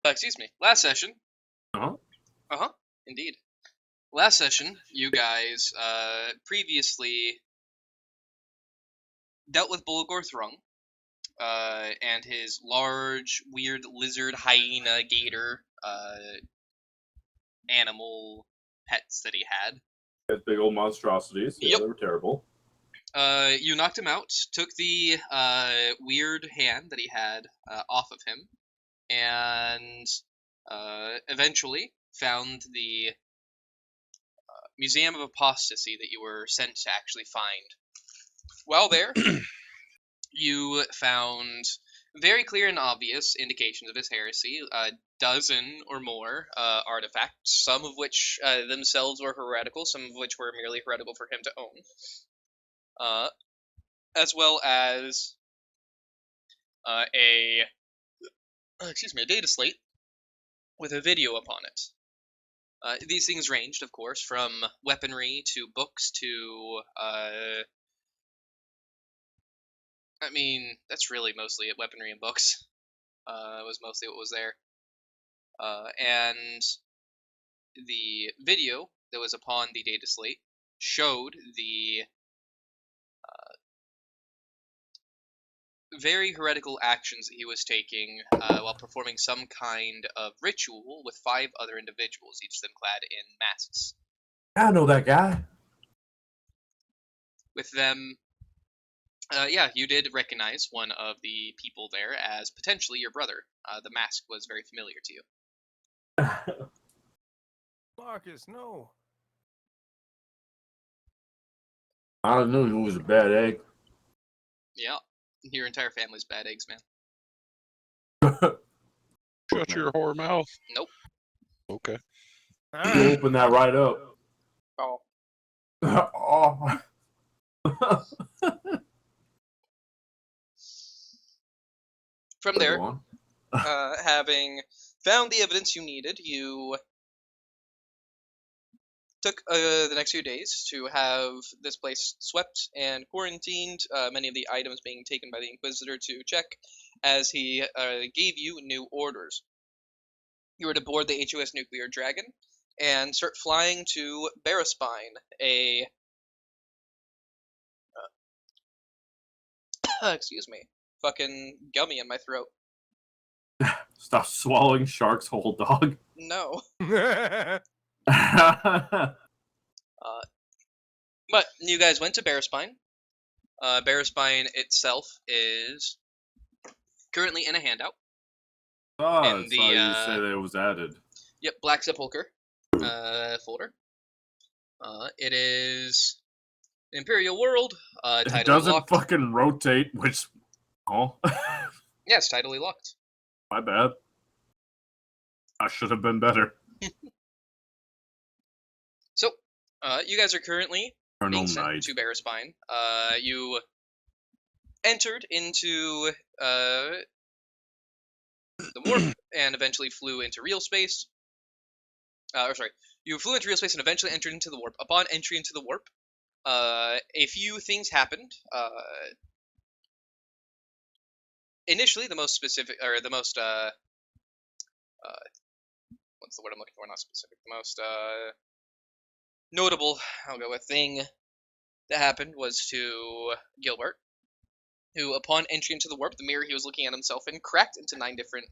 Excuse me. Last session. Uh-huh. Indeed. Last session, you guys previously dealt with Bulagorr Thrungg and his large, weird lizard, hyena, gator animal pets that he had. Big old monstrosities. Yeah, Yep. they were terrible. You knocked him out, took the weird hand that he had off of him, and eventually found the Museum of Apostasy that you were sent to actually find. While there, you found very clear and obvious indications of his heresy, a dozen or more artifacts, some of which themselves were heretical, some of which were merely heretical for him to own, as well as a data slate with a video upon it. These things ranged, of course, from weaponry to books to I mean, that's really mostly it. Weaponry and books was mostly what was there. And the video that was upon the data slate showed the very heretical actions that he was taking while performing some kind of ritual with 5 other individuals, each of them clad in masks. I know that guy. With them, you did recognize one of the people there as potentially your brother. The mask was very familiar to you. Marcus, no. I knew he was a bad egg. Yeah, your entire family's bad eggs, man. Shut your whore mouth. Nope. Okay. You open that right up. Oh. Oh. From there, having found the evidence you needed, you took the next few days to have this place swept and quarantined, many of the items being taken by the Inquisitor to check, as he gave you new orders. You were to board the HOS Nuclear Dragon and start flying to Baraspine, a excuse me, fucking gummy in my throat. Stop swallowing sharks whole, dog. No. But you guys went to Baraspine. Baraspine itself is currently in a handout. Oh, in I saw you say that it was added. Yep, Black Sepulchre folder. It is Imperial World. It doesn't locked. fucking rotate, which... Oh. Yeah, it's tidally locked. My bad. I should have been better. So, you guys are currently being sent to Baraspine. You entered into the warp and eventually flew into real space. You flew into real space and eventually entered into the warp. Upon entry into the warp, a few things happened. Initially, the most specific, or the most, what's the word I'm looking for? Not specific. The most notable, I'll go with, thing that happened was to Gilbert, who, upon entry into the warp, the mirror he was looking at himself in cracked into 9 different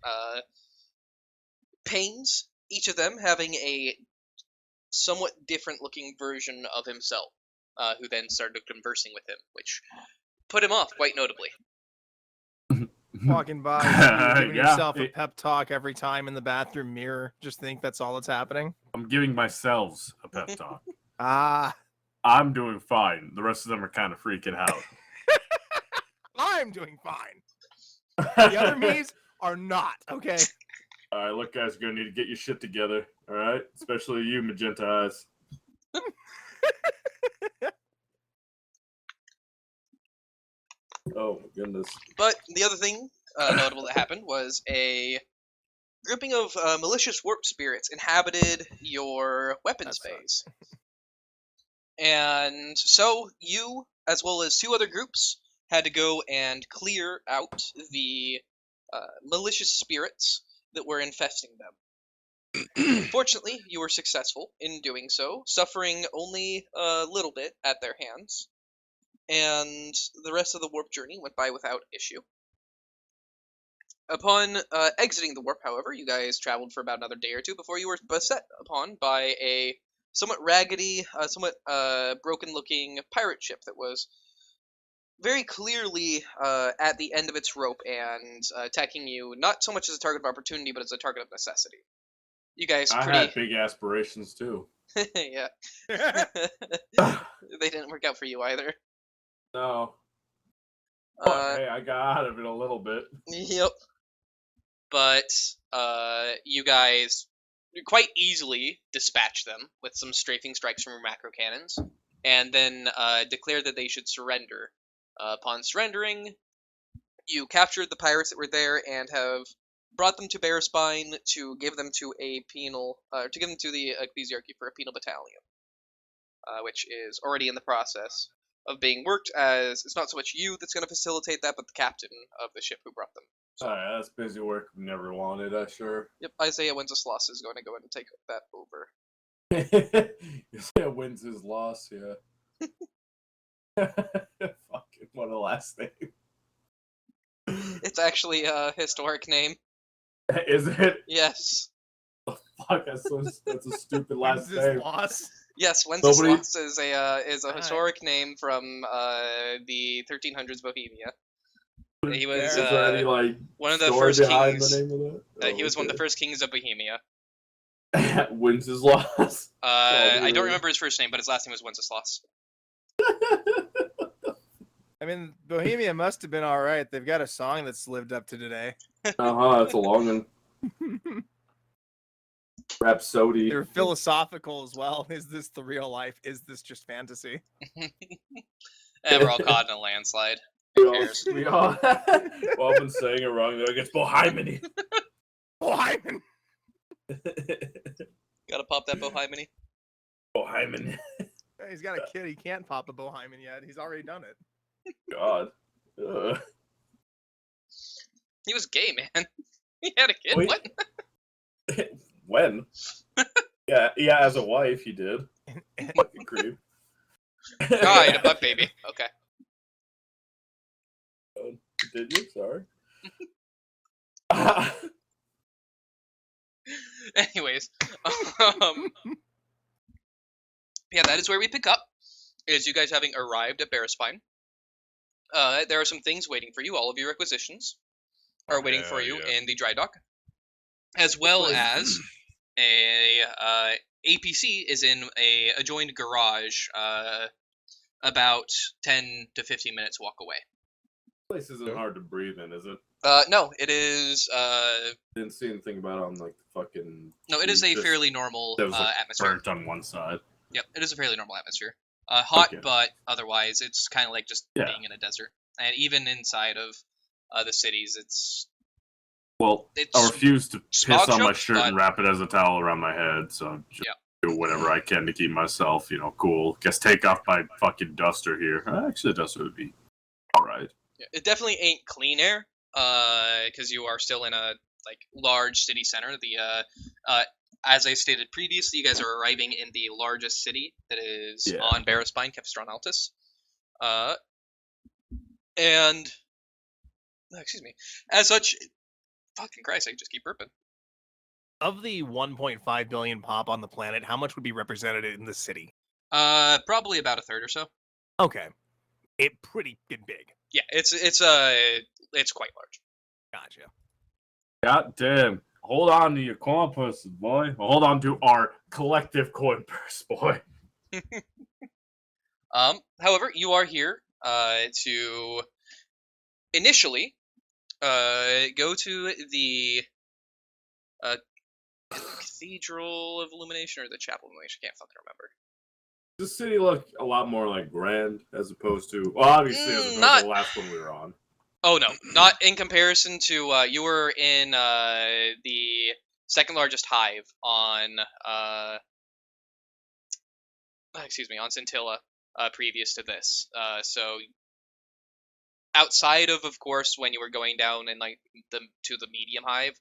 panes, each of them having a somewhat different looking version of himself, who then started conversing with him, which put him off quite notably. Walking by, giving yourself a pep talk every time in the bathroom mirror. Just think that's all that's happening. I'm giving myself a pep talk. I'm doing fine. The rest of them are kind of freaking out. I'm doing fine. The other me's are not, okay? Alright, look, guys, you're gonna need to get your shit together, alright? Especially you, magenta eyes. Oh, my goodness. But the other thing notable that happened was a grouping of malicious warp spirits inhabited your weapon space. And so you, as well as 2 other groups, had to go and clear out the malicious spirits that were infesting them. Fortunately, you were successful in doing so, suffering only a little bit at their hands, and the rest of the warp journey went by without issue. Upon exiting the warp, however, you guys traveled for about another day or two before you were beset upon by a somewhat raggedy, somewhat broken-looking pirate ship that was very clearly at the end of its rope and attacking you not so much as a target of opportunity, but as a target of necessity. You guys I pretty... had big aspirations too. Yeah. They didn't work out for you either. No. But hey, I got out of it a little bit. Yep. But you guys quite easily dispatch them with some strafing strikes from your macro cannons, and then declare that they should surrender. Upon surrendering, you captured the pirates that were there and have brought them to Baraspine to give them to a penal, to give them to the ecclesiarchy for a penal battalion, which is already in the process of being worked. As it's not so much you that's going to facilitate that, but the captain of the ship who brought them. So, Alright, that's busy work we never wanted, I sure. yep, Isaiah Wenceslas is going to go in and take that over. Yeah, wins his loss, yeah. Fucking, what a last name. It's actually a historic name. Is it? Yes. Fuck, that's a stupid last When's his name. loss? Yes, Nobody- Wenceslas is a historic name from the 1300s Bohemia. He was Is there any, like, one of the story first behind kings. the name of that? He was one of the first kings of Bohemia. Wins his loss. I don't remember his first name, but his last name was Wenceslas. I mean, Bohemia must have been all right. They've got a song that's lived up to today. That's a long one. Rhapsody. They're philosophical as well. Is this the real life? Is this just fantasy? And we're all caught in a landslide. We all well, I've been saying it wrong. Like, it's Bohymeny. Bohemian. Gotta pop that Bohymeny. Bohymeny. He's got a kid. He can't pop the Bohemian yet. He's already done it. God. Ugh. He was gay, man. He had a kid. Wait. What? When? Yeah, as a wife, he did. Fucking creep. God, a butt baby. Okay. Did you? Sorry. Anyways, yeah, that is where we pick up. Is you guys having arrived at Baraspine. There are some things waiting for you. All of your requisitions are waiting for you in the dry dock, as well as a APC is in a adjoined garage, about 10 to 15 minutes walk away. This place isn't hard to breathe in, is it? No, it is. Didn't see anything about it on like the fucking. No, it is a just- fairly normal There was like atmosphere. burnt on one side. Yep, it is a fairly normal atmosphere. Hot, Okay. but otherwise it's kind of like just Yeah. being in a desert. And even inside of the cities, it's Well, It's I refuse to piss smog on my choked, shirt and but- wrap it as a towel around my head, so I'm just do whatever I can to keep myself, cool. Guess take off my fucking duster here. Actually, the duster would be alright. it definitely ain't clean air, because you are still in a large city center. As I stated previously, you guys are arriving in the largest city that is on Baraspine, Kepstron Altus. And excuse me. As such, fucking Christ, I just keep burping. Of the 1.5 billion pop on the planet, how much would be represented in the city? Probably about a third or so. Okay. It pretty big. Yeah, it's quite large. Gotcha. God damn. Hold on to your coin purses, boy. Hold on to our collective coin purse, boy. However, you are here to initially go to the Cathedral of Illumination or the Chapel of Illumination. I can't fucking remember. Does the city look a lot more like grand as opposed to, well, obviously as opposed to not- the last one we were on. Oh no, not in comparison to you were in the second largest hive on on Scintilla previous to this. So outside of course when you were going down in to the medium hive,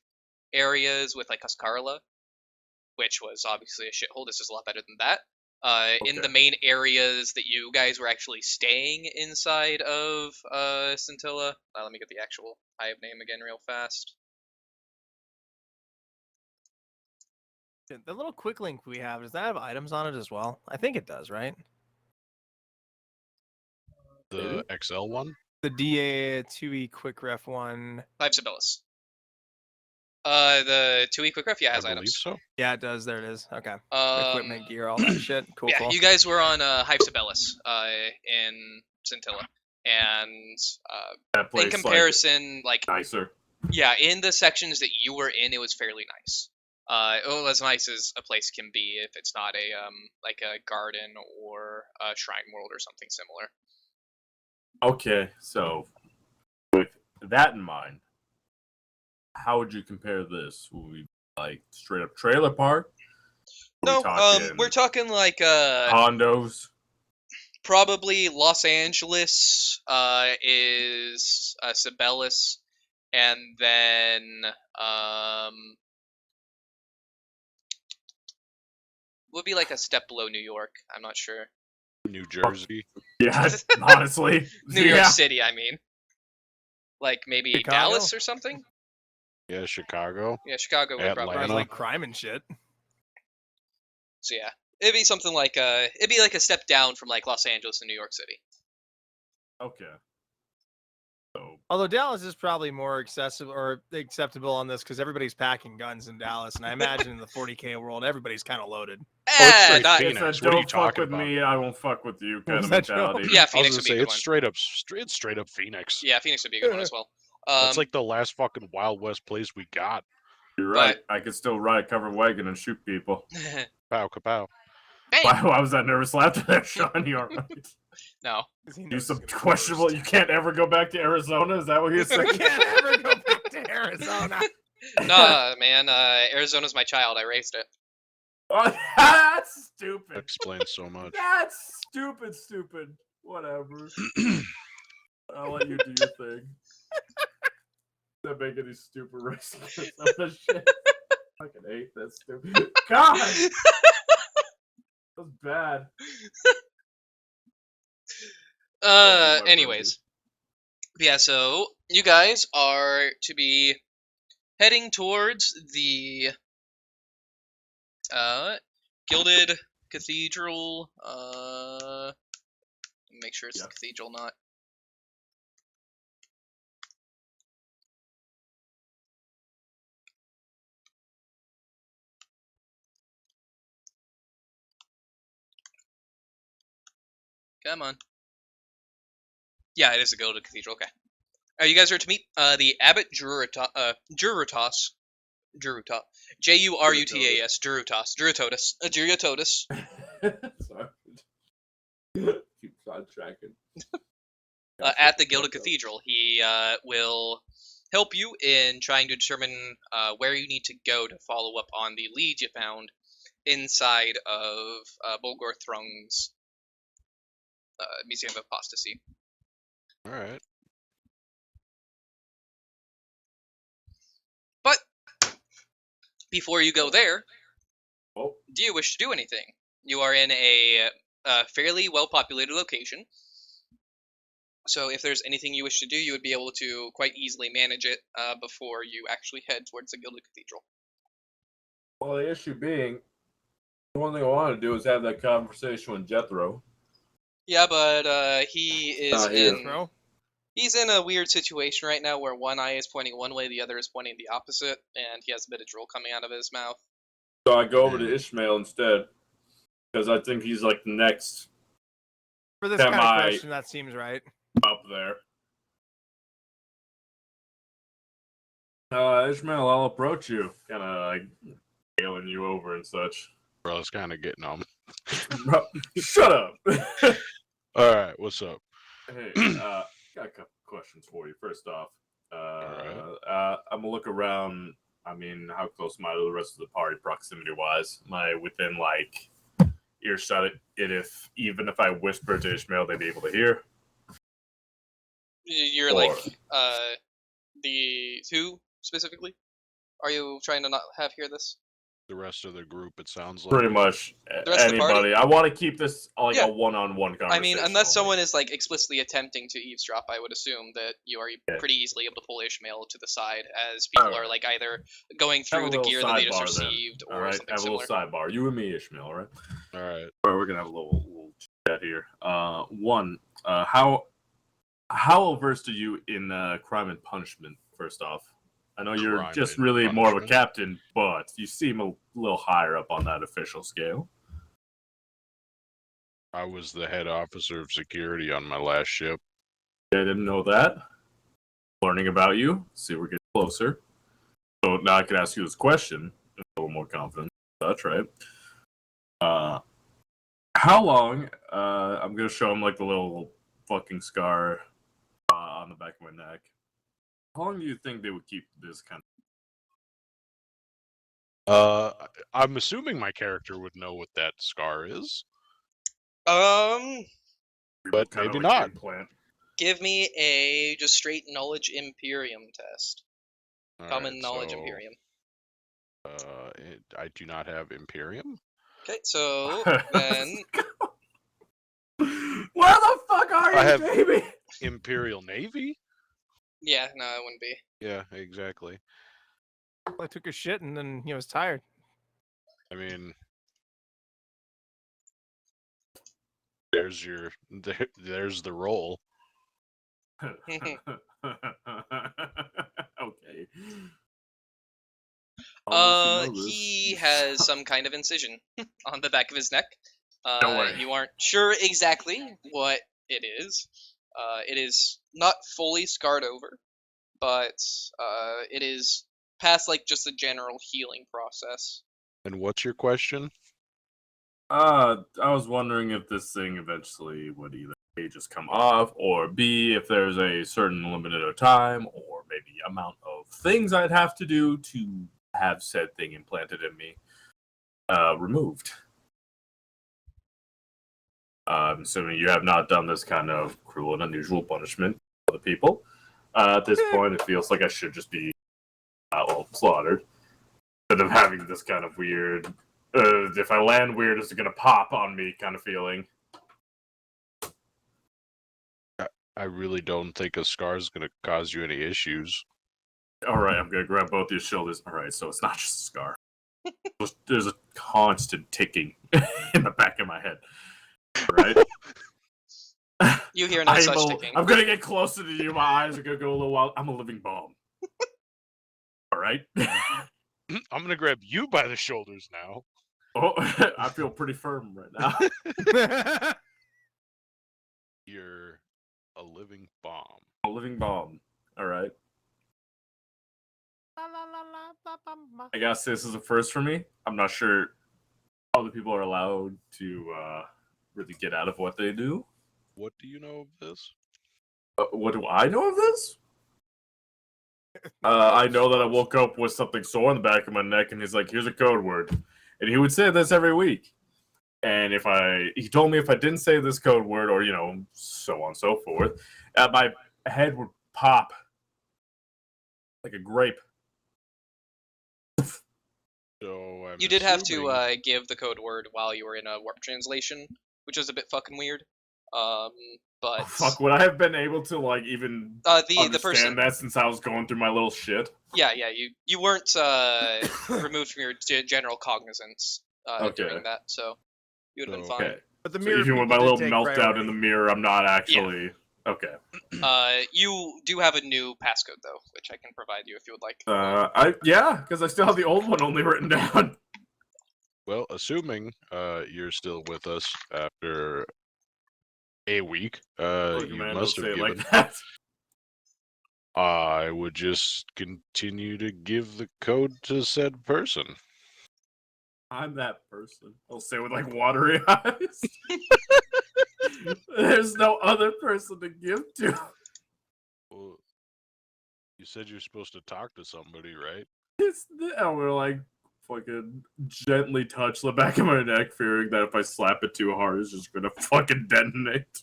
areas with like Cascarla, which was obviously a shithole. This is a lot better than that. In the main areas that you guys were actually staying inside of Scintilla. Let me get the actual hive name again real fast. The little quick link we have, does that have items on it as well? I think it does, right? The XL one? The DA2E quick ref one. Hive Sibelius. The 2E quick ref, yeah, has I believe items. so. Yeah, it does. There it is. Okay. Um, Equipment, gear, all that shit. Cool, yeah, cool. you guys were on Hive Sibelius in Scintilla, and That place, in comparison, like nicer. yeah, in the sections that you were in, it was fairly nice. As nice as a place can be if it's not a like a garden or a shrine world or something similar. Okay, so with that in mind, how would you compare this? Would we like straight up trailer park? No, we're talking like condos. probably Los Angeles is Sibelius, and then would be like a step below New York. I'm not sure. New Jersey. Yeah, honestly. New York City, I mean. Like maybe Chicago? Dallas or something? Yeah, Chicago. Yeah, Chicago would probably. Sounds Atlanta. like crime and shit. So yeah, it'd be something like it'd be like a step down from like Los Angeles and New York City. Okay. So Although Dallas is probably more accessible or acceptable on this because everybody's packing guns in Dallas, and I imagine in the 40K world, everybody's kind of loaded. it's straight Not, Phoenix. it's a What are you don't fuck talking with about? me, I won't fuck with you kind Was of that joke? mentality. yeah, I was Phoenix gonna would be say a good it's one. straight up Phoenix. Yeah, Phoenix would be a good one as well. It's like the last fucking Wild West place we got. You're right. I could still ride a covered wagon and shoot people. Pow kapow. Why was that nervous laughter there, Sean? You all right? No. You some questionable. You can't ever go back to Arizona. Is that what you're saying? You can't ever go back to Arizona. Nah, man. Arizona's my child. I raised it. Oh, that's stupid. That explains so much. That's stupid. Whatever. I'll let you do your thing. That make any stupid racist shit. Fucking hate that stupid. God, that was bad. Anyways. Yeah, so you guys are to be heading towards the Gilded Cathedral. Make sure it's the cathedral, not. Come on. Yeah, it is the Gilded Cathedral. Okay. You guys are to meet the Abbot Jurutas. Jurutas. Jurutas. Jurutotus. Sorry. Keep sidetracking. At the Gilded Cathedral. He will help you in trying to determine where you need to go to follow up on the lead you found inside of Bulagorr Thrungg's Museum of Apostasy. All right. But before you go there, Oh. do you wish to do anything? You are in a fairly well-populated location, so if there's anything you wish to do, you would be able to quite easily manage it before you actually head towards the Gilded Cathedral. Well, the issue being, the one thing I want to do is have that conversation with Jethro. Yeah, but he is Bro. he's in a weird situation right now where one eye is pointing one way, the other is pointing the opposite, and he has a bit of drool coming out of his mouth. So I go over to Ishmael instead, because I think he's like the next For this kind of question, that seems right. up there. Ishmael, I'll approach you, kind of like hailing you over and such. Bro, it's kind of getting on. Shut up. All right, what's up? Hey, got a couple questions for you. First off, I'm gonna look around. I mean, how close am I to the rest of the party, proximity-wise? Am I within like earshot? Even if I whisper to Ishmael, they'd be able to hear. You're like the who specifically? Are you trying to not hear this? The rest of the group, it sounds like. Pretty much The rest of the party? anybody. I want to keep this like Yeah. a one-on-one conversation. I mean, unless only. someone is like explicitly attempting to eavesdrop, I would assume that you are Yeah. pretty easily able to pull Ishmael to the side as people Alright. are like either going Have a through the little gear that they just sidebar then. received All or right, something have a similar. little sidebar. You and me, Ishmael. All right. All right. All right, we're gonna have a little chat here. How versed are you in crime and punishment? First off, I know you're Crime just and really more of a punishment? captain, but you seem a little higher up on that official scale. I was the head officer of security on my last ship. I didn't know that. Learning about you, see if we're getting closer. So now I can ask you this question, a little more confident. That's right. How long? I'm gonna show him like the little fucking scar on the back of my neck. How long do you think they would keep this kind I'm assuming my character would know what that scar is, of? but Kinda maybe like not. implant. Give me a just straight knowledge Imperium test. All Common right, knowledge so, Imperium. I do not have Imperium. Okay, so then Where the fuck are you, I have- baby? Imperial Navy? yeah, no, it wouldn't be. Yeah, exactly. I took a shit and then he was tired. I mean, there's there's the roll. Okay. He has some kind of incision on the back of his neck. Don't worry. You aren't sure exactly what it is. It is not fully scarred over, but it is past like just a general healing process. And what's your question? I was wondering if this thing eventually would either A, just come off, or B, if there's a certain limited of time, or maybe amount of things I'd have to do to have said thing implanted in me removed. I'm assuming you have not done this kind of cruel and unusual punishment for the people. At this point, it feels like I should just be slaughtered. Instead of having this kind of weird, if I land weird, is it going to pop on me kind of feeling. I really don't think a scar is going to cause you any issues. Alright, I'm going to grab both your shoulders. Alright, so it's not just a scar. There's a constant ticking in the back of my head. Right? You hear no such ticking. I'm going to get closer to you. My eyes are going to go a little wild. I'm a living bomb. Alright? I'm going to grab you by the shoulders now. Oh, I feel pretty firm right now. You're a living bomb. A living bomb. Alright. I guess this is a first for me. I'm not sure how the people are allowed to really get out of what they do. What do you know of this? What do I know of this? I know that I woke up with something sore on the back of my neck, and he's like, "Here's a code word," and he would say this every week. And he told me if I didn't say this code word, or so on and so forth, my head would pop like a grape. So You did have to give the code word while you were in a warp translation, which was a bit fucking weird. But Oh, fuck, would I have been able to even the understand person that since I was going through my little shit? Yeah, you weren't removed from your general cognizance during that, so you would have been fine. Okay. But the So mirror even with people my did little take meltdown priority. in the mirror, I'm not actually okay. You do have a new passcode though, which I can provide you if you would like. Because I still have the old one only written down. Well, assuming you're still with us after a week, Look, you man, must don't have say it given. like that. I would just continue to give the code to said person. I'm that person. I'll say with watery eyes. There's no other person to give to. Well, you said you're supposed to talk to somebody, right? And we're fucking gently touch the back of my neck, fearing that if I slap it too hard, it's just gonna fucking detonate.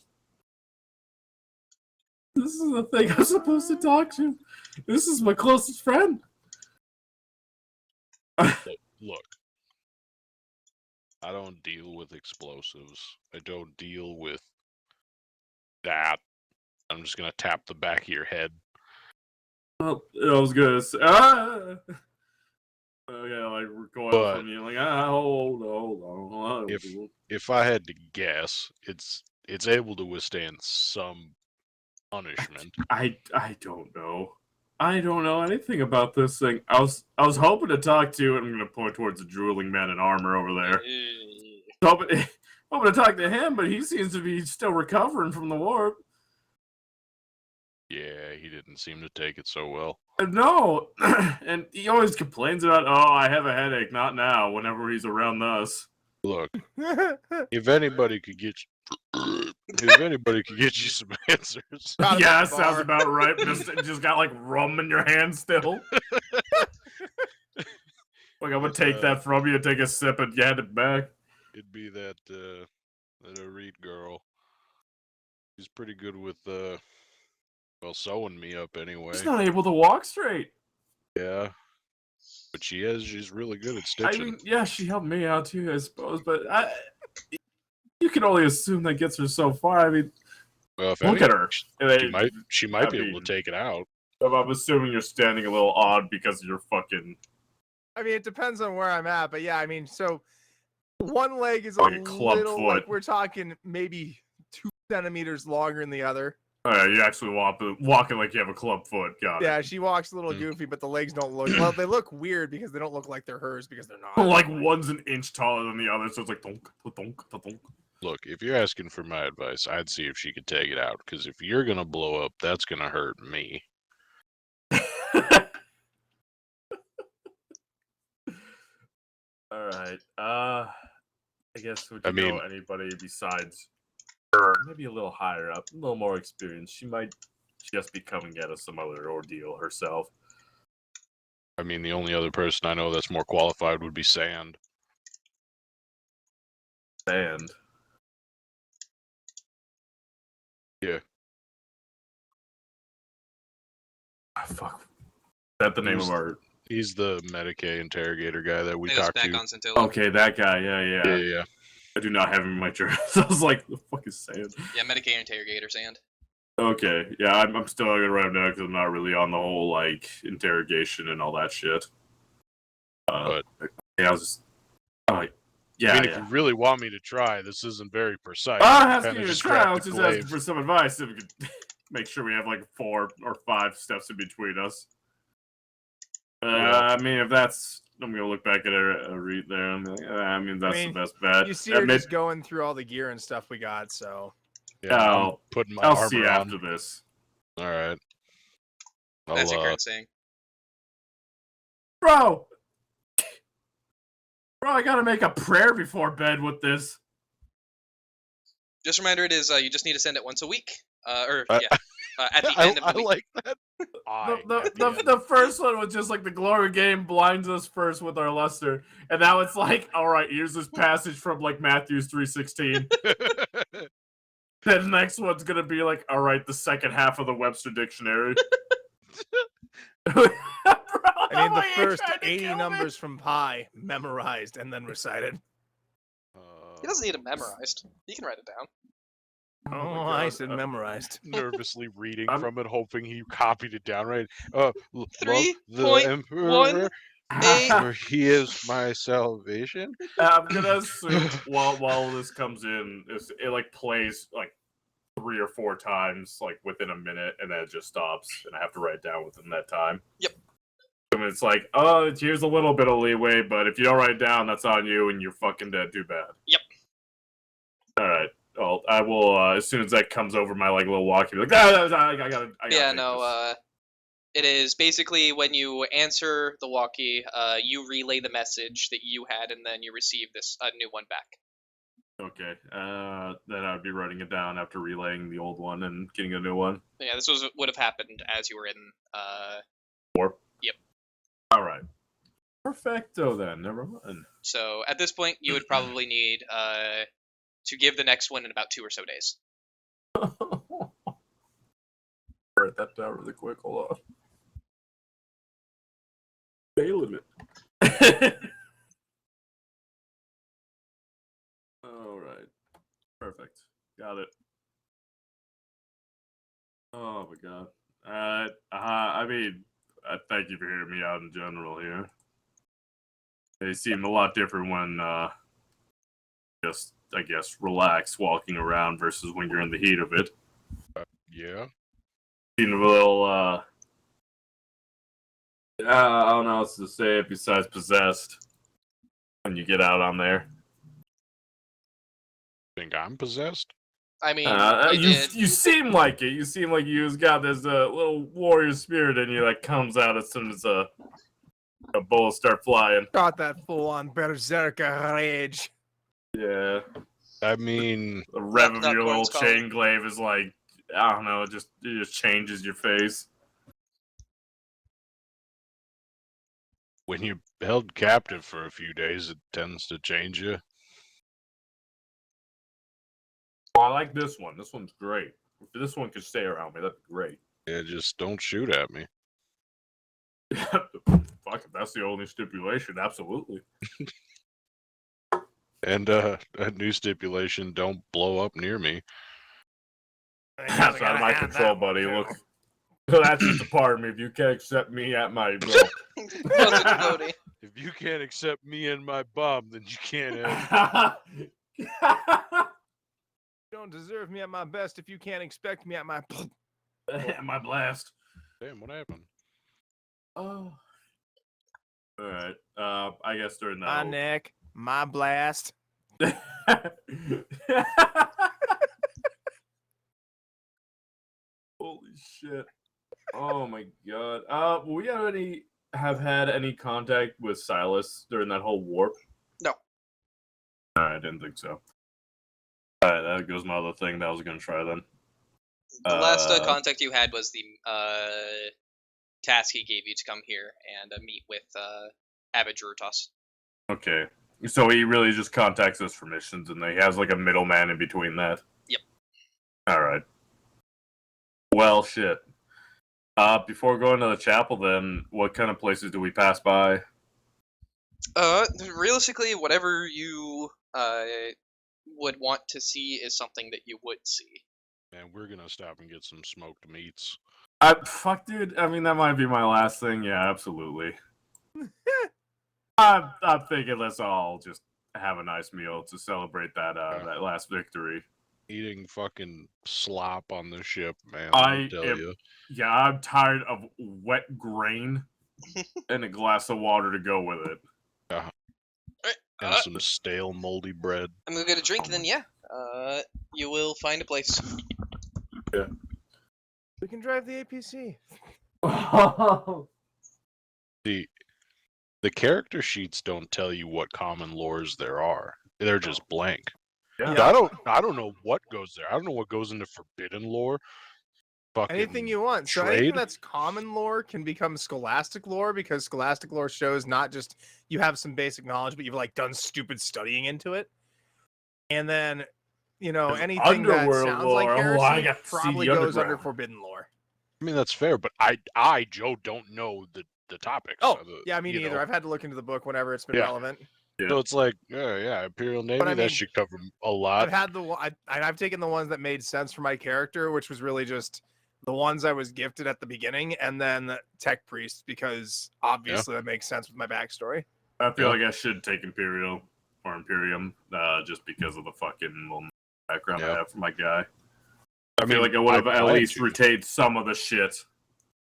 This is the thing I'm supposed to talk to. This is my closest friend. Look, I don't deal with explosives. I don't deal with that. I'm just gonna tap the back of your head. Well, I was gonna say, okay, like recoil But from you, like hold on. If I had to guess, it's able to withstand some punishment. I don't know. I don't know anything about this thing. I was hoping to talk to, and I'm gonna point towards the drooling man in armor over there. Hoping to talk to him, but he seems to be still recovering from the warp. Yeah, he didn't seem to take it so well. No, and he always complains about, oh, I have a headache. Not now. Whenever he's around us. Look, if anybody could get you some answers. Yeah, sounds about right. Just got like rum in your hand still. Like I'm gonna take that from you, take a sip, and hand it back. It'd be that Reed girl. She's pretty good with sewing me up anyway. She's not able to walk straight. Yeah, but she's really good at stitching. I mean, yeah, she helped me out too, I suppose. But you can only assume that gets her so far. I mean, well, look at her. She might be able to take it out. I'm assuming you're standing a little odd because of your fucking. I mean, it depends on where I'm at, but yeah, I mean, so one leg is like a club little, foot. like we're talking maybe 2 centimeters longer than the other. You actually walking like you have a club foot. Got it. Yeah, she walks a little goofy, but the legs don't look, well, they look weird because they don't look like they're hers because they're not. Like one's an inch taller than the other, so it's like donk, donk, donk. Look, if you're asking for my advice, I'd see if she could take it out. Because if you're gonna blow up, that's gonna hurt me. All right. I guess would you know anybody besides her? Maybe a little higher up, a little more experience. She might just be coming at us some other ordeal herself. I mean, the only other person I know that's more qualified would be Sand. Sand. Yeah. Fuck. Is that the name of our? He's the Medicaid interrogator guy that we talked to. On Centilla. Okay, that guy. Yeah. I do not have him in my journal. So I was like, the fuck is Sand? Yeah, Medicaid interrogator Sand. Okay, yeah, I'm still gonna write him down because I'm not really on the whole like interrogation and all that shit. But yeah, I was just. Yeah. I mean, if you really want me to try, this isn't very precise. I'm asking you to try. I was just asking for some advice. If we could make sure we have like 4 or 5 steps in between us. I mean, if that's, I'm gonna look back at a read there. I'm like, I mean, that's the best bet. You see her just going through all the gear and stuff we got, so. Yeah, I'll see after this. All right. That's your current saying. Bro, I gotta make a prayer before bed with this. Just a reminder, it is you just need to send it once a week. At the end of the week. I like that. The first one was just like the glory game blinds us first with our luster, and now it's like, all right, here's this passage from like Matthew's 3:16. The next one's gonna be like, all right, the second half of the Webster Dictionary. Bro, I mean, the first 80 numbers from pi memorized and then recited. He doesn't need it memorized. He can write it down. Oh, I said memorized. Nervously reading from it, hoping he copied it down right. 3.18. For he is my salvation. I'm gonna assume while this comes in, it like plays like 3 or 4 times, like within a minute, and then it just stops, and I have to write it down within that time. Yep. And it's like, oh, here's a little bit of leeway, but if you don't write it down, that's on you, and you're fucking dead. Too bad. Yep. All right. Well, I will as soon as that comes over my like little walkie, like, I gotta. It is basically when you answer the walkie, you relay the message that you had, and then you receive a new one back. Okay. Then I'd be writing it down after relaying the old one and getting a new one. Yeah, this would have happened as you were in warp. Yep. All right. Perfecto then. Never mind. So at this point, you would probably need to give the next one in about 2 or so days. Write that down really quick. Hold on. Day limit. All right. Perfect. Got it. Oh my god. I mean, thank you for hearing me out in general here. They seem a lot different when just, I guess, relaxed walking around versus when you're in the heat of it. Yeah. Seem a little, I don't know how else to say it besides possessed when you get out on there. Think I'm possessed? I mean, you did. You seem like it. You seem like you've got this little warrior spirit in you that comes out as soon as a bullets start flying. Got that full-on berserker rage. Yeah. I mean, The rev Nut- of your little Nutcorn's calling. chain glaive is like, I don't know, it just changes your face. when you're held captive for a few days, it tends to change you. Oh, I like this one. This one's great. If this one could stay around me, that'd be great. Yeah, just don't shoot at me. Fuck, if that's the only stipulation, absolutely. And a new stipulation: don't blow up near me. That's out of my control, buddy. Look, that's just a part of me. If you can't accept me at my Wasn't floaty. If you can't accept me and my bomb, then you can't have. You don't deserve me at my best if you can't expect me at my... my blast. Damn, what happened? Oh. All right. I guess during that. My neck, my blast. Holy shit. Oh my god. Will we already have had any contact with Silas during that whole warp? No. I didn't think so. Alright, that goes my other thing that I was gonna try then. The last contact you had was the task he gave you to come here and meet with Abbot Drutos. Okay. So he really just contacts us for missions and he has like a middleman in between that? Yep. Alright. Well, shit. Before going to the chapel then, what kind of places do we pass by? Realistically, whatever you would want to see is something that you would see. Man, we're gonna stop and get some smoked meats. Fuck, dude. I mean, that might be my last thing. Yeah, absolutely. I'm thinking let's all just have a nice meal to celebrate that that last victory. Eating fucking slop on the ship, man. I tell am- you. Yeah, I'm tired of wet grain and a glass of water to go with it. And some stale, moldy bread. I'm gonna get a drink, and then yeah, you will find a place. We can drive the APC. The character sheets don't tell you what common lores there are. They're just blank. Yeah. I don't know what goes there. I don't know what goes into forbidden lore. Fucking Anything you want. So trade? anything that's common lore can become scholastic lore, because scholastic lore shows not just you have some basic knowledge, but you've like done stupid studying into it. And then, you know, There's anything that underworld sounds lore. like Oh, I heresy got to see probably the goes under underground. forbidden lore. I mean, that's fair, but I Joe, don't know the topics. Oh, yeah, me you neither. know. I've had to look into the book whenever it's been Yeah. relevant. Yeah. So it's like, yeah, Imperial Navy, I mean, that should cover a lot. I've had I've taken the ones that made sense for my character, which was really just the ones I was gifted at the beginning, and then Tech Priest, because obviously that makes sense with my backstory. I feel like I should take Imperial or Imperium just because of the fucking little background I have for my guy. I feel like I would have at least retained some of the shit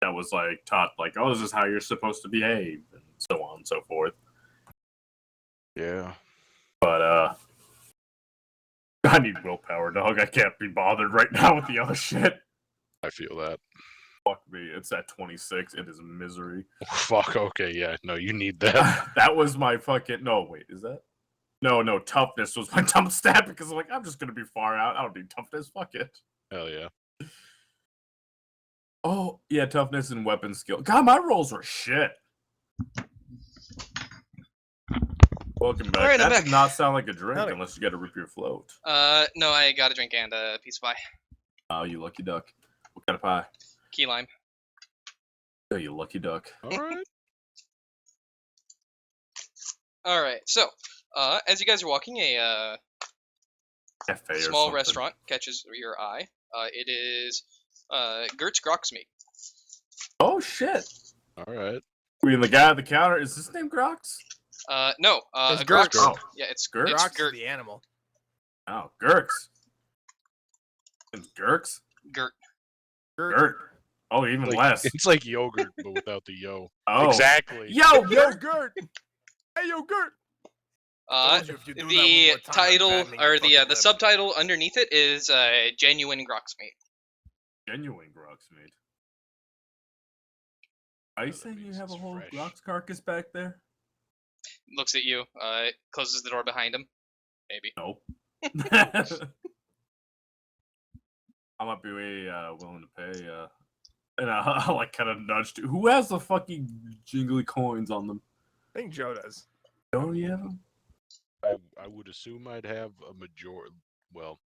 that was like taught, like, oh, this is how you're supposed to behave, and so on and so forth. Yeah. But I need willpower, dog. I can't be bothered right now with the other shit. I feel that. Fuck me. It's at 26. It is misery. Fuck, okay, yeah. No, you need that. That was my fucking... No, wait, is that? No, toughness was my dumb stat because I'm like, I'm just going to be far out. I don't need toughness. Fuck it. Hell yeah. Oh, yeah, toughness and weapon skill. God, my rolls were shit. Welcome back. Alright, that I'm does back. not sound like a drink Howdy. unless you got a root beer float. No, I got a drink and a piece of pie. Oh, you lucky duck. What kind of pie? Key lime. Oh, you lucky duck. All right. All right. So, as you guys are walking, a Cafe or small something. restaurant catches your eye. It is Gert's Groxmeat. Oh shit! All right. I mean, the guy at the counter, is his name Grox? No, It's a Grox. Gert. Yeah, it's Gert? It's Grox is Gert. the animal. Oh, Gurks. It's Gurks? Gert. Gert. Oh, even Like, less. It's like yogurt, but without the yo. Oh. Exactly. Yo, Yo, Gert! Hey, yo, Gert! Told you if you do that one The more time, I'm title fattening your or the fucking lip. subtitle underneath it is genuine Groxmeat. Genuine Grox meat. Are you that saying you means have a it's whole fresh. Grox carcass back there? Looks at you. Closes the door behind him. Maybe. Nope. I might be willing to pay. And I like kind of nudged. Who has the fucking jingly coins on them? I think Joe does. Don't you have them? I would assume I'd have a majority. Well,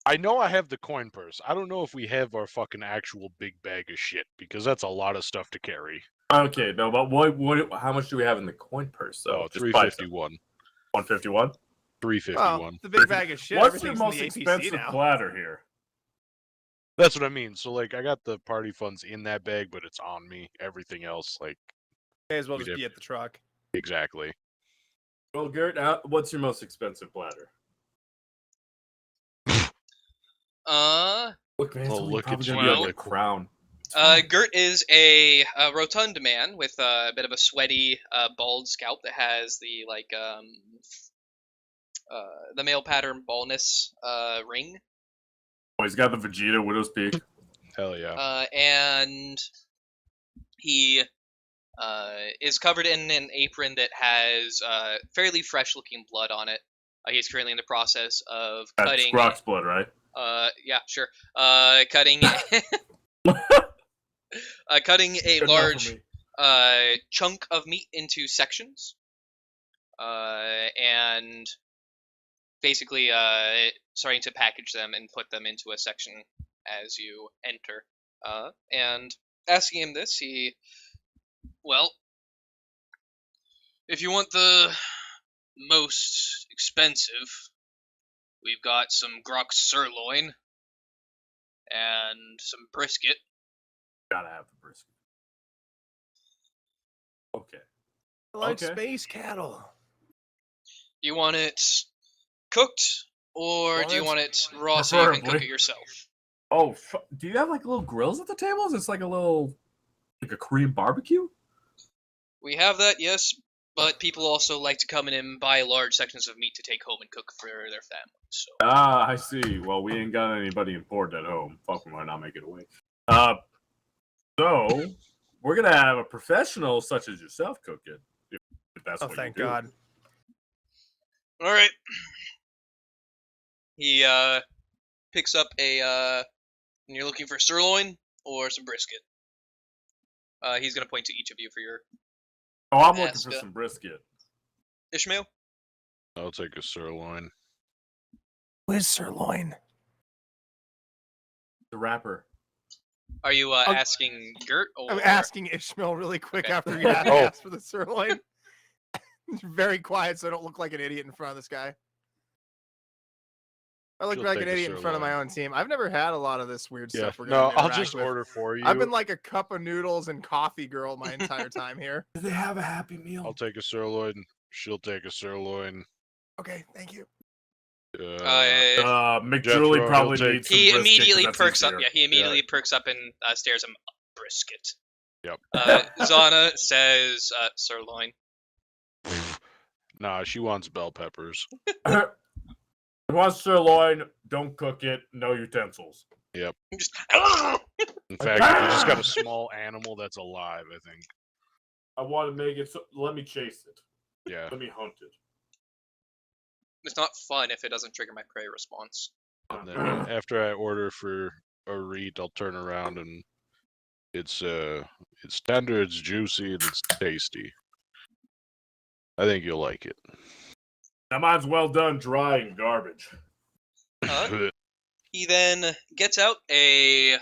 I know I have the coin purse. I don't know if we have our fucking actual big bag of shit because that's a lot of stuff to carry. Okay, no, but what? How much do we have in the coin purse? Though, Oh, 351. 151. 351. Well, the big bag of shit. What's your Everything's most in the APC expensive now. platter here? That's what I mean. So like, I got the party funds in that bag, but it's on me. Everything else, like, May as well we just did. be at the truck. Exactly. Well, Gert, what's your most expensive platter? Look, man, Well, somebody look probably at gonna you be at like the a crown. It's fine. Gert is a rotund man with a bit of a sweaty, bald scalp that has the the male pattern baldness ring, Oh, he's got the Vegeta widow's peak. Hell yeah. and he is covered in an apron that has fairly fresh-looking blood on it. He's currently in the process of That's cutting. Grox blood, right? Yeah, sure. Cutting. Cutting a Good enough for large me. chunk of meat into sections, and basically starting to package them and put them into a section as you enter. And asking him this, well, if you want the most expensive, we've got some Grox sirloin and some brisket. Gotta have the brisket. Okay. I like Okay. space cattle. You want it cooked, or Well, do you that's want it raw so you can cook preferably. it yourself? Oh, do you have like little grills at the table? Is this like a Korean barbecue? We have that, yes, but people also like to come in and buy large sections of meat to take home and cook for their families. So. Ah, I see. Well, we ain't got anybody important at home. Fuck, why not make it away? So we're gonna have a professional such as yourself cook it. If that's Oh, what thank you do. God. All right. He picks up a. And you're looking for sirloin or some brisket. He's gonna point to each of you for your Oh, I'm looking for Aska. some brisket. Ishmael. I'll take a sirloin. Where's sirloin? The wrapper. Are you asking Gert or? I'm asking Ishmael really quick Okay. after he had Oh. asked for the sirloin. Very quiet so I don't look like an idiot in front of this guy. I look She'll like take an a idiot in front of my sirloin. own team. I've never had a lot of this weird Yeah. stuff we're No, gonna I'll interact just with. order for you. I've been like a cup of noodles and coffee girl my entire time here. Do they have a Happy Meal? I'll take a sirloin. She'll take a sirloin. Okay, thank you. McDrulley Jethro, probably he'll take- needs some He brisket, 'cause immediately that's perks up. easier. Yeah, he immediately perks up and stares him brisket. Yep. Zana says sirloin. Nah, she wants bell peppers. If you want sirloin, don't cook it. No utensils. Just In fact, if you just got a small animal that's alive, I think. I want to make it so. Let me chase it. Yeah. Let me hunt it. it's not fun if it doesn't trigger my prey response. And then after I order for a reed, I'll turn around and it's tender, it's juicy, and it's tasty. I think you'll like it. That mine's well done, dry and garbage. He then gets out a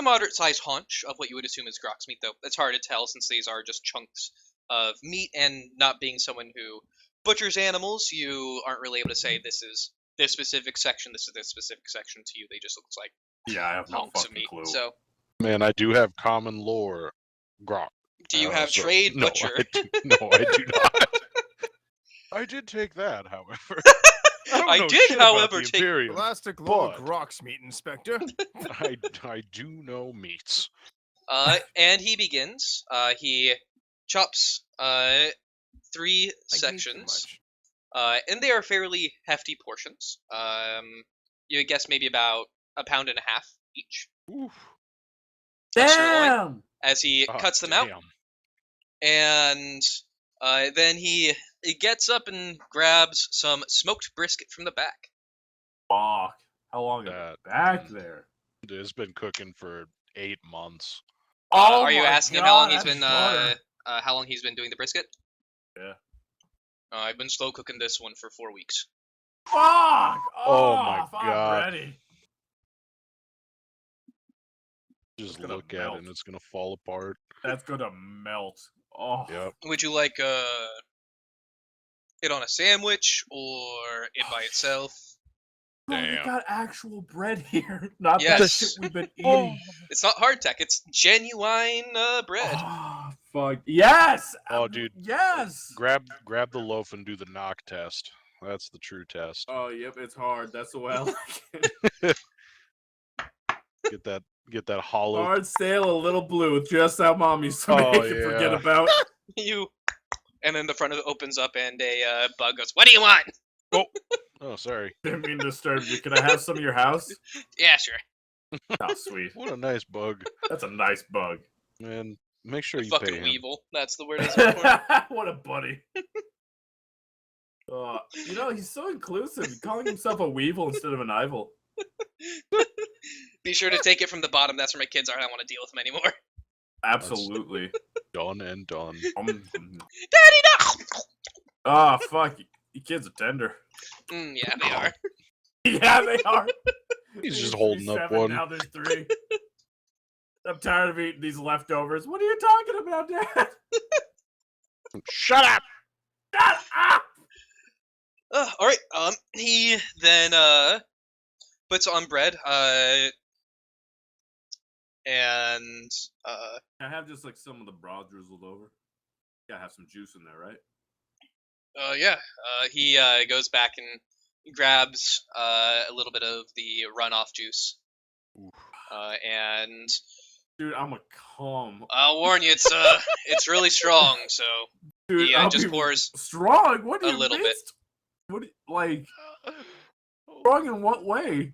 moderate-sized haunch of what you would assume is Grox meat, though it's hard to tell since these are just chunks of meat, and not being someone who butchers animals, you aren't really able to say this is this specific section, this is this specific section to you. They just look like Yeah, I have no hunks of fucking meat. clue. So, Man, I do have common lore, grok. do you have trade no, butcher? No, I do not. I did take that, however. I don't I know did, shit about however, the take- Imperium. Elastic Lore but- Grok's meat, Inspector. I do know meats. And he begins. He chops 3 I gave too sections. much. And they are fairly hefty portions. You would guess maybe about a pound and a half each. Oof. Of sirloin, as he Oh, cuts them out, damn. and then he gets up and grabs some smoked brisket from the back. Fuck. How long is That- it back there? It's been cooking for 8 months. Are you my asking him how long God, he's that's been butter. how long he's been doing the brisket? Yeah. I've been slow cooking this one for 4 weeks. Fuck! Oh my I'm God. ready. Just gonna look at melt. it and it's gonna fall apart. That's gonna melt. Oh. Yep. Would you like it on a sandwich or it by itself? Bro, we Damn. got actual bread here. Not that Yes. shit we've been Oh. eating. It's not hardtack. It's genuine bread. Oh, fuck. Yes! Oh, dude. Yes! Grab the loaf and do the knock test. That's the true test. Oh, yep, it's hard. That's the way I like it. Get that hollow. Hard, stale, a little blue. Just how mom used to Oh, make it forget yeah. about. You, and then the front of it opens up and a bug goes, "What do you want?" Oh, sorry. Didn't mean to disturb you. Can I have some of your house? Yeah, sure. Oh, sweet. What a nice bug. That's a nice bug. Man, make sure you Fucking pay him. weevil. That's the word I was looking for. What a buddy. You know, he's so inclusive. He's calling himself a weevil instead of an evil. Be sure to take it from the bottom. That's where my kids are. I don't want to deal with them anymore. Absolutely. Done and done. Daddy, no! Ah, fuck. You kids are tender. Yeah, they are. Yeah, they are. He's There just used to be holding up 7, one. Now there's 3. I'm tired of eating these leftovers. What are you talking about, Dad? Shut up! Shut up! All right. He then puts on bread. And I have just like some of the broth drizzled over. Gotta have some juice in there, right? yeah. He goes back and grabs a little bit of the runoff juice. Oof. And Dude, I'm a cum. I'll warn you, it's really strong. So Dude, he I'll just be pours strong. What do a you little bit. missed? What do you, like strong in what way?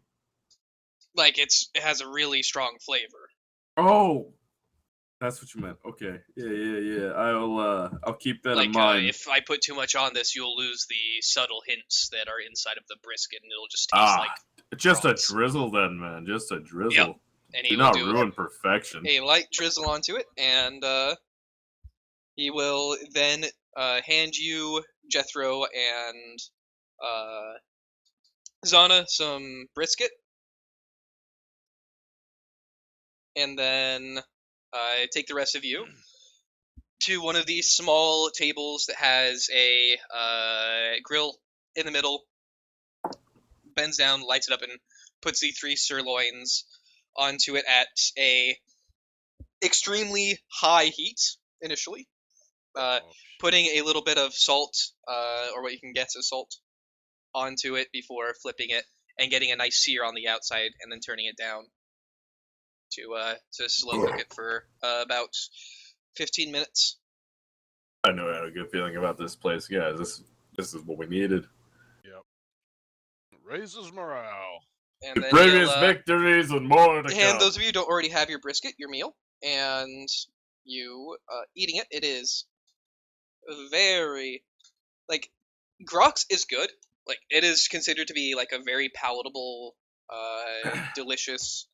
like it has a really strong flavor. Oh, that's what you meant. Okay, yeah. I'll keep that in Like mind. if I put too much on this, you'll lose the subtle hints that are inside of the brisket, and it'll just taste like. Just prawns. a drizzle, then, man. Just a drizzle. And he Do will not do ruin perfection. a light drizzle onto it, and he will then hand you, Jethro, and Zana some brisket, and then take the rest of you to one of these small tables that has a grill in the middle, bends down, lights it up, and puts the 3 sirloins onto it at a extremely high heat initially, Oh, shit. putting a little bit of salt, or what you can guess as salt, onto it before flipping it and getting a nice sear on the outside, and then turning it down to slow cook it for about 15 minutes. I know I had a good feeling about this place, guys. This is what we needed. Yep. Raises morale. And then Previous he'll, victories and more to and come. those of you who don't already have your brisket, your meal, and you eating it, it is very, like, Grox is good. Like, it is considered to be like a very palatable, delicious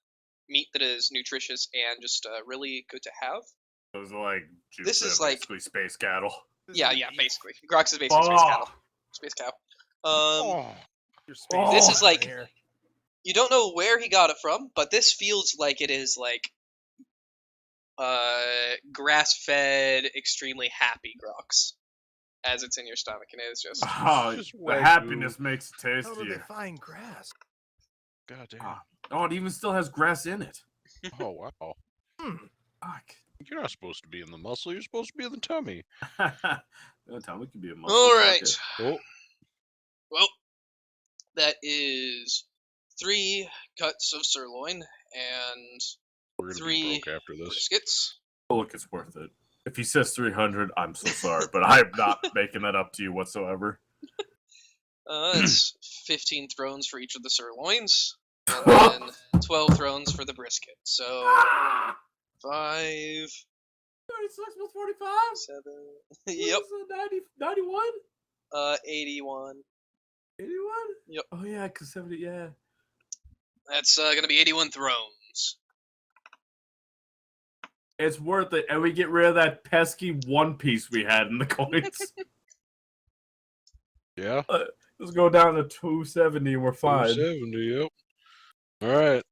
meat that is nutritious and just really good to have. Those are like This is like- basically space cattle. Yeah, basically. Grox is basically space cattle. Space cow. Oh, Your space This is is like- here. You don't know where he got it from, but this feels like it is like grass-fed, extremely happy grox as it's in your stomach, and it's just Oh, Just the Wagyu. happiness makes it How do they tastier. find grass? God damn. Oh, it even still has grass in it. Oh wow. Fuck. You're not supposed to be in the muscle. You're supposed to be in the tummy. No, Tommy could be a muscle. all fuck right. it. Oh, Well, that is 3 cuts of sirloin and we're gonna 3 be broke after this. briskets. Oh, look, it's worth it. If he says 300, I'm so sorry, but I am not making that up to you whatsoever. It's 15 thrones for each of the sirloins, and then 12 thrones for the brisket. So 5, 36 plus 45? 7, yep, 91? 81. 81? Yep. Oh, yeah, because 70, yeah. That's gonna be 81 thrones. It's worth it, and we get rid of that pesky one piece we had in the coins. Yeah. Let's go down to 270 and we're fine. 270. Yep. All right.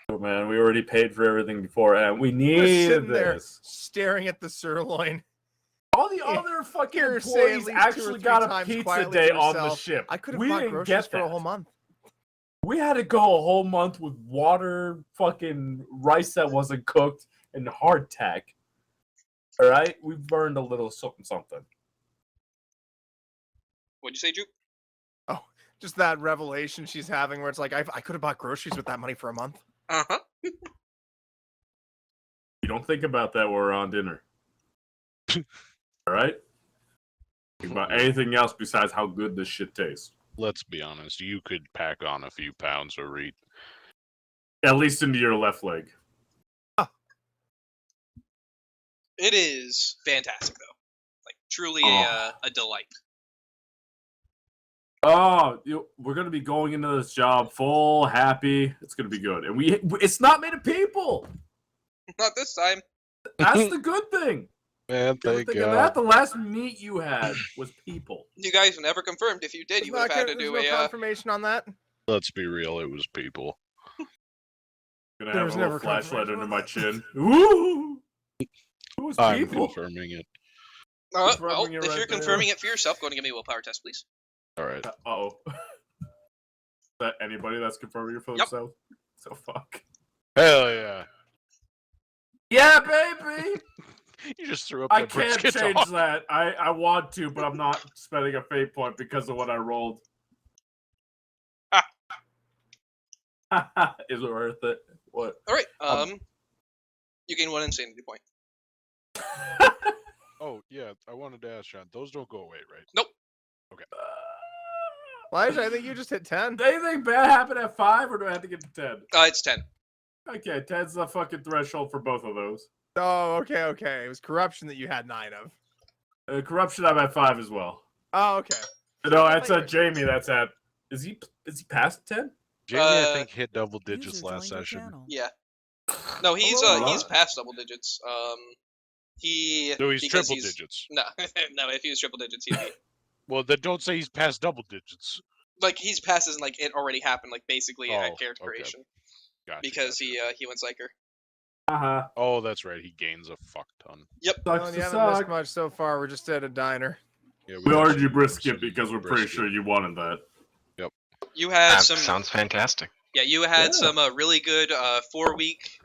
Oh, man, we already paid for everything beforehand. We We're need sitting there this. staring at the sirloin. All the other fucking Here, say at employees least 2 or actually 3 got a times pizza quietly day to on the yourself, ship. I could have We bought didn't groceries get for a that. whole month. We had to go a whole month with water, fucking rice that wasn't cooked, and hardtack. All right, we burned a little something, something. What'd you say, Juke? Just that revelation she's having where it's like, I could have bought groceries with that money for a month. Uh-huh. You don't think about that when we're on dinner. All right. Think about anything else besides how good this shit tastes. Let's be honest. You could pack on a few pounds or eat. At least into your left leg. It is fantastic, though. Like, truly a delight. Oh, we're gonna be going into this job full, happy. It's gonna be good, and it's not made of people. Not this time. That's the good thing. Man, You ever thank think of God. that? The last meat you had was people. You guys never confirmed. If you did, you would have had to do no a... confirmation on that. Let's be real. It was people. Gonna There have was a little never flashlight confirmation under on my that. chin. Ooh, it was I'm people. confirming it. well, confirming it if right you're there. confirming it for yourself, go and give me a willpower test, please. All right. Uh-oh. Is that anybody that's confirming it for Yep. themselves? So fuck. Hell yeah. Yeah, baby. You just threw up I that can't brisket change off. that. I want to, but I'm not spending a fate point because of what I rolled. Is it worth it? What? All right. You gain 1 insanity point. Oh, yeah. I wanted to ask Sean. Those don't go away, right? Elijah, I think you just hit 10. Does anything bad happen at 5, or do I have to get to 10? It's 10. Okay, 10's the fucking threshold for both of those. Oh, okay. It was corruption that you had 9 of. Corruption, I'm at 5 as well. Oh, okay. No, that's at Jamie. That's at. Is he past 10? Jamie, I Uh, think, hit double digits User last joined your session. channel. Yeah. No, he's Hello? past double digits. No, he's because triple digits. No, no. If he was triple digits, he'd be Well, then don't say he's past double digits. like he's past as in, like it already happened, like basically at Oh, character okay. creation Gotcha, because gotcha. he went psyker. Uh-huh. Oh, that's right. He gains a fuck ton. Sucks Well, to you haven't missed suck. much so far. We're just at a diner. Yeah, We got ordered some- you brisket some because we're pretty brisket. sure you wanted that. You had That some. sounds fantastic. Yeah, you had Yeah. some really good 4-week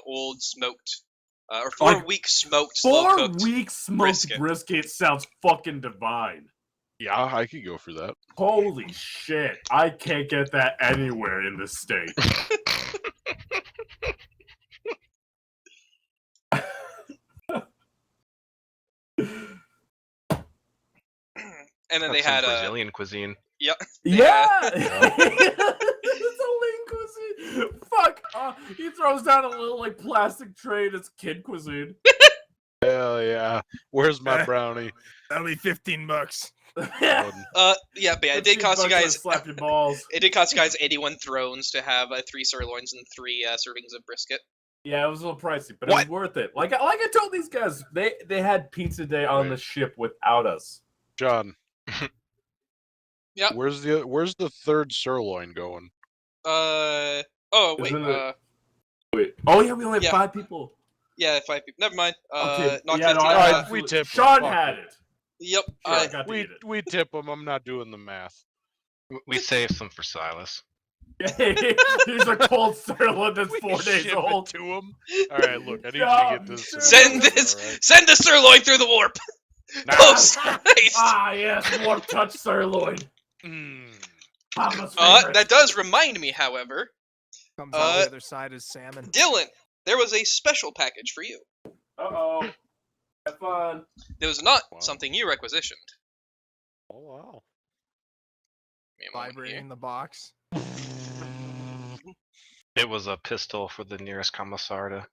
old smoked or 4-week smoked slow 4 cooked. weeks smoked brisket. brisket sounds fucking divine. Yeah, I could go for that. Holy shit. I can't get that anywhere in this state. And then That's they had some a Brazilian cuisine. Yeah! Yeah. It's a lean cuisine. Fuck. He throws down a little like plastic tray and it's kid cuisine. Hell yeah. Where's my brownie? That'll be $15. Yeah. Um, yeah, but yeah, it did cost you guys. Slap your balls. It did cost you guys 81 thrones to have 3 sirloins and 3 servings of brisket. Yeah, it was a little pricey, but it was worth it. Like I told these guys, they had pizza day on the ship without us. John. Yeah. Where's the third sirloin going? Oh wait. Isn't it- Wait. Oh yeah, we only have 5 people. Yeah, 5 people. Never mind. Okay, Knock yeah, no, 15 I out. absolutely- We tip Sean fuck had it. it. Yep. Sean got to We eat it. we tip him. I'm not doing the math. We saved some for Silas. He's a cold sirloin that's We 4 days ship old. it to him. All right, look, I need you No, to get this. Send this. Send the sirloin through the warp. Post haste. Yes, warp touch sirloin. Papa's favorite. That does remind me, however, Comes out the other side as salmon. Dylan, there was a special package for you. Uh-oh. Have fun. It was not Wow. something you requisitioned. Oh wow. Give me a moment Vibrating here. the box. It was a pistol for the nearest commissar to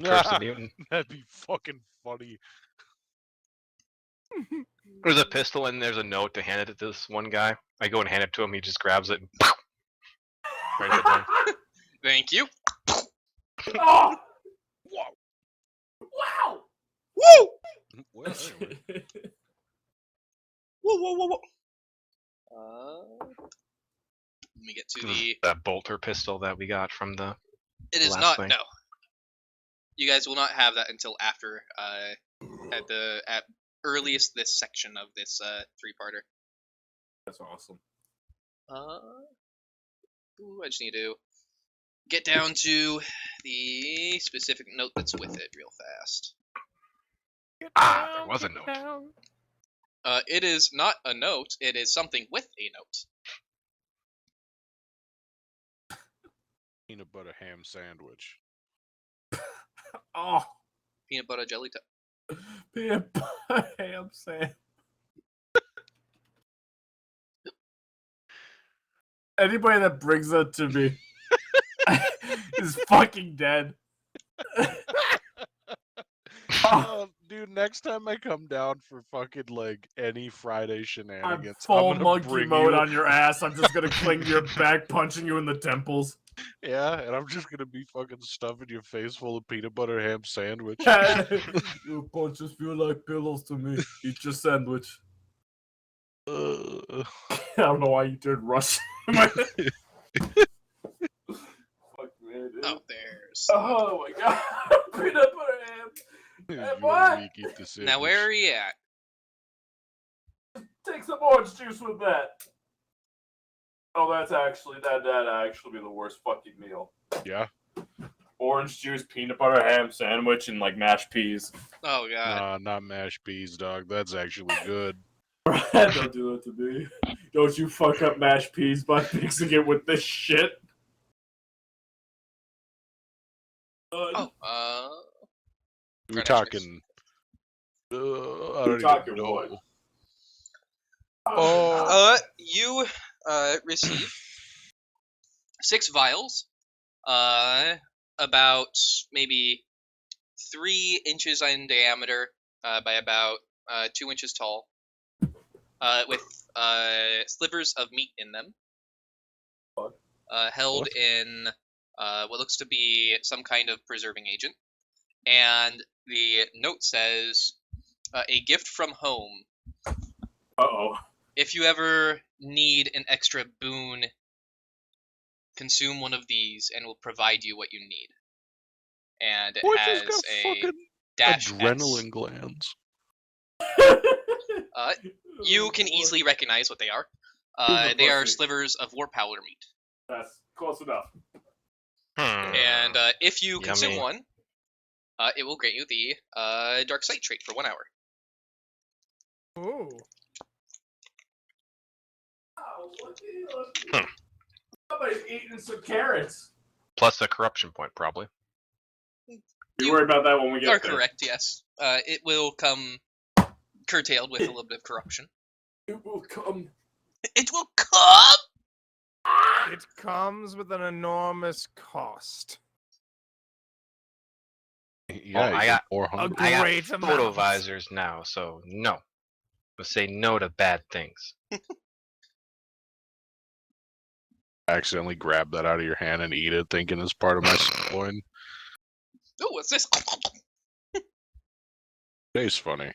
purge the mutant. That'd be fucking funny. There's a pistol and there's a note to hand it to this one guy. I go and hand it to him. He just grabs it. And right at them. Thank you. Oh! Wow. Wow! Woo! Well, anyway. Whoa. Let me get to It was the. that bolter pistol that we got from the. It is last not. thing. No. You guys will not have that until after. At earliest this section of this 3-parter. That's awesome. I just need to get down to the specific note that's with it real fast. There was a note. It is not a note. It is something with a note. Peanut butter ham sandwich. Oh, Peanut butter jelly toast. peanut butter ham sandwich. Anybody that brings that to me is fucking dead. Oh, dude, next time I come down for fucking like any Friday I'm shenanigans, full gonna monkey bring mode you- on your ass. I'm just gonna cling to your back, punching you in the temples. Yeah, and I'm just gonna be fucking stuffing your face full of peanut butter ham sandwich. Your punches feel like pillows to me. Eat your sandwich. Uh, I don't know why you did Russian. Fuck man. Dude. Oh, there's. Oh my god. Peanut butter ham. you what? weak, eat the Now sandwich. where are you at? Take some orange juice with that. Oh, that's actually that'd actually be the worst fucking meal. Yeah. Orange juice, peanut butter, ham sandwich, and like mashed peas. Oh god. Not mashed peas, dog. That's actually good. Don't do that to me. Don't you fuck up mashed peas by mixing it with this shit. Oh, We're Garnish talking. I don't talking even know. what? Oh. You receive 6 vials, about maybe 3 inches in diameter, by about 2 inches tall, with slivers of meat in them, held What? in what looks to be some kind of preserving agent. And the note says, "A gift from home. Uh-oh. If you ever need an extra boon, consume one of these and we'll provide you what you need." And it Boy has just got a fucking dash adrenaline S. glands. You can easily recognize what they are. Who's a They are pussy? slivers of war powder meat. That's close enough. And if you consume Yummy. one, it will grant you the Dark Sight trait for 1 hour. Ooh. Oh, look. Somebody's eating some carrots. Plus a corruption point, probably. You worry about that when we get Are there. correct, yes. It will come curtailed with a little bit of corruption. It will come. It will come! It comes with an enormous cost. Yeah, I got- more A hungry. I got great amount. photo visors now, so no. We'll say no to bad things. Accidentally grab that out of your hand and eat it, thinking it's part of my sirloin. Ooh, what's this? Tastes funny.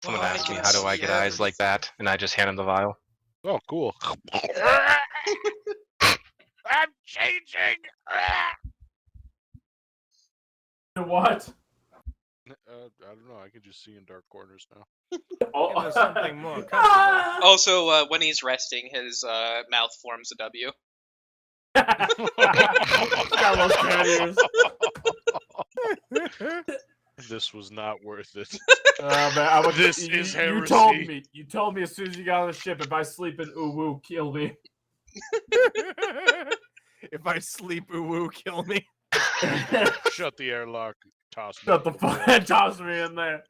Someone Oh, I asked me, can how do I see get eyes like that? And I just hand him the vial. Oh, cool. I'm changing. What? I don't know. I can just see in dark corners now. Oh. There's something more comfortable. Also, when he's resting, his mouth forms a W. Got those cat ears. This was not worth it. Man, This you, is you told heresy. me. You told me as soon as you got on the ship, if I sleep in Uwu, kill me. If I sleep, woo, kill me. Shut the airlock. Toss me. Shut the fuck. Toss me in there.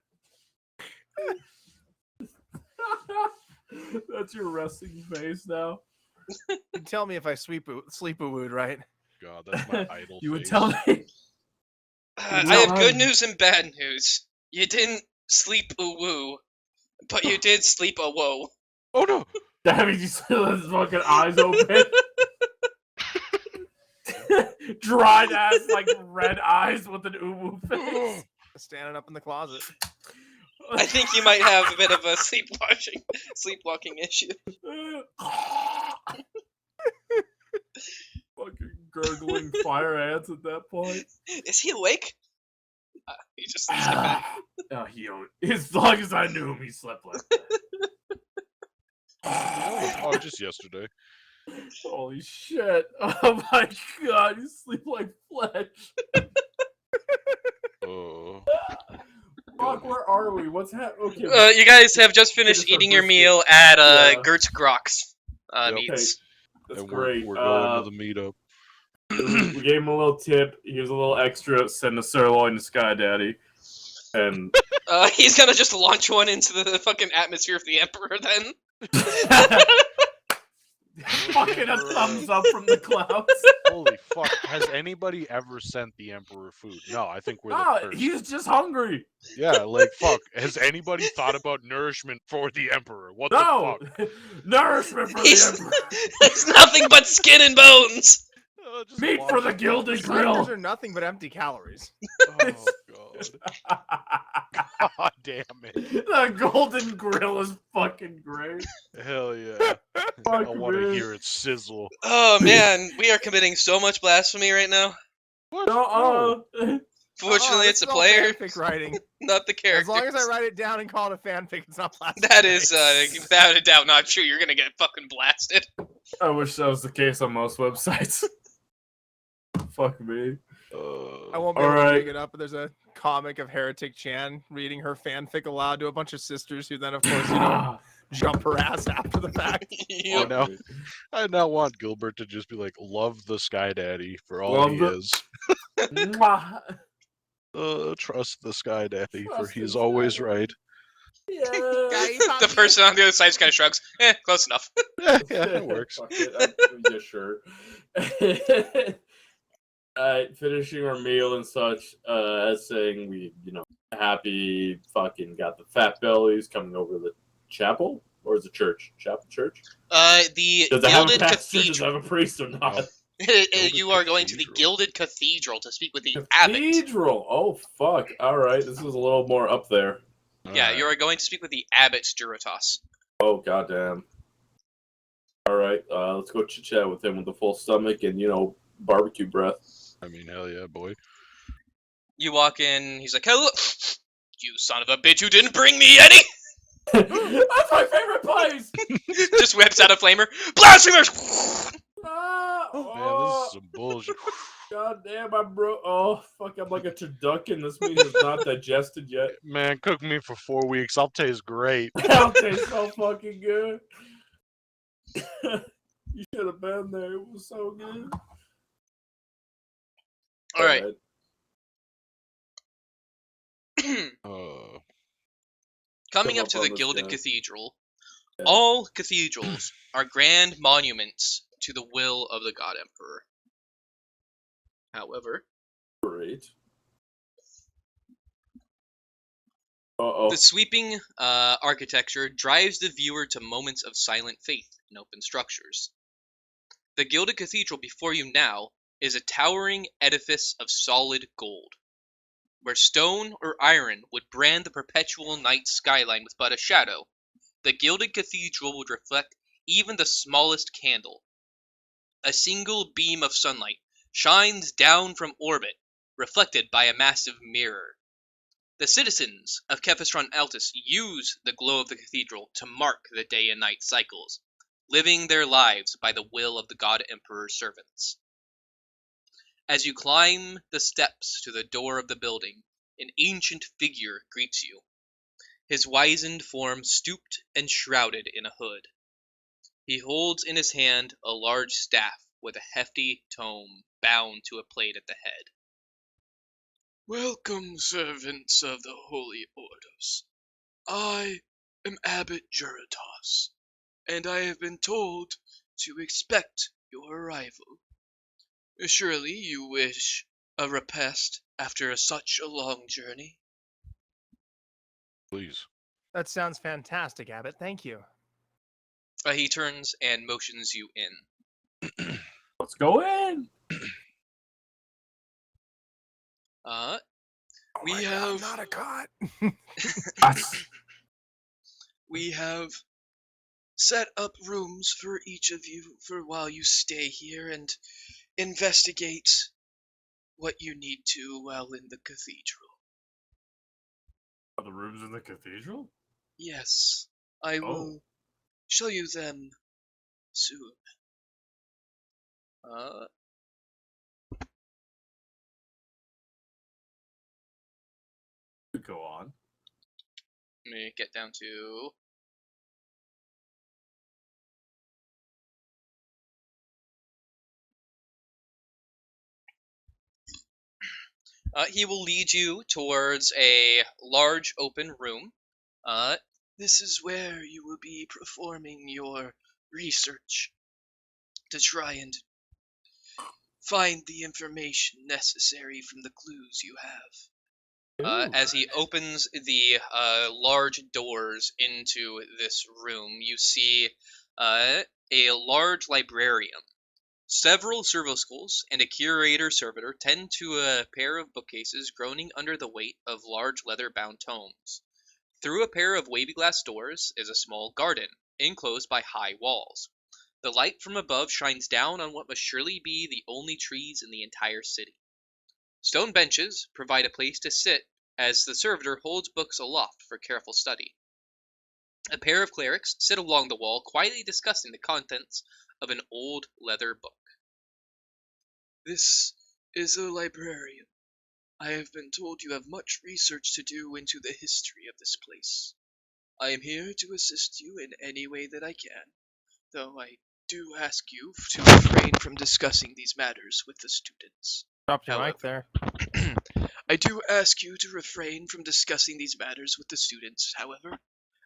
That's your resting face now. You tell me if I sleep, woo, right? God, that's my idol. You would face. tell me. I have good news and bad news. You didn't sleep a woo, but you did sleep a whoa. Oh no! That means you still have his fucking eyes open. Dried ass, like red eyes with an uwu face. Standing up in the closet. I think you might have a bit of a sleepwalking issue. Fucking gurgling fire ants at that point. Is he awake? He just slept back. Oh, as long as I knew him, he slept like that. Oh, just yesterday. Holy shit. Oh my god, you sleep like flesh. Oh. Fuck, where are we? What's happening? Okay. You guys have just finished Finish our eating your brisket. meal at Yeah. Gertz Grok's Yep. meats. That's And great. We're going to the meetup. We gave him a little tip. Here's a little extra. Send a sirloin to Sky Daddy. And He's gonna just launch one into the fucking atmosphere of the Emperor then. fucking a thumbs up from the clouds. Holy fuck! Has anybody ever sent the Emperor food? No, I think we're the No, first. he's just hungry. Yeah, like fuck. Has anybody thought about nourishment for the Emperor? What No, the fuck? nourishment for He's- the Emperor. It's nothing but skin and bones. Just Meat for the watch- gilded Sliders grill. are nothing but empty calories. Oh god. God damn it. The golden grill is fucking great. Hell yeah. I Fuck want to me. hear it sizzle. Oh man, we are committing so much blasphemy right now. What? No, Fortunately, Oh, it's this the is all player, fanfic writing. not the character. As long as I write it down and call it a fanfic, it's not plastic. That is, without a doubt, not true. You're gonna get fucking blasted. I wish that was the case on most websites. Fuck me. I won't be able to Alright. dig it up, but there's a comic of Heretic Chan reading her fanfic aloud to a bunch of sisters who then, of course, jump her ass after the fact. Yep. know. I now want Gilbert to just be like, love the Sky Daddy for all Love he the- is. Mwah. Trust the Sky Daddy, for Trust he's the always Sky right. Yeah. The person on the other side just kind of shrugs. Close enough. Yeah, it works. Fuck it. Yeah, sure. Finishing our meal and such, as saying we, happy fucking got the fat bellies coming over to the chapel, or is it church? Church? The Does it have a Gilded pastor? Does it Cathedral. have a priest or not? You are going to the Cathedral. Gilded Cathedral to speak with the Abbot. Cathedral. Oh fuck! All right, this is a little more up there. Yeah, Alright. you are going to speak with the Abbot Duratos. Oh goddamn! All right, let's go chit chat with him with a full stomach and barbecue breath. I mean, hell yeah, boy. You walk in, he's like, hello, you son of a bitch, you didn't bring me any! That's my favorite place. Just whips out a flamer. Blasphemers! Ah, Man, this oh, is some bullshit. God damn, I'm bro. Oh fuck, I'm like a turducken. This meat is not digested yet. Man, cook me for 4 weeks. I'll taste great. That tastes so fucking good. You should have been there. It was so good. Alright. Coming Come up up to on the this Gilded guy. Cathedral, Yeah. all cathedrals are grand monuments to the will of the God Emperor. However, Great. Uh-oh. the sweeping architecture drives the viewer to moments of silent faith in open structures. The Gilded Cathedral before you now is a towering edifice of solid gold. Where stone or iron would brand the perpetual night skyline with but a shadow, the Gilded Cathedral would reflect even the smallest candle. A single beam of sunlight shines down from orbit, reflected by a massive mirror. The citizens of Kephistron Altus use the glow of the cathedral to mark the day and night cycles, living their lives by the will of the God Emperor's servants. As you climb the steps to the door of the building, an ancient figure greets you, his wizened form stooped and shrouded in a hood. He holds in his hand a large staff with a hefty tome bound to a plate at the head. Welcome, servants of the Holy Ordos. I am Abbot Juratos, and I have been told to expect your arrival. Surely you wish a repast after such a long journey? Please. That sounds fantastic, Abbot. Thank you. He turns and motions you in. Let's go in. We my have God, not a cot. we have set up rooms for each of you for while you stay here and investigate what you need to while in the cathedral. Are the rooms in the cathedral? Yes, I will show you them soon. Go on. Let me get down to... he will lead you towards a large open room. This is where you will be performing your research to try and find the information necessary from the clues you have. As he opens the large doors into this room, you see a large librarian. Several servo schools and a curator-servitor tend to a pair of bookcases groaning under the weight of large leather-bound tomes. Through a pair of wavy glass doors is a small garden, enclosed by high walls. The light from above shines down on what must surely be the only trees in the entire city. Stone benches provide a place to sit as the servitor holds books aloft for careful study. A pair of clerics sit along the wall, quietly discussing the contents of an old leather book. This is a librarian. I have been told you have much research to do into the history of this place. I am here to assist you in any way that I can, though I do ask you to refrain from discussing these matters with the students. Dropped your mic there. I do ask you to refrain from discussing these matters with the students, however,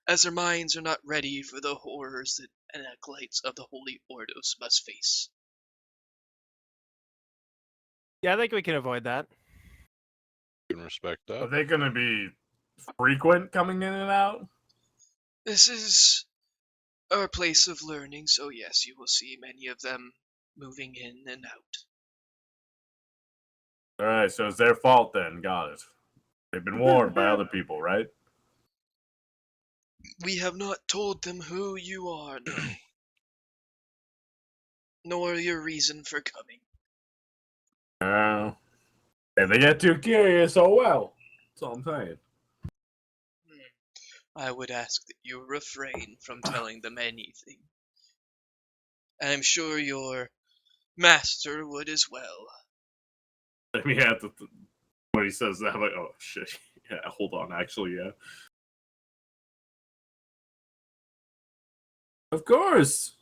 as their minds are not ready for the horrors that acolytes of the Holy Ordos must face. Yeah, I think we can avoid that. Can respect that. Are they going to be frequent coming in and out? This is our place of learning, so yes, you will see many of them moving in and out. Alright, so it's their fault then. Got it. They've been warned by other people, right? We have not told them who you are, no. Nor your reason for coming. If they get too curious, oh well. That's all I'm saying. I would ask that you refrain from telling them anything. And I'm sure your master would as well. I mean, yeah, when he says that, I'm like, oh shit. Yeah, hold on, actually, yeah. Of course!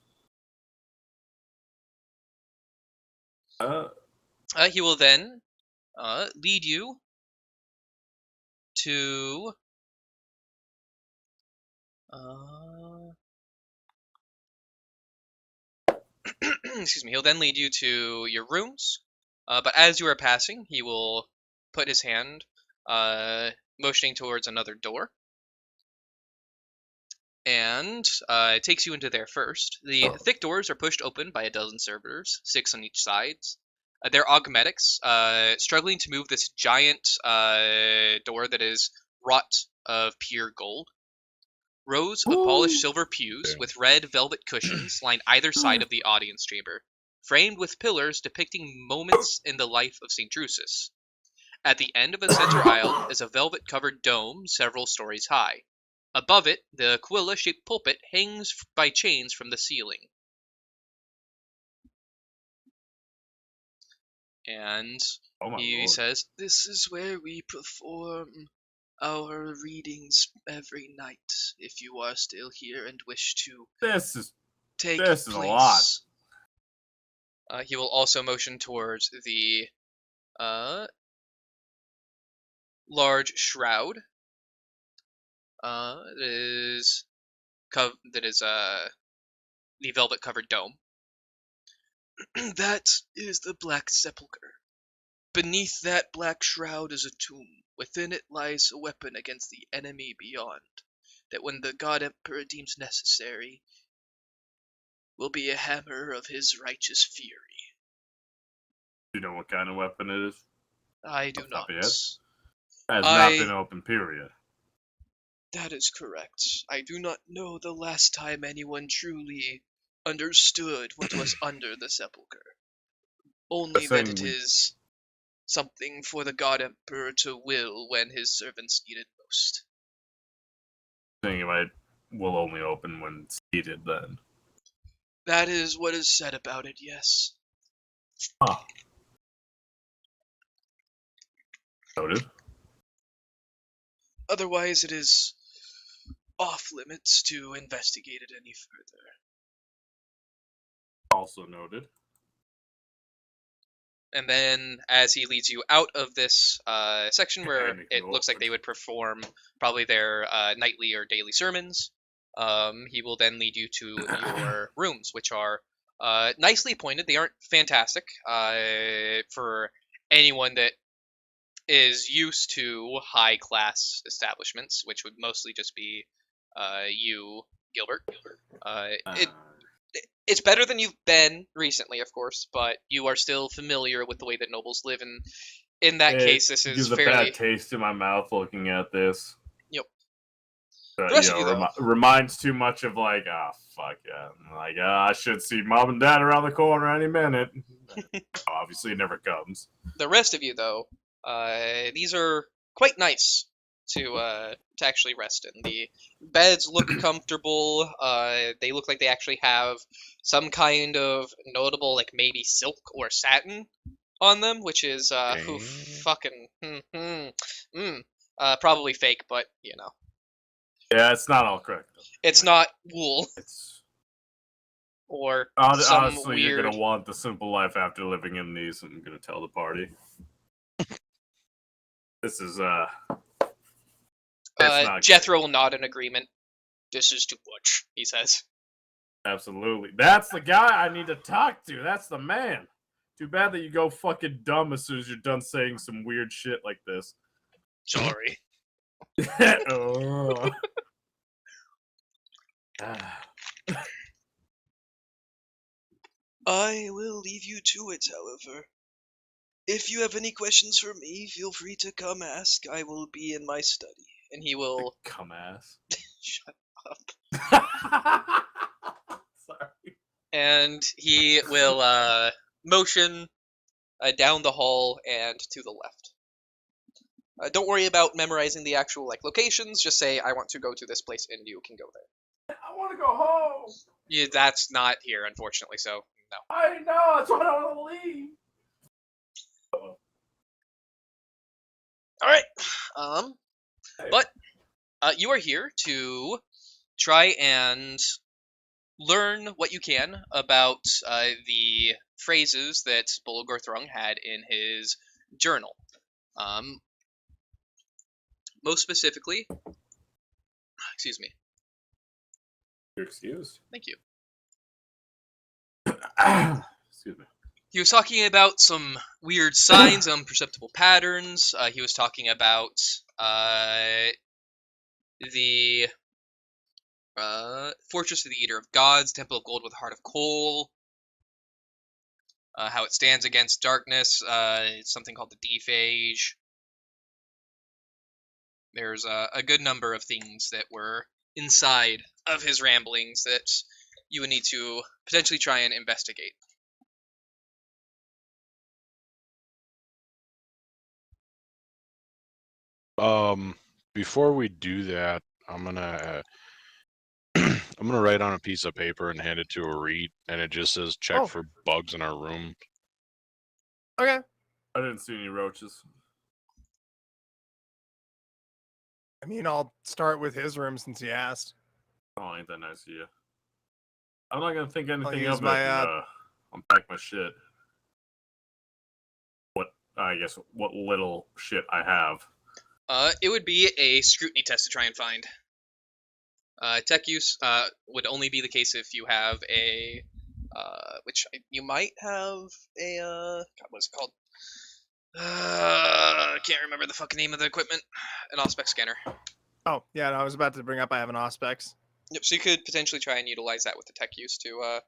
He will then lead you to excuse me. He'll then lead you to your rooms, but as you are passing, he will put his hand, motioning towards another door, and it takes you into there first. The thick doors are pushed open by a dozen servitors, 6 on each side. They're augmetics, struggling to move this giant door that is wrought of pure gold. Rows of polished silver pews with red velvet cushions line either side of the audience chamber. framed with pillars depicting moments in the life of St. Drusus. At the end of the center aisle is a velvet-covered dome several stories high. Above it, the aquila-shaped pulpit hangs by chains from the ceiling. And Oh my he lord. says, "This is where we perform our readings every night, if you are still here and wish to This is take This is place." a lot. He will also motion towards the large shroud. That is the velvet-covered dome. "That is the Black Sepulchre. Beneath that black shroud is a tomb. Within it lies a weapon against the enemy beyond, that when the God Emperor deems necessary, will be a hammer of his righteous fury." Do you know what kind of weapon it is? I do Off the top not. of your head? Has not I- been open, period. That is correct. I do not know the last time anyone truly understood what was under the sepulchre. Only that saying it is something for the God Emperor to will when his servants need it most. Saying it might will only open when seated then. That is what is said about it, yes. Huh. Noted. Otherwise, it is off limits to investigate it any further. Also noted. And then, as he leads you out of this section where And it looks like they would perform probably their nightly or daily sermons, he will then lead you to your rooms, which are nicely pointed. They aren't fantastic for anyone that is used to high-class establishments, which would mostly just be you, Gilbert. It's better than you've been recently, of course, but you are still familiar with the way that nobles live, and in that case, this is gives a fairly... bad taste in my mouth looking at this. Yep. But, The rest of you, though. reminds too much of like, fuck yeah. Like, I should see mom and dad around the corner any minute. Obviously, it never comes. The rest of you, though, these are quite nice to actually rest in. The beds look comfortable. They look like they actually have some kind of notable, like maybe silk or satin on them, which is probably fake, but you know, Yeah, it's not all correct. Though. it's not wool It's or some honestly, weird. you're gonna want the simple life after living in these. I'm gonna tell the party. This is Jethro will nod in agreement. "This is too much," he says. Absolutely. That's the guy I need to talk to. That's the man. Too bad that you go fucking dumb as soon as you're done saying some weird shit like this. Sorry. Oh. I will leave you to it, however. If you have any questions for me, feel free to come ask. I will be in my study. And he will... Come ass. Shut up. Sorry. And he will motion down the hall and to the left. Don't worry about memorizing the actual locations. Just say, "I want to go to this place," and you can go there. I want to go home. Yeah, that's not here, unfortunately, so no. I know. That's why I don't want to leave. All right. But you are here to try and learn what you can about the phrases that Bulagorr Thrungg had in his journal. Most specifically, excuse me. You're excused. Thank you. Excuse me. He was talking about some weird signs, unperceptible patterns. He was talking about the Fortress of the Eater of Gods, Temple of Gold with a Heart of Coal, how it stands against darkness, something called the Dephage. There's a good number of things that were inside of his ramblings that you would need to potentially try and investigate. Before we do that, I'm gonna I'm gonna write on a piece of paper and hand it to a Reed, and it just says check Oh. for bugs in our room. Okay. I didn't see any roaches. I mean, I'll start with his room since he asked. Oh, ain't that nice of you. I'm not gonna think anything use of my, it and unpack my shit. What little shit I have. It would be a scrutiny test to try and find. Tech use would only be the case if you have a, you might have a, God, what is it called? I can't remember the fucking name of the equipment. An Auspex scanner. Oh, yeah, no, I was about to bring up I have an Auspex. Yep, so you could potentially try and utilize that with the tech use to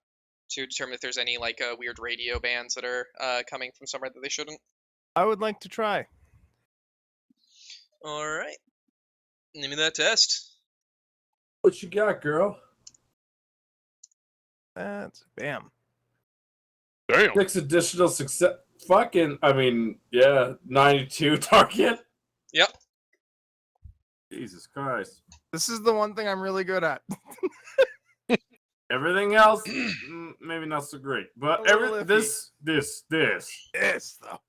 determine if there's any, like, weird radio bands that are coming from somewhere that they shouldn't. I would like to try. Alright. Give me that test. What you got, girl? That's bam. Damn. 6 additional success. Fucking, 92 target. Yep. Jesus Christ. This is the one thing I'm really good at. Everything else, maybe not so great. But A little this. Yes, though.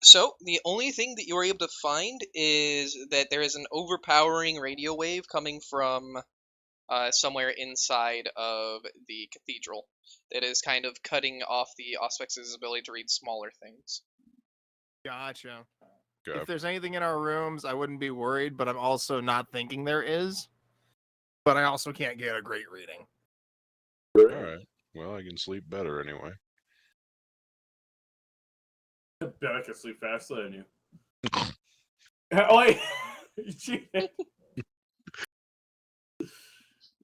So the only thing that you are able to find is that there is an overpowering radio wave coming from somewhere inside of the cathedral that is kind of cutting off the Auspex's ability to read smaller things. Gotcha. Okay. If there's anything in our rooms, I wouldn't be worried, but I'm also not thinking there is. But I also can't get a great reading. All right. Well, I can sleep better anyway. I bet I can sleep faster than you. Oh, wait. You cheated.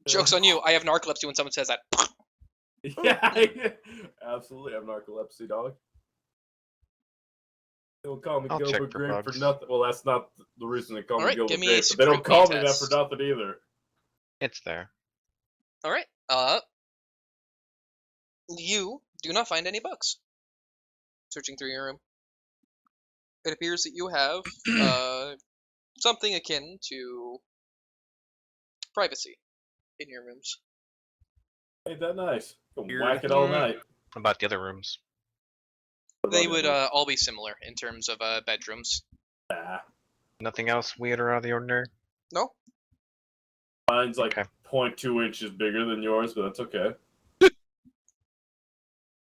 Joke's on you, I have narcolepsy when someone says that. Yeah, absolutely. I have narcolepsy, dog. They don't call me I'll check Gilbert for Grape for bugs. nothing. Well, that's not the reason they call me Alright, Gilbert give me a Grape. But they don't scrutiny call me that test. for nothing either. It's there. Alright, you do not find any bugs. Searching through your room. It appears that you have something akin to privacy in your rooms. Ain't that nice? Go Weird. whack it all night. What about the other rooms? They would all be similar in terms of bedrooms. Nah. Nothing else weird or out of the ordinary? No? Mine's like Okay. 0.2 inches bigger than yours, but that's okay.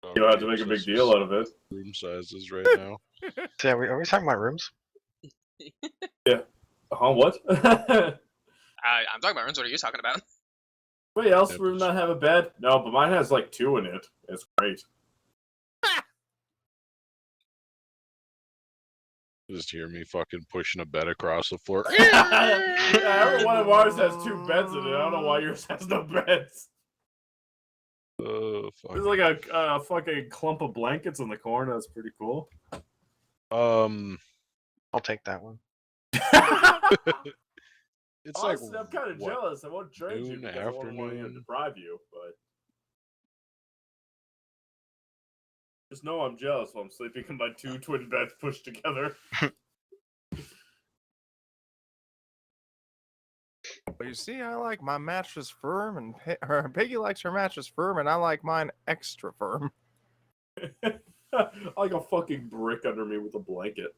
All You don't have right, to make a so big this deal is out of it. room sizes right now. So are we talking about rooms? What? I'm talking about rooms. What are you talking about? Anybody else Yep. room not have a bed? No, but mine has like 2 in it. It's great. Just hear me fucking pushing a bed across the floor. Every one of ours has 2 beds in it. I don't know why yours has no beds. Oh, fuck. There's like a fucking clump of blankets in the corner. That's pretty cool. I'll take that one. It's like Honestly, I'm kind of what? jealous. I won't trade you Noon, because I wouldn't want to afternoon? deprive you, but just know I'm jealous while I'm sleeping in my 2 twin beds pushed together. But you see, I like my mattress firm, and Peggy likes her mattress firm, and I like mine extra firm. Like a fucking brick under me with a blanket.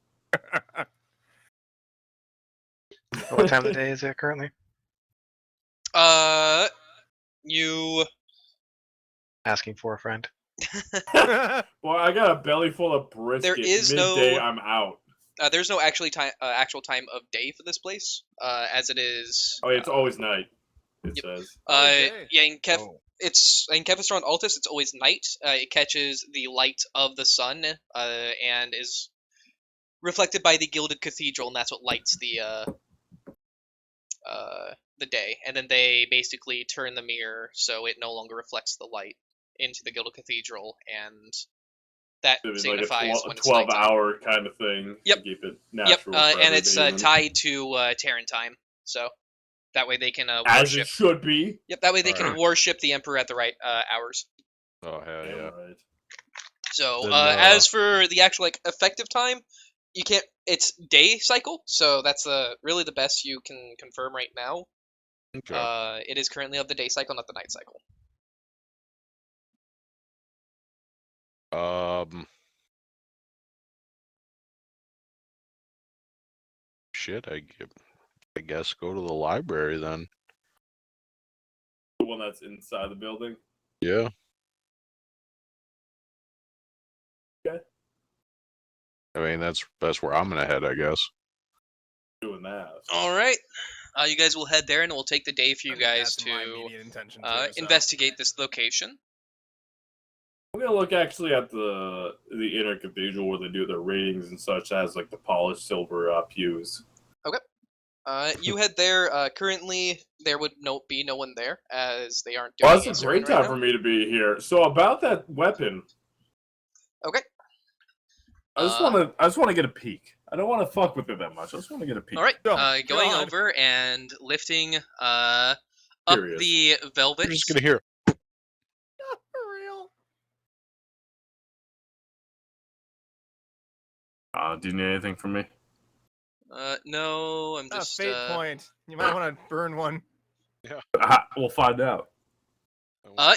What time of the day is it currently? You Asking for a friend. Well, I got a belly full of brisket. There is Midday, no- I'm out. there's no actual time of day for this place, as it is. Oh, it's always night. It Yep. says. Okay. Yeah, in Kev, Oh. it's in Kevistron Altus. It's always night. It catches the light of the sun, and is reflected by the gilded cathedral, and that's what lights the day. And then they basically turn the mirror so it no longer reflects the light into the gilded cathedral, and that It was signifies like when a it's nighttime. 12-hour kind of thing. Yep. To keep it Yep, natural. for and it's everybody. tied to Terran time, so that way they can As worship. it should be. Yep, that way they can Alright. worship the Emperor at the right hours. Oh hell yeah! Right. So, Then, as for the actual effective time, You can't. It's day cycle, so that's really the best you can confirm right now. Okay. It is currently of the day cycle, not the night cycle. Shit. I guess go to the library then. The one that's inside the building. Yeah. Okay. I mean, that's where I'm gonna head, I guess. Doing that. All right. You guys will head there, and it will take the day for you I mean, guys that's my to immediate intention too, so. investigate this location. I'm gonna look actually at the inner cathedral where they do their readings and such, as like the polished silver pews. You head there. Currently, there would be no one there, as they aren't doing Well, a that's a sermon great right time now. for me to be here. So about that weapon. Okay. I just want to get a peek. I don't want to fuck with it that much. I just want to get a peek. All right. Oh, Going God. over and lifting up Curious. the velvet. You're just gonna hear. For real. Do you need anything from me? No, I'm just. Fate point. You might want to burn one. We'll find out.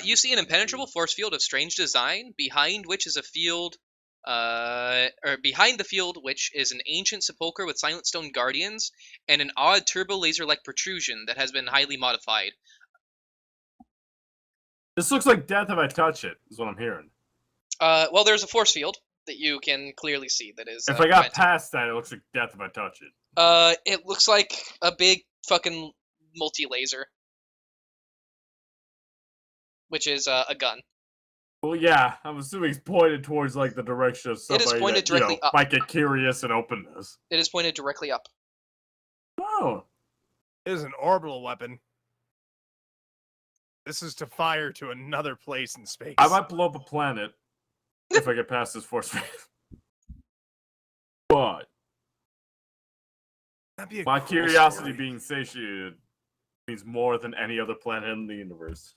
You see an impenetrable force field of strange design, behind which is a field, or behind the field, which is an ancient sepulcher with silent stone guardians and an odd turbo laser-like protrusion that has been highly modified. This looks like death if I touch it, is what I'm hearing. Well, there's a force field that you can clearly see that is. If I got preventing. past that, it looks like death if I touch it. It looks like a big fucking multi-laser, which is a gun. Well, yeah, I'm assuming it's pointed towards like the direction of It is somebody pointed that, you know, directly up. might get curious and open this. It is pointed directly up. Oh, It is an orbital weapon. This is to fire to another place in space. I might blow up a planet if I get past this force field. But That'd be a my cool curiosity story. being satiated means more than any other planet in the universe.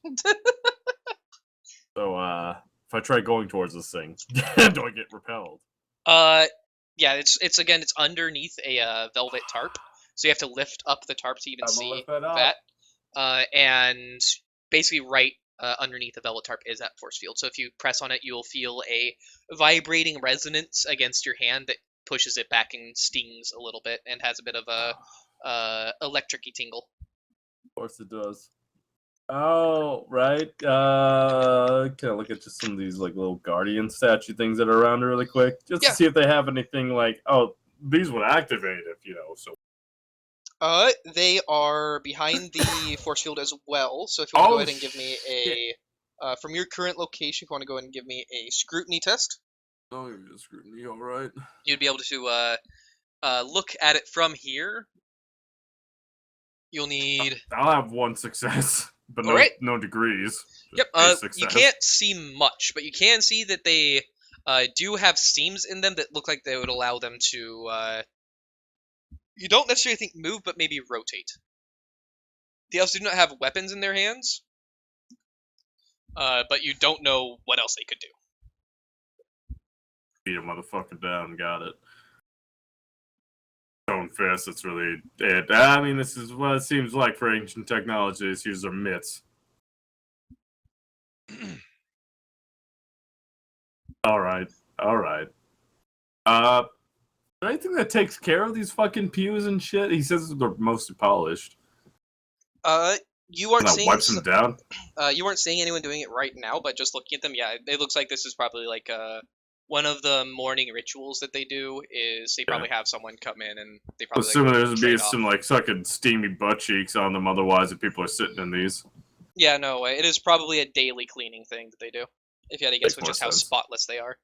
So, if I try going towards this thing, do I get repelled? Yeah, it's again, it's underneath a velvet tarp, so you have to lift up the tarp to even I'm gonna see lift that up. that. And basically, right underneath the velvet tarp is that force field. So if you press on it, you'll feel a vibrating resonance against your hand that pushes it back and stings a little bit, and has a bit of a electric-y tingle. Of course it does. Oh, right. Can I look at just some of these like little guardian statue things that are around really quick, just Yeah. to see if they have anything like, oh, these would activate if you know. So They are behind the force field as well. So if you want to go ahead and give me a from your current location, if you want to go ahead and give me a scrutiny test, oh, you're scrutiny, all right. you'd be able to look at it from here. You'll need. I'll have one success, but no, Alright. no degrees. Just Yep. a You success. can't see much, but you can see that they do have seams in them that look like they would allow them to. You don't necessarily think move, but maybe rotate. They also do not have weapons in their hands, but you don't know what else they could do. Beat a motherfucker down. Got it. Stone fist. That's really it. I mean, this is what it seems like for ancient technology. It's use their mitts. All right. Anything that takes care of these fucking pews and shit? He says they're mostly polished. You aren't And that seeing. wipes them down. You weren't seeing anyone doing it right now, but just looking at them, yeah, it looks like this is probably like one of the morning rituals that they do. Is they probably have someone come in and they probably. Assuming like, there's be trade some off. like sucking steamy butt cheeks on them. Otherwise, if people are sitting in these. Yeah, no, it is probably a daily cleaning thing that they do. If you had to guess, Makes with more just how sense. spotless they are.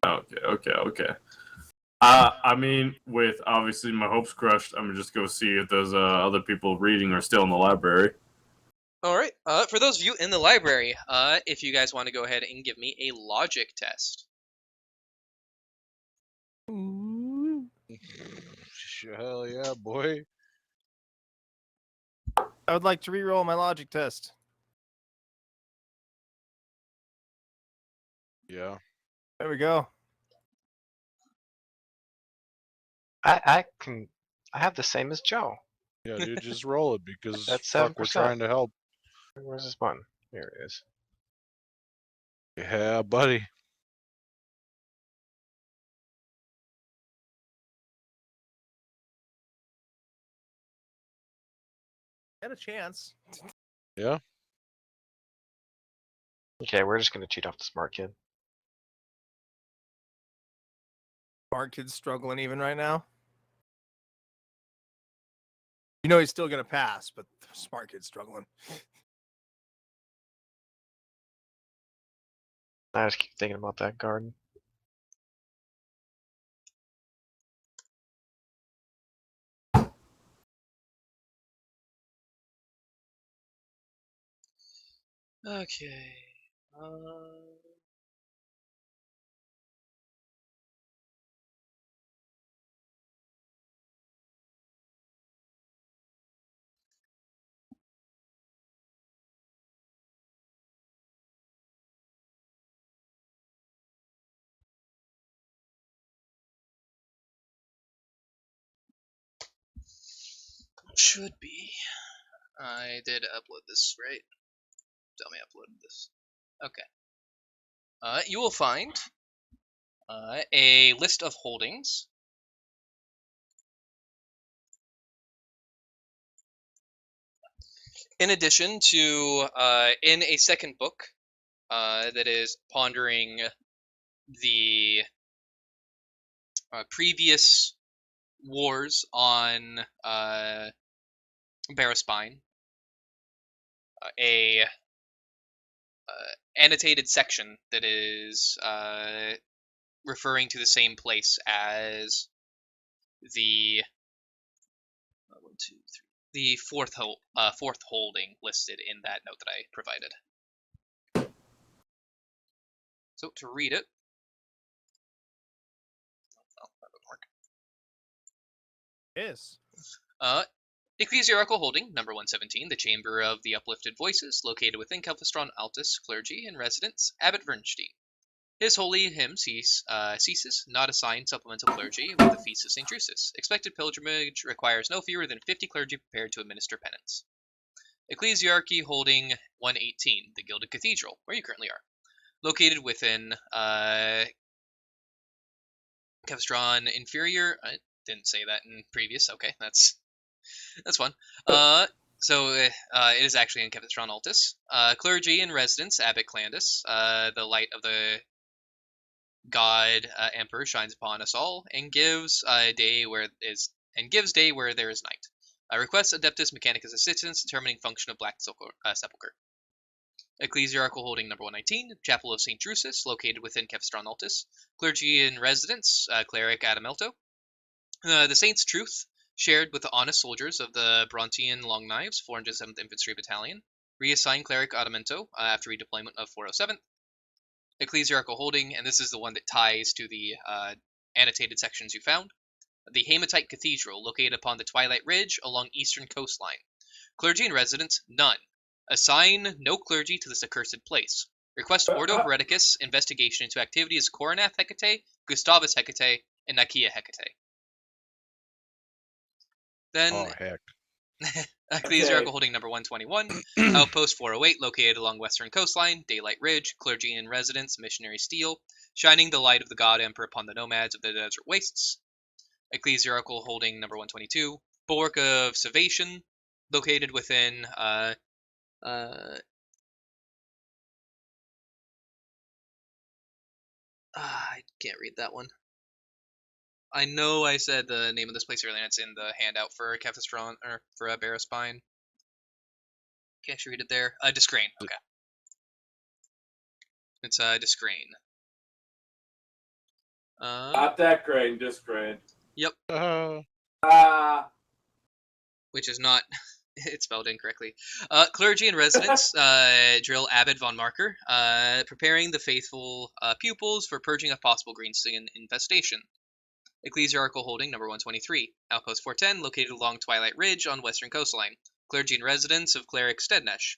Okay. I mean, with obviously my hopes crushed, I'm gonna just go see if those other people reading are still in the library. All right. For those of you in the library, if you guys want to go ahead and give me a logic test. Hell yeah, boy. I would like to re-roll my logic test. Yeah. There we go. I have the same as Joe. Yeah, dude, just roll it because That's fuck, we're 7%. trying to help. Where's this button? Here it is. Yeah, buddy. Had a chance. Yeah. Okay, we're just gonna cheat off the smart kid. Smart kid's struggling even right now. You know he's still gonna pass, but the smart kid's struggling. I just keep thinking about that garden. Okay. Should be. I did upload this, right? Tell me I uploaded this. Okay. You will find a list of holdings. In addition to, in a second book that is pondering the previous wars on Baraspine, a annotated section that is referring to the same place as the the fourth holding listed in that note that I provided. So to read it, oh, that would work. Yes. Ecclesiarchal Holding, number 117, the Chamber of the Uplifted Voices, located within Kelphistron Altus, clergy and residence, Abbot Vernstein. His holy hymn ceases, not assigned supplemental clergy with the Feast of St. Drusus. Expected pilgrimage requires no fewer than 50 clergy prepared to administer penance. Ecclesiarchy Holding 118, the Gilded Cathedral, where you currently are. Located within Kelphistron Inferior. I didn't say that in previous. Okay, that's fun. So it is actually in Kelphistron Altus. Clergy in residence, Abbot Clandis. The light of the God Emperor shines upon us all and gives day where there is night. Requests Adeptus Mechanicus assistance determining function of Black Sepulchre. Ecclesiarchal Holding number 119, Chapel of St. Drusus, located within Kelphistron Altus. Clergy in residence, Cleric Adamelto. The Saint's Truth, shared with the honest soldiers of the Brontian Long Knives, 407th Infantry Battalion. Reassigned Cleric Adamento after redeployment of 407th. Ecclesiarchal Holding, and this is the one that ties to the annotated sections you found. The Haematite Cathedral, located upon the Twilight Ridge along eastern coastline. Clergy and residents, none. Assign no clergy to this accursed place. Request Ordo Hereticus investigation into activities Coronath Hecate, Gustavus Hecate, and Nicaea Hecate. Then Oh heck. Ecclesiarchal Holding number 121, Outpost 408, located along western coastline, Daylight Ridge, clergy in residence, missionary steel, shining the light of the God Emperor upon the nomads of the desert wastes. Ecclesiarchal Holding number 122, Bulwark of Salvation, located within I can't read that one. I know I said the name of this place earlier, and it's in the handout for Kelphistron, or for Baraspine. Can't you read it there? Discrain. Okay. It's Discrain. Not that grain, this grain. Yep. Ah. Which is not. It's spelled incorrectly. Clergy and residents drill Abbot von Marker, preparing the faithful pupils for purging a possible greenskin infestation. Ecclesiarchal Holding number 123, Outpost 410, located along Twilight Ridge on western coastline. Clergy and residents of Cleric Stednesh,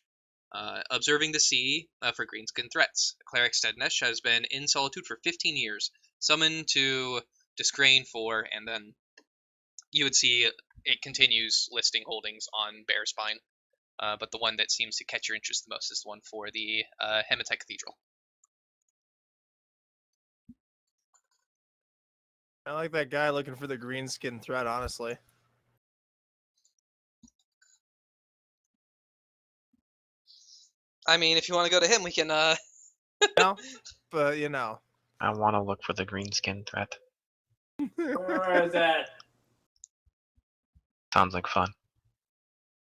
observing the sea for greenskin threats. Cleric Stednesh has been in solitude for 15 years, summoned to Discrain for, and then you would see it continues listing holdings on Baraspine. But the one that seems to catch your interest the most is the one for the Hematite Cathedral. I like that guy looking for the green skin thread, honestly. I mean, if you want to go to him, we can. No, but you know. I want to look for the green skin threat. Where is that? Sounds like fun.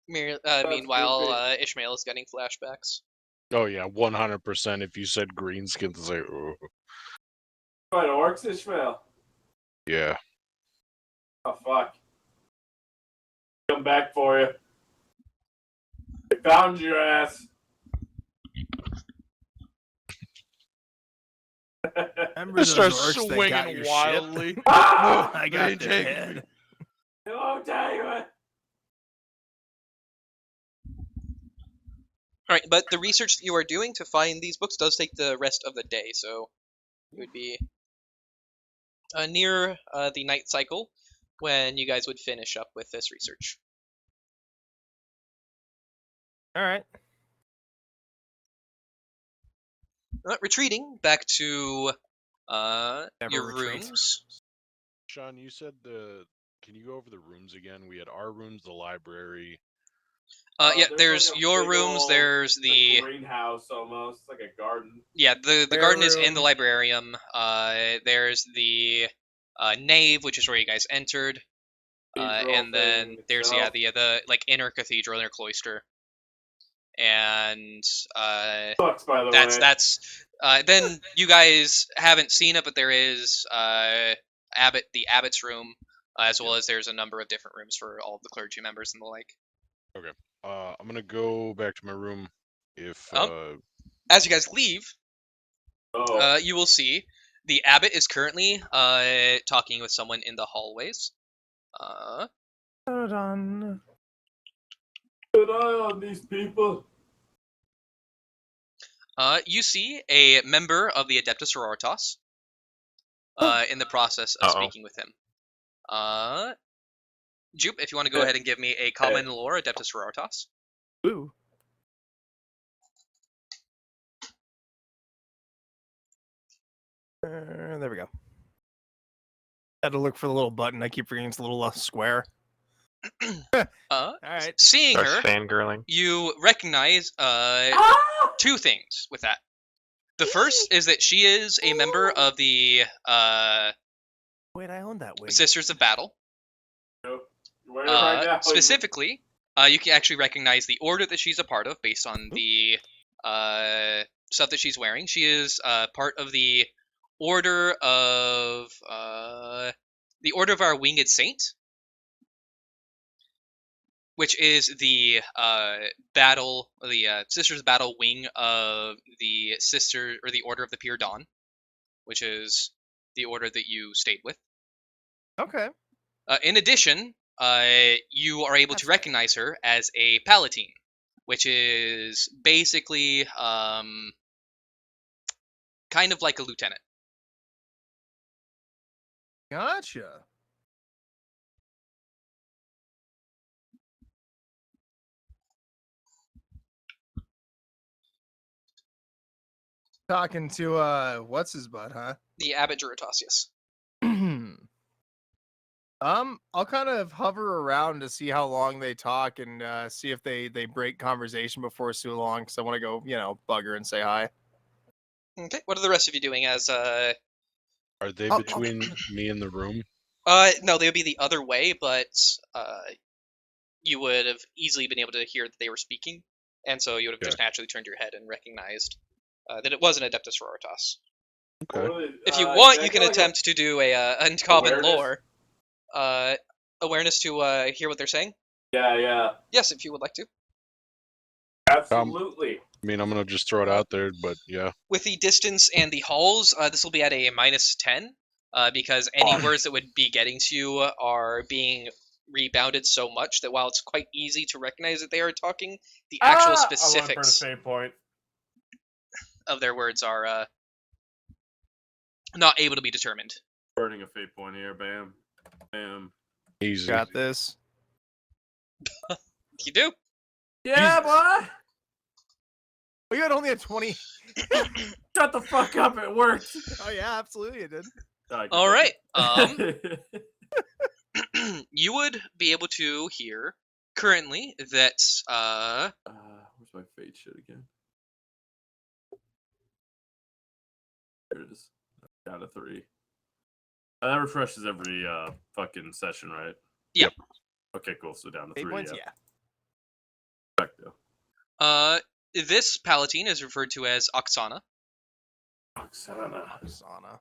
Meanwhile, Ishmael is getting flashbacks. Oh yeah, 100%. If you said greenskin, it's like, oh, What, orcs, Ishmael? yeah. Oh, fuck. Come back for you. I found your ass. Remember Just those starts orcs that got swinging your wildly. ship? Ah! I They got ain't their taking head. me. Hello, David. All right, but the research that you are doing to find these books does take the rest of the day, so it would be near the night cycle when you guys would finish up with this research. All right. Retreating back to Never your retreat. rooms. Sean, you said Can you go over the rooms again? We had our rooms, the library. Yeah, there's like a your big rooms. old, There's the greenhouse almost, like a garden. yeah, the Prayer garden is in the room. librarium. There's the nave, which is where you guys entered. Cathedral And then thing there's itself. the like inner cathedral, inner cloister, and Sucks, by the way. that's then you guys haven't seen it, but there is Abbot, the Abbot's room, as well as there's a number of different rooms for all of the clergy members and the like. I'm gonna go back to my room. If As you guys leave, Oh. you will see the Abbot is currently talking with someone in the hallways. Dun. Good eye on these people. You see a member of the Adeptus Sororitas in the process of speaking with him. Jupe, if you want to go ahead and give me a common lore Adeptus Sororitas. Woo. There we go. Had to look for the little button. I keep forgetting it's a little square. All right. Seeing Starts her, fangirling. you recognize two things with that. The first is that she is a member of the Wait, I own that wig. Sisters of Battle. You're wearing it right now. Specifically, you can actually recognize the order that she's a part of based on the stuff that she's wearing. She is part of the Order of our Winged Saint, which is the Sisters of Battle wing of the Sister or the Order of the Pure Dawn, which is the order that you stayed with. Okay. In addition, you are able to That's right. recognize her as a Palatine, which is basically kind of like a lieutenant. Gotcha. Talking to what's his butt, huh? The Abbot Jurotasius. I'll kind of hover around to see how long they talk and see if they break conversation before it's too long, because I want to go, bug her and say hi. Okay, what are the rest of you doing as are they Oh, between me and the room? no, they would be the other way, but you would have easily been able to hear that they were speaking, and so you would have just naturally turned your head and recognized that it was an Adeptus Sororitas. Okay. If you want, you can attempt to do a uncommon lore awareness to hear what they're saying. Yeah. Yes, if you would like to. Absolutely. I mean, I'm gonna just throw it out there, but yeah. With the distance and the halls, this will be at a -10, because any words that would be getting to you are being rebounded so much that while it's quite easy to recognize that they are talking, the actual specifics I want to burn a fate point. of their words are not able to be determined. Burning a fate point here, bam. Bam. Easy. Got this. You do. Yeah, boy. Oh, you had only a 20. Shut the fuck up. It worked. Oh yeah, absolutely it did. All right. You would be able to hear currently that Where's my fate shit again? There it is. Down to 3. That refreshes every fucking session, right? Yep. Okay, cool. So down to 8 3. points, Yeah. yeah. Perfecto. this palatine is referred to as Oksana. Oksana.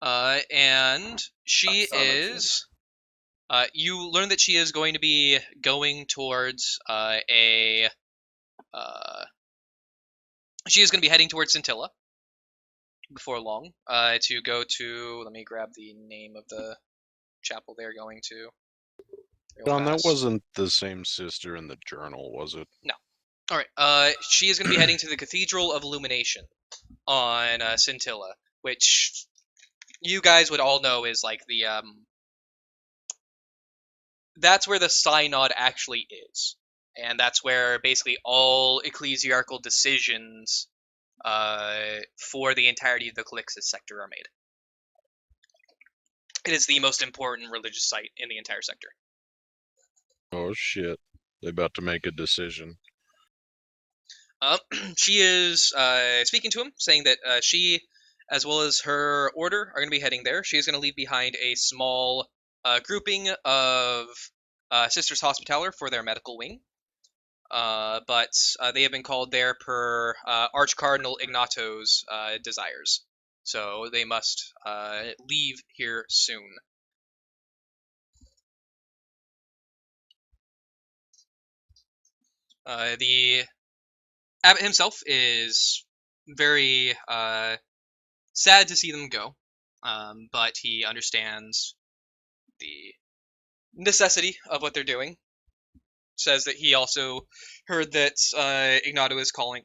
And she Oksana is. You learn that she is going to be going towards she is going to be heading towards Scintilla before long. To go to. Let me grab the name of the chapel they're going to. real John, that fast. wasn't the same sister in the journal, was it? All right. She is going to be heading to the Cathedral of Illumination on Scintilla, which you guys would all know is like the that's where the synod actually is, and that's where basically all ecclesiarchal decisions for the entirety of the Calixtus sector are made. It is the most important religious site in the entire sector. Oh shit. They're about to make a decision. She is speaking to him, saying that she, as well as her order, are going to be heading there. She is going to leave behind a small grouping of Sisters Hospitaller for their medical wing. But they have been called there per Archcardinal Ignato's desires. So they must leave here soon. The Abbot himself is very sad to see them go, but he understands the necessity of what they're doing. Says that he also heard that Ignato is calling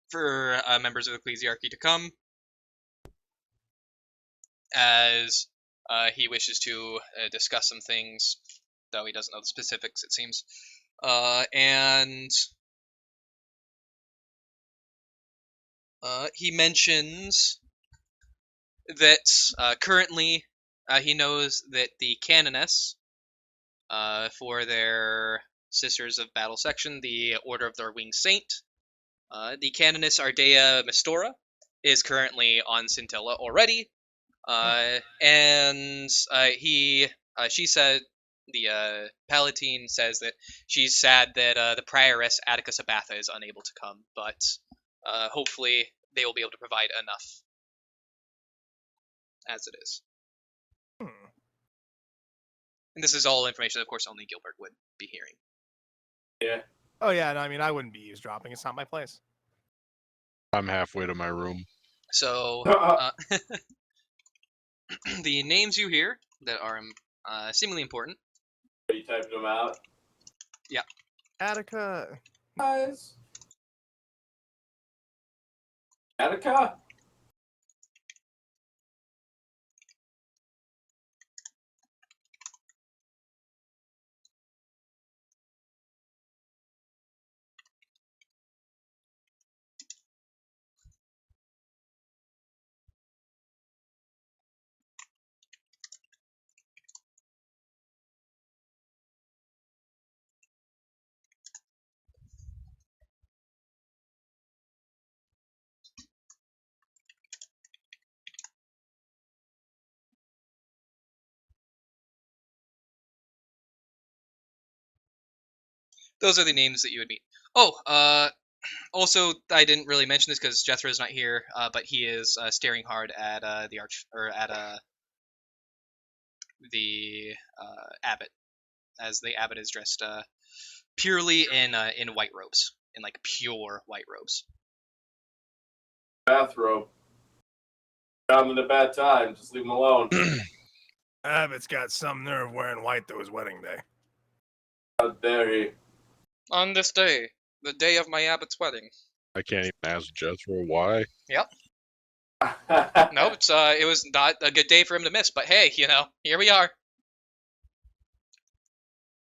for members of the Ecclesiarchy to come, as he wishes to discuss some things, though he doesn't know the specifics, it seems. And he mentions that currently he knows that the Canoness for their Sisters of Battle section, the Order of the Winged Saint, the Canoness Ardea Mistora, is currently on Scintilla already. And she said, the Palatine says that she's sad that the Prioress Attica Sabatha is unable to come, but hopefully they will be able to provide enough as it is. And this is all information, of course, only Gilbert would be hearing. Yeah. Oh yeah, no, I mean I wouldn't be eavesdropping. It's not my place. I'm halfway to my room. So the names you hear that are seemingly important. Are you typing them out? Yeah. Attica. Guys. Attica? Those are the names that you would meet. Oh, also, I didn't really mention this because Jethro's not here, but he is staring hard at the abbot, as the abbot is dressed purely in white robes, in like pure white robes. Bathrobe. Found him at a bad time. Just leave him alone. Abbott's got some nerve wearing white to his wedding day. How dare he? On this day, the day of my abbot's wedding. I can't even ask Jethro why. Yep. No, it was not a good day for him to miss, but hey, here we are.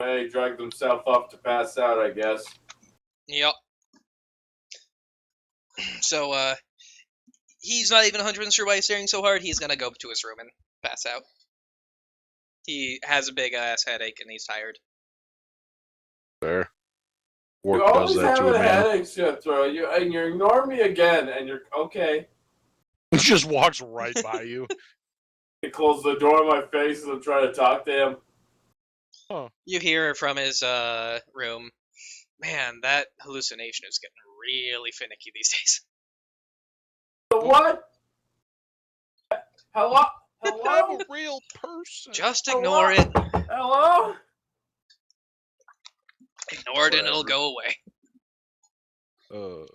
Hey, dragged himself up to pass out, I guess. Yep. So, he's not even 100% sure why he's staring so hard. He's gonna go to his room and pass out. He has a big ass headache and he's tired. There. You Work does always that have to a a man. headache, Shithra. You ignore me again, and you're okay. He just walks right by you. He closed the door in my face as I'm trying to talk to him. You hear from his room, man, that hallucination is getting really finicky these days. What? Hello? I'm Hello? a real person. Just ignore it. Hello? Ignore it and it'll Whatever. go away.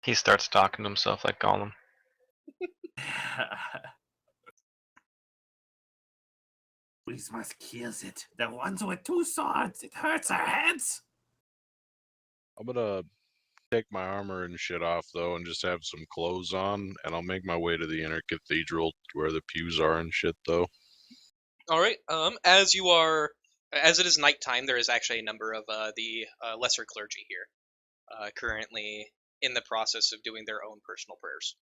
He starts talking to himself like Gollum. We must kill it. The ones with 2 swords. It hurts our heads. I'm gonna take my armor and shit off though, and just have some clothes on, and I'll make my way to the inner cathedral where the pews are and shit though. All right. As it is nighttime, there is actually a number of the lesser clergy here, currently in the process of doing their own personal prayers.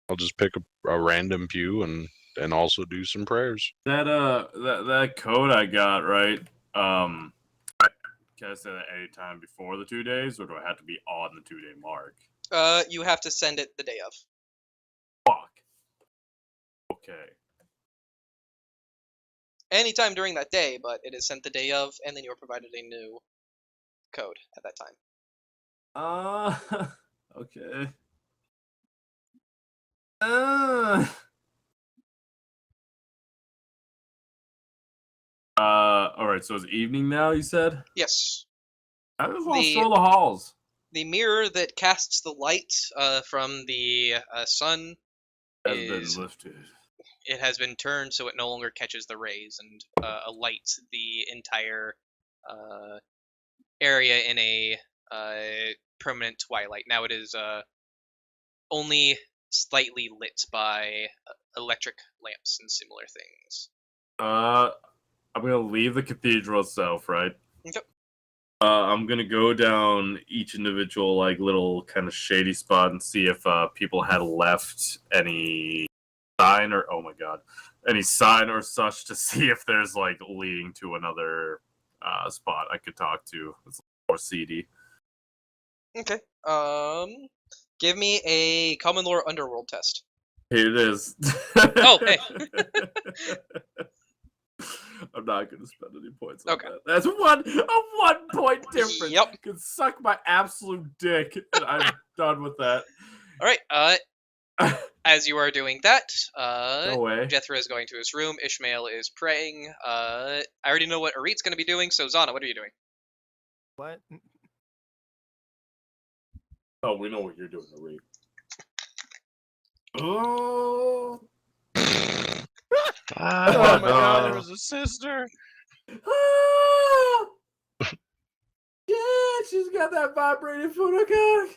I'll just pick a random pew and also do some prayers. That code I got, right? Can I say that any time before the 2 days, or do I have to be on the 2-day mark? You have to send it the day of. Fuck. Okay. Anytime during that day, but it is sent the day of, and then you are provided a new code at that time. Okay. Alright, so it's evening now, you said? Yes. I just want to stroll the halls. The mirror that casts the light from the sun Has been lifted. It has been turned so it no longer catches the rays and alights the entire area in a permanent twilight. Now it is only slightly lit by electric lamps and similar things. I'm gonna leave the cathedral itself, right? Yep. I'm gonna go down each individual like little kind of shady spot and see if people had left any sign or any sign or such to see if there's like leading to another spot I could talk to. It's more seedy. Okay. Give me a common lore underworld test. Here it is. Oh, hey. I'm not gonna spend any points on Okay. that. That's a 1 point difference. Yep. You can suck my absolute dick, and I'm done with that. All right. As you are doing that, No way. Jethro is going to his room. Ishmael is praying. I already know what Arit's going to be doing. So Zana, what are you doing? What? Oh, we know what you're doing, Arit. Oh. Oh my god, there was a sister. Ah! Yeah, she's got that vibrating photocock.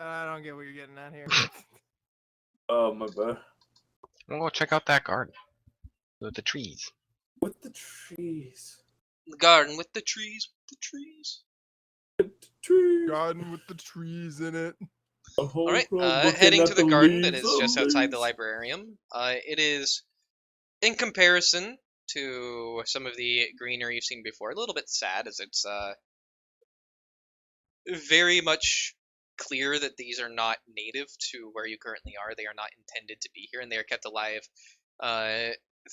I don't get what you're getting at here. Oh, my bad. We'll go check out that garden with the trees. With the trees. The garden with the trees. The trees. Trees. Garden with the trees in it. All right. Heading to the garden that is just outside the librarium. It is, in comparison to some of the greenery you've seen before, a little bit sad, as it's very much clear that these are not native to where you currently are. They are not intended to be here, and they are kept alive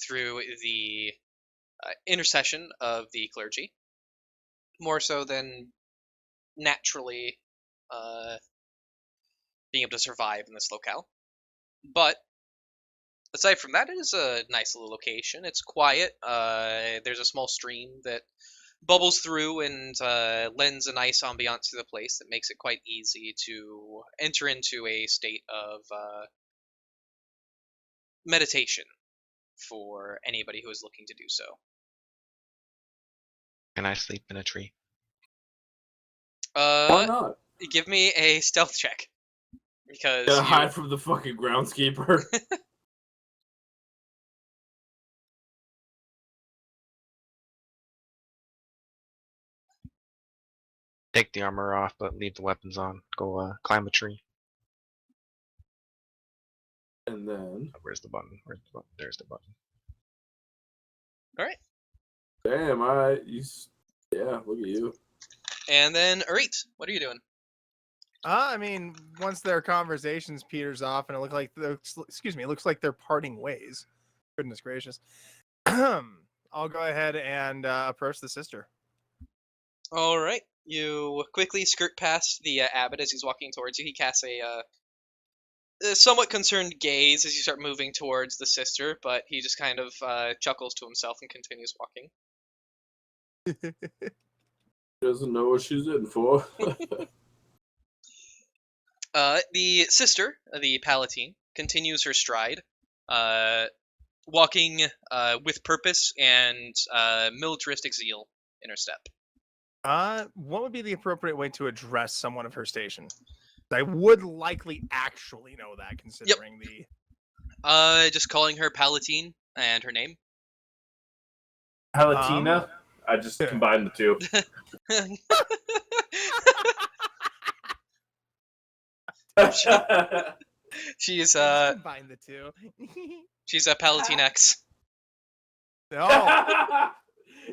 through the intercession of the clergy, more so than naturally being able to survive in this locale. But aside from that, it is a nice little location. It's quiet. There's a small stream that bubbles through and lends a nice ambiance to the place that makes it quite easy to enter into a state of meditation for anybody who is looking to do so. Can I sleep in a tree? Why not? Give me a stealth check. Because Gotta hide from the fucking groundskeeper. Take the armor off, but leave the weapons on. Go climb a tree. And then, Where's the button? Where's the button? There's the button. All right. damn, all right, yeah, look at you. And then Arit, what are you doing? I mean, once their conversations peters off, and it looks like they're parting ways. Goodness gracious. I'll go ahead and approach the sister. All right. You quickly skirt past the Abbot as he's walking towards you. He casts a somewhat concerned gaze as you start moving towards the sister, but he just kind of chuckles to himself and continues walking. Doesn't know what she's in for. The sister, the Palatine, continues her stride, walking with purpose and militaristic zeal in her step. What would be the appropriate way to address someone of her station? I would likely actually know that, considering the. Just calling her Palatine and her name. Palatina? I just combined the two. She's Combine the two. she's a Palatine X. No,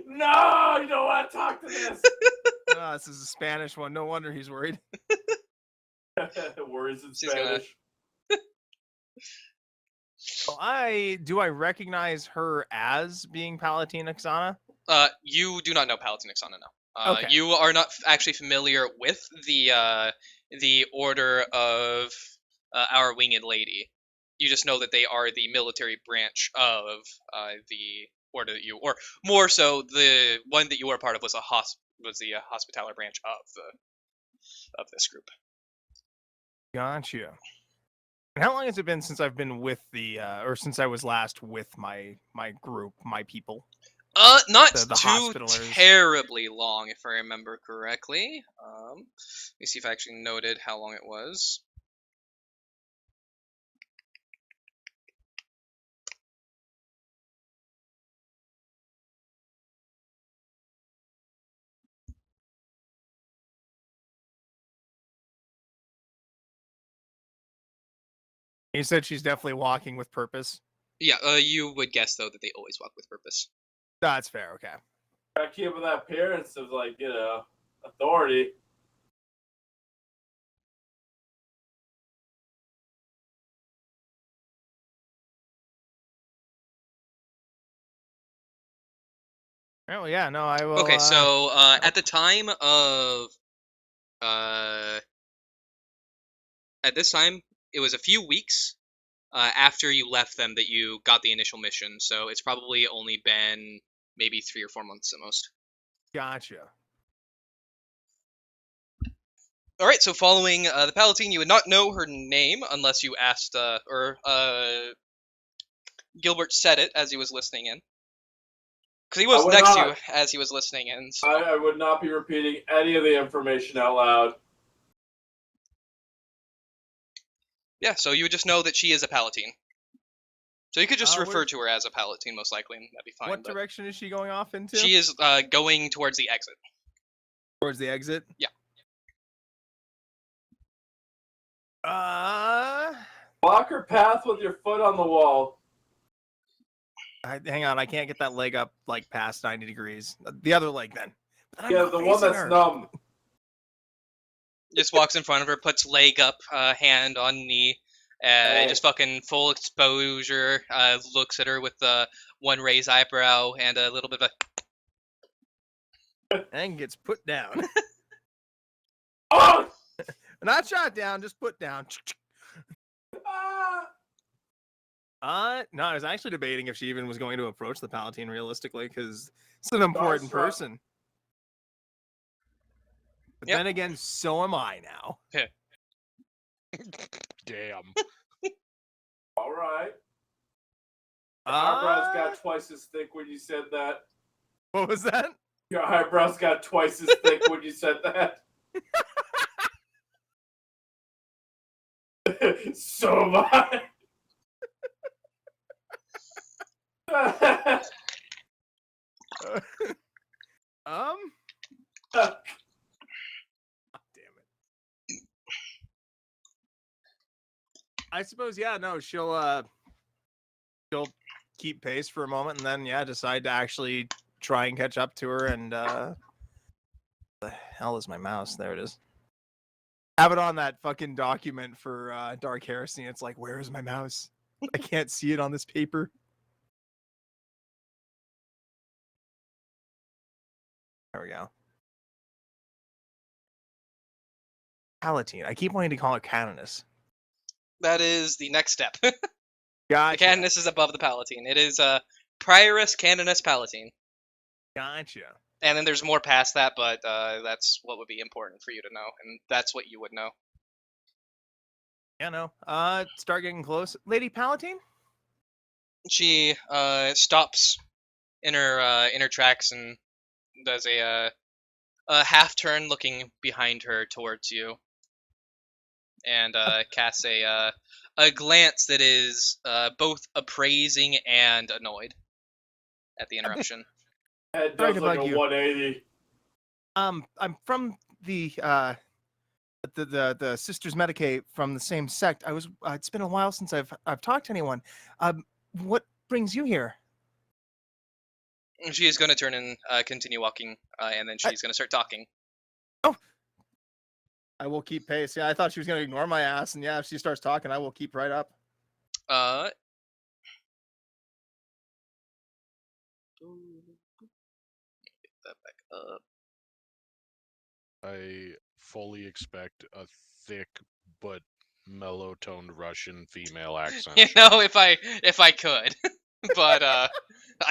No, you don't want to talk to this. this is a Spanish one. No wonder he's worried. Words in She's gonna- Spanish. Well, do I recognize her as being Palatine Xana? You do not know Palatine Xana, no. Okay. You are not actually familiar with the order of our winged lady. You just know that they are the military branch of the order that you, or more so, the one that you were part of was the hospitaller branch of this group. Gotcha. And how long has it been since I've been with or since I was last with my group, my people? Not The too Hospitallers. terribly long, if I remember correctly. Let me see if I actually noted how long it was. You said she's definitely walking with purpose. Yeah, you would guess though that they always walk with purpose. That's fair. Okay. Gotta keep with that appearance of, like, authority. Oh yeah, no, I will. Okay, so at the time of at this time, it was a few weeks after you left them that you got the initial mission. So it's probably only been maybe 3 or 4 months at most. Gotcha. All right, so following the Palatine, you would not know her name unless you asked, or Gilbert said it as he was listening in. Because he was would next to not. you as he was listening in. So. I would not be repeating any of the information out loud. Yeah, so you would just know that she is a Palatine. So you could just refer where- to her as a Palatine, most likely, and that'd be fine. What but direction is she going off into? she is going towards the exit. Towards the exit. Yeah. Block her path with your foot on the wall. Hang on, I can't get that leg up like past 90 degrees. The other leg, then. But I'm Yeah, not the one facing that's her. numb. Just walks in front of her, puts leg up, hand on knee, Hey. just fucking full exposure, looks at her with one raised eyebrow and a little bit of a... And gets put down. Oh! Not shot down, just put down. No, I was actually debating if she even was going to approach the Palatine realistically, because it's an important Starstruck. person. But Yep. then again, so am I now. Damn. All right. Your eyebrows got twice as thick when you said that. What was that? Your eyebrows got twice as thick when you said that. So am I. I suppose, yeah, no, she'll keep pace for a moment and then decide to actually try and catch up to her and the hell is my mouse? There it is. Have it on that fucking document for Dark Heresy. It's like, where is my mouse? I can't see it on this paper. There we go. Palatine. I keep wanting to call it Canonus. That is the next step. The Gotcha. Canonus is above the Palatine. It is Prioress Canonus Palatine. Gotcha. And then there's more past that, but that's what would be important for you to know, and that's what you would know. Yeah, no. Start getting close. Lady Palatine? She stops in her tracks and does a half turn, looking behind her towards you, and casts a glance that is both appraising and annoyed at the interruption. It Sorry does to like bug a you. 180. I'm from the Sisters Medicaid from the same sect. I was. It's been a while since I've talked to anyone. What brings you here? She is going to turn and continue walking, and then she's going to start talking. I will keep pace. Yeah, I thought she was going to ignore my ass, and if she starts talking, I will keep right up. Get that back up. I fully expect a thick but mellow-toned Russian female accent. You know, if I could, but I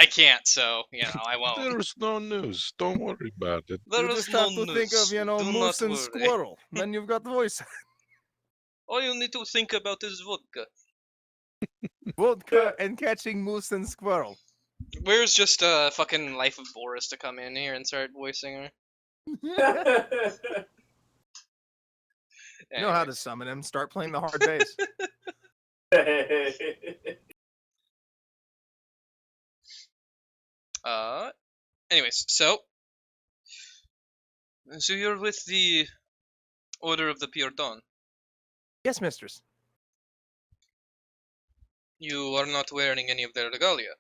can't. So I won't. There's no news. Don't worry about it. There You is just no have to think news. of Do moose not and worry. squirrel. Then you've got the voice. All you need to think about is vodka. Vodka and catching moose and squirrel. Where's just fucking Life of Boris to come in here and start voicing her? You know how to summon him. Start playing the hard bass. Anyways, so you're with the Order of the Pure Dawn. Yes, mistress. You are not wearing any of their regalia.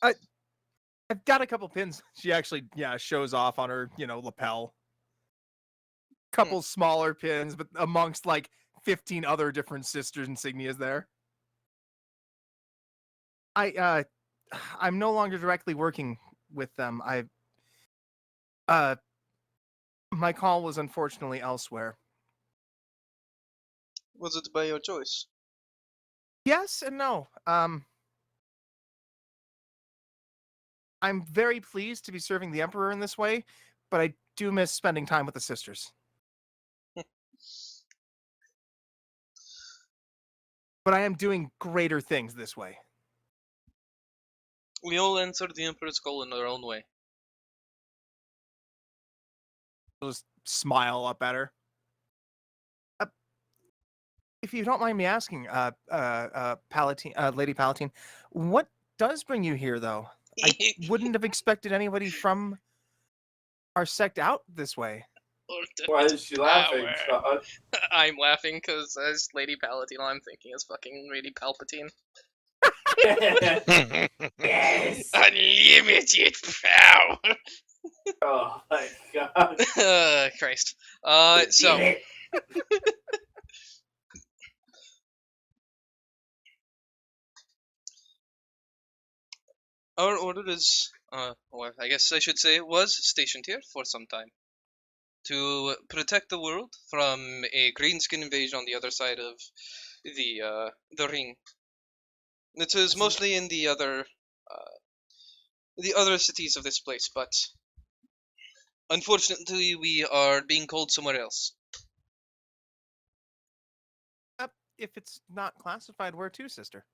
I've got a couple pins. She actually, shows off on her, lapel. Couple smaller pins, but amongst like 15 other different sisters insignias there. I'm no longer directly working with them. My call was unfortunately elsewhere. Was it by your choice? Yes and no. I'm very pleased to be serving the Emperor in this way, but I do miss spending time with the sisters. But I am doing greater things this way. We all answered the Emperor's call in our own way. I'll just smile up at her. If you don't mind me asking, Palatine, Lady Palatine, what does bring you here, though? I wouldn't have expected anybody from our sect out this way. Why is she laughing, Todd? I'm laughing because as Lady Palatine, all I'm thinking is fucking Lady Palpatine. Yes! Unlimited power! Oh my god. Christ. So... Our order is, or I guess I should say was stationed here for some time. To protect the world from a greenskin invasion on the other side of the ring. It is mostly in the other cities of this place, but unfortunately we are being called somewhere else. If it's not classified, where to, sister?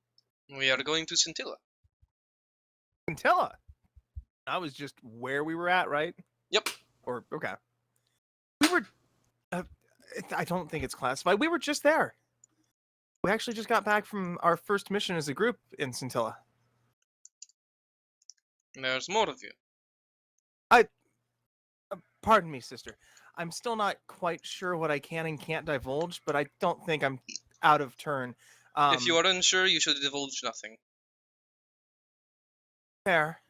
We are going to Scintilla. Scintilla? That was just where we were at, right? Yep. Or, okay. We were... I don't think it's classified. We were just there. We actually just got back from our first mission as a group in Scintilla. There's more of you. Pardon me, sister. I'm still not quite sure what I can and can't divulge, but I don't think I'm out of turn. If you are unsure, you should divulge nothing. Fair.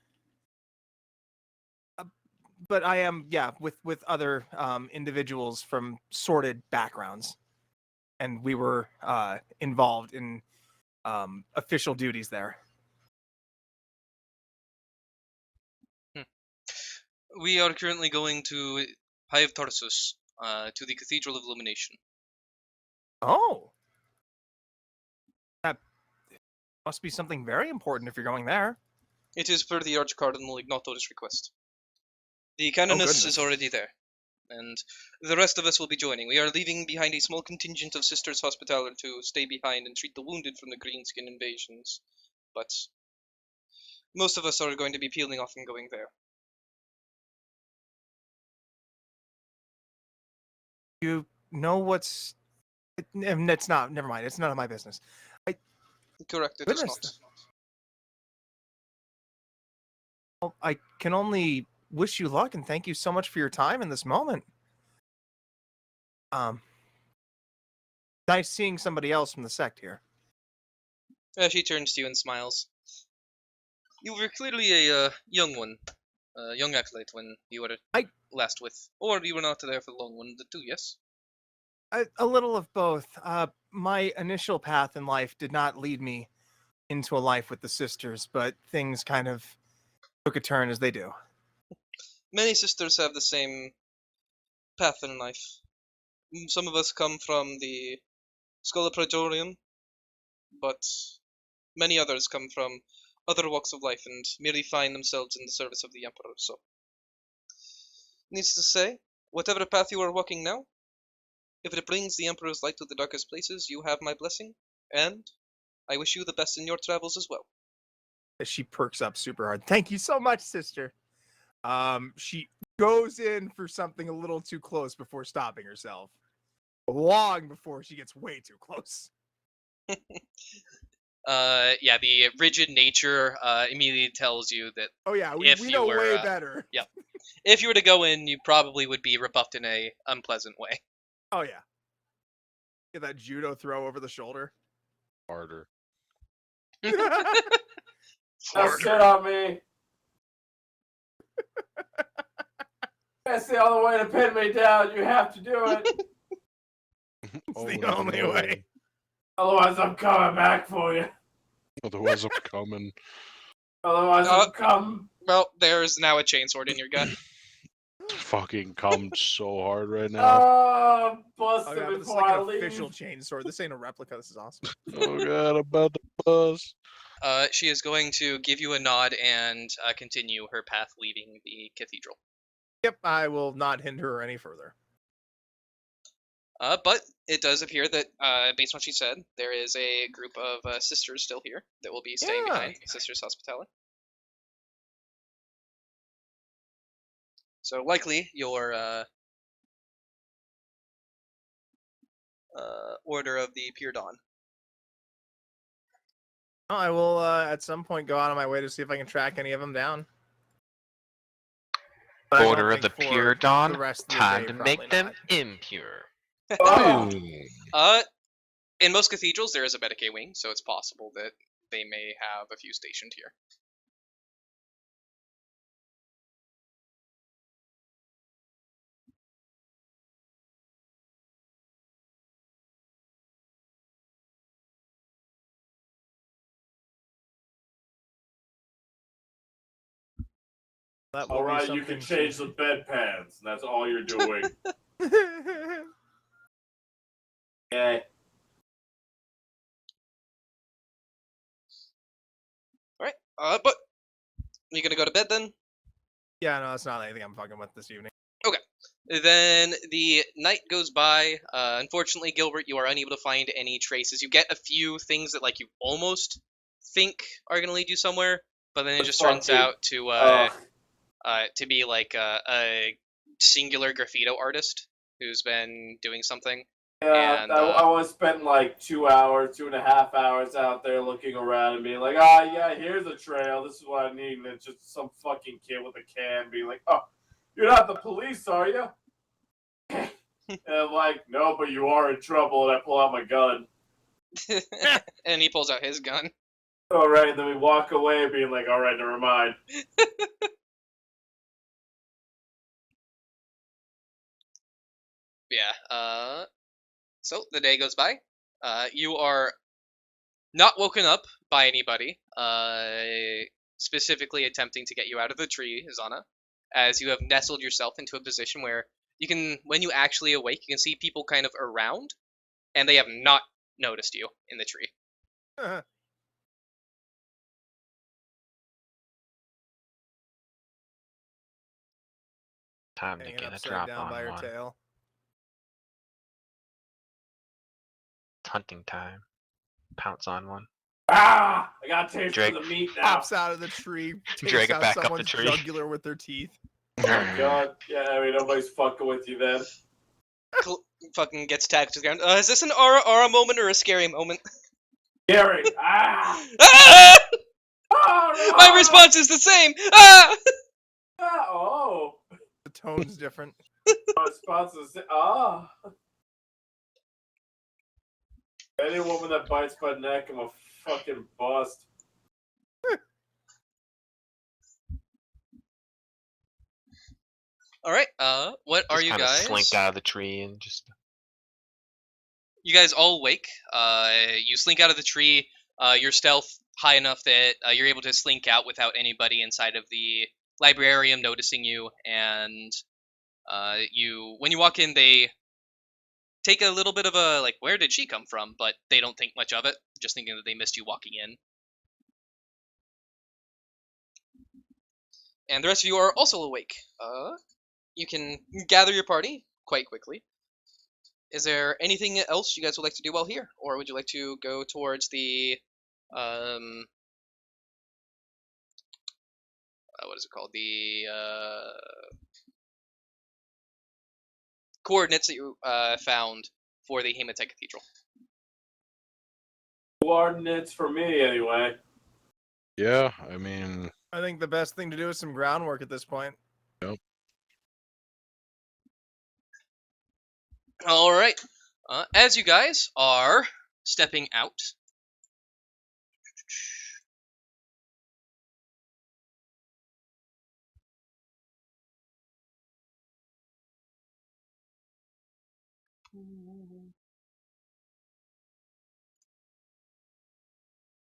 But I am, with other individuals from sordid backgrounds, and we were involved in official duties there. We are currently going to Hive Tarsus, to the Cathedral of Illumination. Oh, that must be something very important if you're going there. It is per the Archcardinal Ignato's request. The Canoness is goodness. already there, and the rest of us will be joining. We are leaving behind a small contingent of Sisters Hospitaller to stay behind and treat the wounded from the Greenskin invasions, but most of us are going to be peeling off and going there. You know what's? It's not. Never mind. It's none of my business. Correct, it is Goodness. not. Well, I can only wish you luck and thank you so much for your time in this moment. Nice seeing somebody else from the sect here. She turns to you and smiles. You were clearly a young one, young acolyte when you were last with, or you were not there for long, one of the two, yes? A little of both. My initial path in life did not lead me into a life with the sisters, but things kind of took a turn as they do. Many sisters have the same path in life. Some of us come from the Schola Praetorium, but many others come from other walks of life and merely find themselves in the service of the Emperor. So, needs to say, whatever path you are walking now, if it brings the Emperor's light to the darkest places, you have my blessing, and I wish you the best in your travels as well. She perks up super hard. Thank you so much, sister. She goes in for something a little too close before stopping herself. Long before she gets way too close. Yeah, the rigid nature immediately tells you that Oh yeah, if we you know were, way better. Yeah, if you were to go in, you probably would be rebuffed in a unpleasant way. Oh yeah. Get that judo throw over the shoulder. Harder. Now sit on me. That's the only way to pin me down. You have to do it. It's the only way. Otherwise, I'm coming back for you. Otherwise, I'm coming. Otherwise, I'm coming. Well, there's now a chainsword in your gut. Fucking come so hard right now. Oh, bust Oh it yeah, but this is before like I an leave. official chain sword. This ain't a replica. This is awesome. Oh god, I'm about to buzz. She is going to give you a nod and continue her path leaving the cathedral. Yep, I will not hinder her any further. But it does appear that, based on what she said, there is a group of sisters still here that will be staying Yeah. behind, Sisters Hospitaller. So likely your Order of the Pure Dawn. Oh, I will at some point go out on my way to see if I can track any of them down. But I don't Order of the think for Pure Dawn. the rest of the Time day, to probably make them not. impure. Oh. In most cathedrals, there is a Medicae wing, so it's possible that they may have a few stationed here. That will All be right, you something can change the bedpans. That's all you're doing. Okay. Alright, but you gonna go to bed then? Yeah, no, that's not anything I'm fucking with this evening. Then the night goes by. Unfortunately, Gilbert, you are unable to find any traces. You get a few things that, like, you almost think are going to lead you somewhere, but then it just turns out to be like a singular graffito artist who's been doing something. Yeah, And, I was spending like 2 hours, 2.5 hours out there looking around and being like, ah, yeah, here's a trail. This is what I need. And it's just some fucking kid with a can being like, oh, you're not the police, are you? And I'm like, no, but you are in trouble. And I pull out my gun. And he pulls out his gun. All right, then we walk away, being like, "All right, never mind." Yeah. So the day goes by. You are not woken up by anybody. Specifically attempting to get you out of the tree, Zana, as you have nestled yourself into a position where you can, when you actually awake, you can see people kind of around, and they have not noticed you in the tree. Time to Hanging get a upside drop down by on her one. tail. It's hunting time. Pounce on one. Ah! I got a taste Drake. for the meat now. Pops out of the tree, Drag takes it out back up the someone's tree. jugular with their teeth. Oh God! Yeah, I mean nobody's fucking with you then. Fucking gets tagged to the ground. Is this an aura moment or a scary moment? Gary! Ah! Ah! Oh, My response is the same. Ah! Ah! Oh! The tone's different. My response is ah. Any woman that bites my neck, I'm a fucking bust. All right. What are Just you kind of guys? slinked out of the tree and just. You guys all wake. You slink out of the tree. Your stealth high enough that you're able to slink out without anybody inside of the librarium noticing you. And when you walk in, they take a little bit of a like, where did she come from? But they don't think much of it, just thinking that they missed you walking in. And the rest of you are also awake. You can gather your party quite quickly. Is there anything else you guys would like to do while here, or would you like to go towards the what is it called? The coordinates that you found for the Hematite Cathedral. Coordinates for me, anyway. Yeah, I mean, I think the best thing to do is some groundwork at this point. All right. As you guys are stepping out,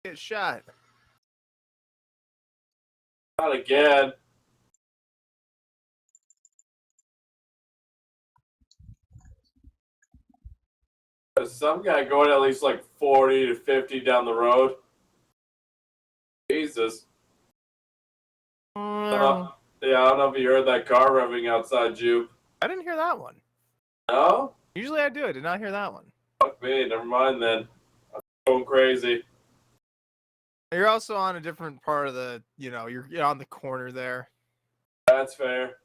Get shot. Not again. There's some guy going at least like 40 to 50 down the road. Jesus. Yeah, I don't know if you heard that car revving outside you. I didn't hear that one. No? Usually I do. I did not hear that one. Fuck me, never mind then. I'm going crazy. You're also on a different part of the, you're on the corner there. That's fair.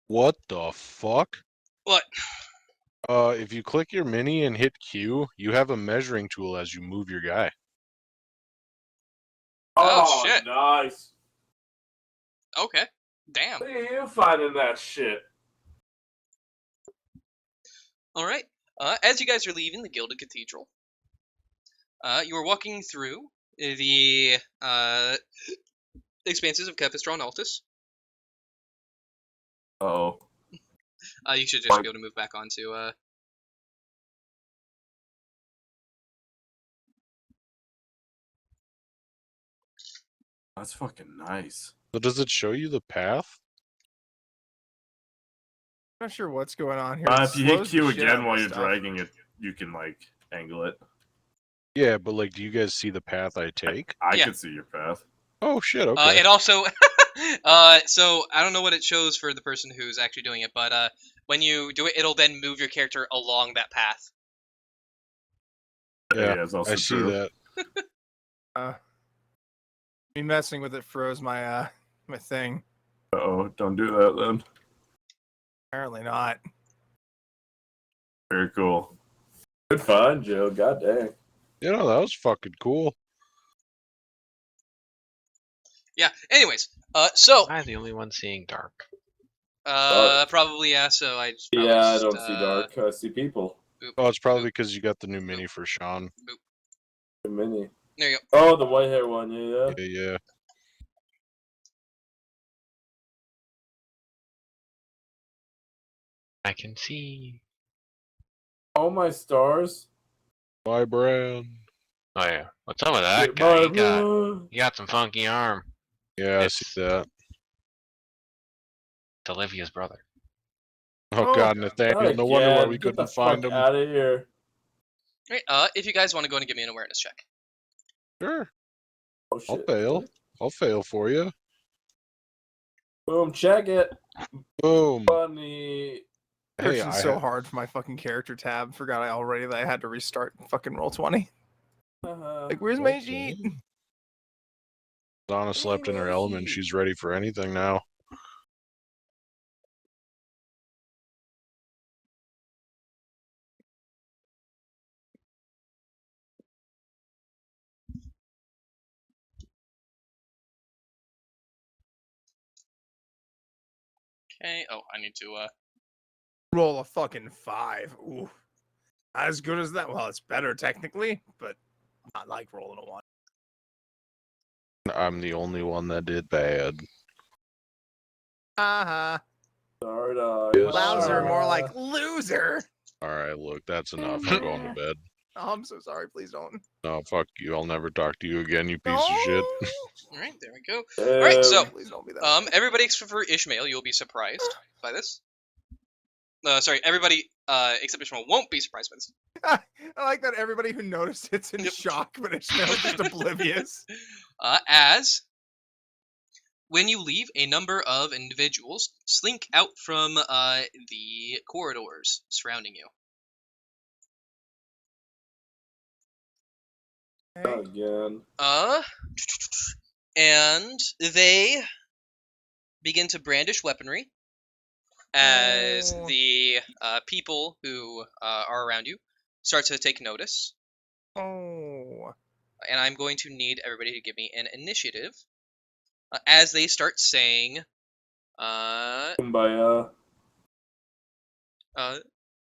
what the fuck? what? If you click your mini and hit Q, you have a measuring tool as you move your guy. Oh, shit. Nice. Okay. Damn. Where are you finding that shit? All right. As you guys are leaving the Gilded Cathedral, you are walking through the expanses of Cathedral Altus. Oh. You should just be able to move back onto. That's fucking nice. So does it show you the path? I'm not sure what's going on here. If you hit Slows the Q shit out again of while my you're stuff. dragging it, you can like angle it. Yeah, but like, do you guys see the path I take? I Yeah. can see your path. Oh shit, okay. It also. So I don't know what it shows for the person who's actually doing it, but when you do it, it'll then move your character along that path. Yeah, it's also I see true. that. Me messing with it froze my my thing. Uh-oh, don't do that then. Apparently not. Very cool. Good find, Joe. God dang. You know, that was fucking cool. Yeah. Anyways, so Am I the only one seeing dark? Probably yeah. So I just probably Yeah, I just, don't see dark. I see people. Boop, Oh, it's probably boop, because you got the new mini for Sean. boop. The mini. There you go. Oh, the white hair one. Yeah. Yeah. I can see. Oh my stars. Bye, Brand. Oh yeah. What's up with that Get guy? my blood. He got some funky arm. Yeah, I It's- see that. It's Olivia's brother. Oh, Oh, God, Not Nathaniel. No wonder why again. we Get the couldn't find fuck him. out of here. Alright, if you guys want to go and give me an awareness check. Sure. Oh I'll shit. fail. I'll fail for you. Boom, check it. Boom. Funny. Hey, Searching so hard for my fucking character tab. Forgot I already that I had to restart fucking Roll20. Like, where's my Okay. sheet? Donna slept in her element. She's ready for anything now. Okay. Oh, I need to. Roll a fucking 5. Ooh. As good as that. Well, it's better technically, but not like rolling a 1. I'm the only one that did bad. Uh-huh. Stardog. Yes, Louser, sir. more like loser. Alright, look, that's enough. I'm going to bed. Oh, I'm so sorry. Please don't. No, fuck you. I'll never talk to you again, you piece of shit. All right, there we go. Alright, so, Please don't be that. everybody except for Ishmael, you'll be surprised by this. Sorry, everybody except Ishmael won't be surprised by this. I like that everybody who noticed it's in Yep. shock, but Ishmael's just oblivious. As when you leave, a number of individuals slink out from the corridors surrounding you. Again. And they begin to brandish weaponry as Oh. the people who are around you start to take notice. Oh. And I'm going to need everybody to give me an initiative as they start saying, Kumbaya.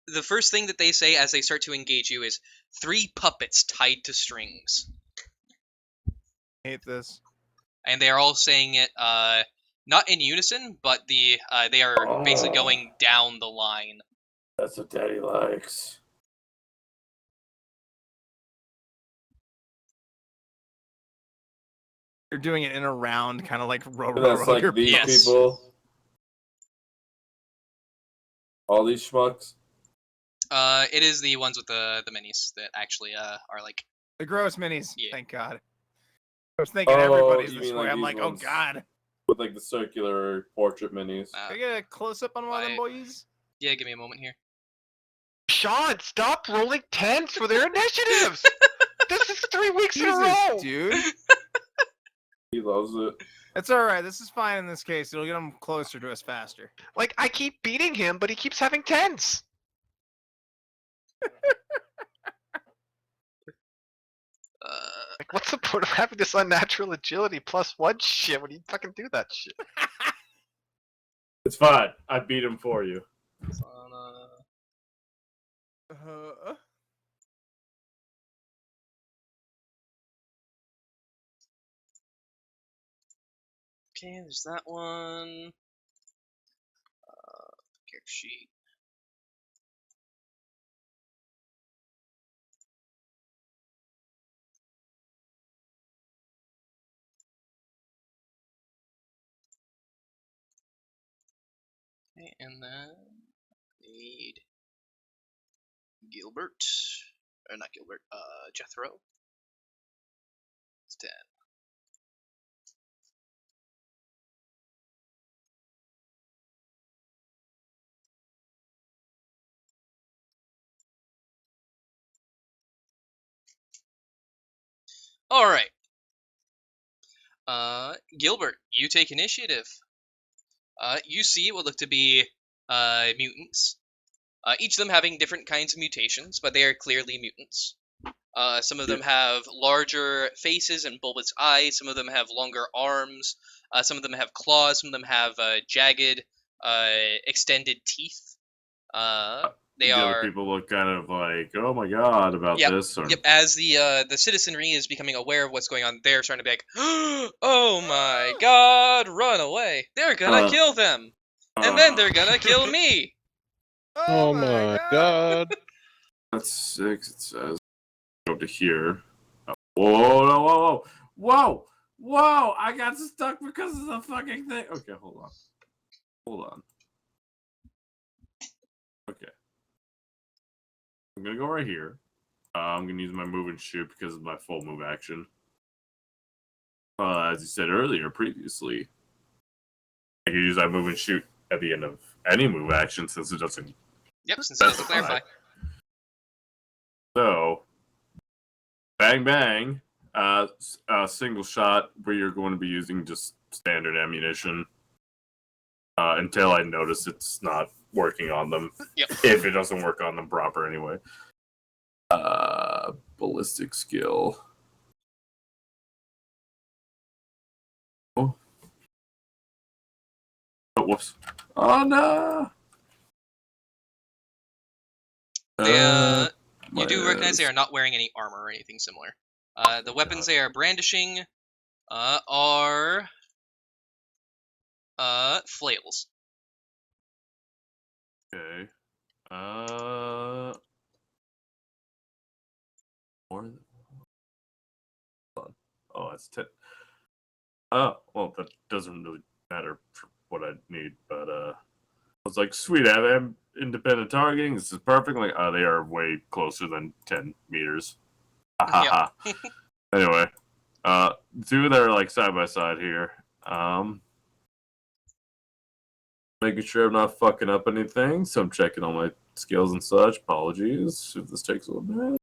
the first thing that they say as they start to engage you is 3 puppets tied to strings. Hate this. And they are all saying it not in unison, but they are basically going down the line. That's what Daddy likes. You're doing it in a round, kind of like row. That's like these Yes. people. All these schmucks. It is the ones with the minis that actually are like. The gross minis. Yeah. Thank God. I was thinking Oh, everybody's you this mean way. like I'm these like, ones? oh God. With like the circular portrait minis. Can I get a close up on one of them boys? Yeah, give me a moment here. Sean, stop rolling 10s for their initiatives! This is 3 weeks in a Jesus, row! dude. He loves it. It's all right. This is fine in this case. It'll get him closer to us faster. Like, I keep beating him, but he keeps having 10s! Like, what's the point of having this unnatural agility +1 shit when you fucking do that shit? It's fine. I beat him for you. Okay, there's that one. Character sheet. Okay, and then need Gilbert, or not Gilbert, Jethro. It's 10. All right. Gilbert, you take initiative. You see what look to be mutants. Each of them having different kinds of mutations, but they are clearly mutants. Some of them have larger faces and bulbous eyes. Some of them have longer arms. Some of them have claws. Some of them have jagged extended teeth. They the are. other people look kind of like, oh my god, about Yep, this. Or... Yep. As the citizenry is becoming aware of what's going on, they're starting to be like, "Oh my God! Run away! They're gonna kill them, and then they're gonna kill me." Oh my god. That's 6. It says go to here. Oh, whoa, whoa, whoa, whoa, whoa! I got stuck because of the fucking thing. Okay, hold on. Okay, I'm gonna go right here. I'm gonna use my move and shoot because of my full move action. As you said earlier, previously, I can use that move and shoot at the end of any move action since it doesn't. Yep, since it doesn't clarify. So, bang bang, single shot where you're going to be using just standard ammunition until I notice it's not working on them. Yep. If it doesn't work on them proper anyway. Ballistic skill. Oh, whoops. Oh no! You do recognize they are not wearing any armor or anything similar. The weapons they are brandishing are flails. Okay. More than... Oh, that's 10. Oh, well, that doesn't really matter for what I need, but I was like, sweet, I have independent targeting. This is perfect. Like, they are way closer than 10 meters. Ha. Anyway, 2 that are like side by side here. Making sure I'm not fucking up anything, so I'm checking all my skills and such. Apologies if this takes a little bit.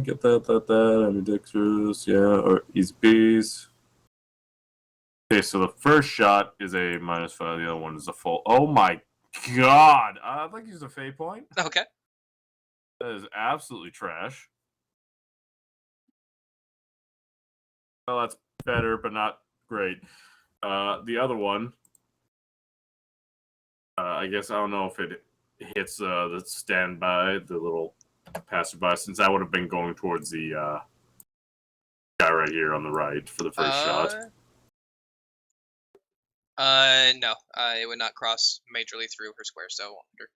Get that. Ambidextrous, yeah, or easy peas. Okay, so the first shot is a -5, the other one is a full. Oh my god! I'd like to use a fate point. Okay. That is absolutely trash. Well, that's better, but not great. The other one, I guess I don't know if it hits the standby, the little passerby, since I would have been going towards the guy right here on the right for the first shot. No, it would not cross majorly through her square, so I won't hurt.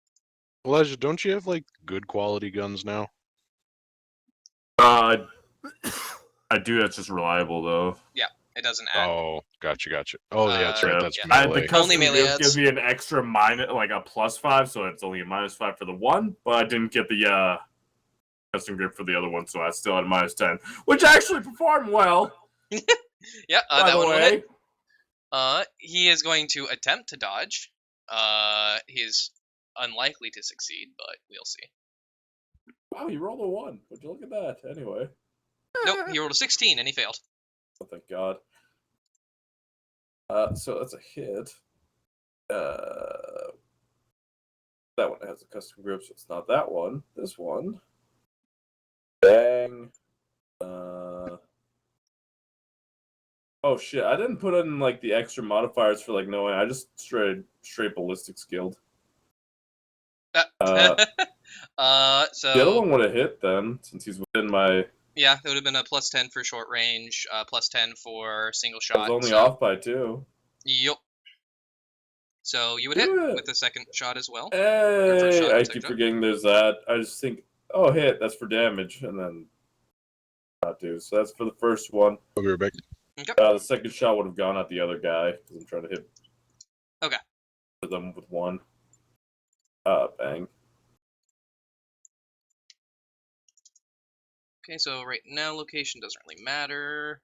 Elijah, don't you have like good quality guns now? I do. That's just reliable though. Yeah, it doesn't add. Oh, gotcha. Oh, yeah, that's right. Yeah. That's Yeah. melee. The custom melee gives adds. me an extra like a +5, so it's only a -5 for the one. But I didn't get the custom grip for the other one, so I still had -10, which actually performed well. Yeah, By that the one will way, hit. He is going to attempt to dodge. He's unlikely to succeed, but we'll see. wow, you rolled a 1. Would you look at that? Anyway, Nope, he rolled a 16 and he failed. oh, thank God. So that's a hit. That one has a custom grip, so it's not that one. This one. Bang. Oh shit! I didn't put in like the extra modifiers for like knowing. I just straight ballistic skilled. So The other one would have hit then, since he's within my. yeah, it would have been a +10 for short range, +10 for single I was shot. only off by 2. Yup. So you would Do hit it. with the second shot as well. Hey, shot, I second keep shot. forgetting there's that. I just think, oh, hit. That's for damage, and then not do. So that's for the first one. I'll be right back. Okay. The second shot would have gone at the other guy because I'm trying to hit. Okay. Them with 1. Bang. Okay, so right now location doesn't really matter.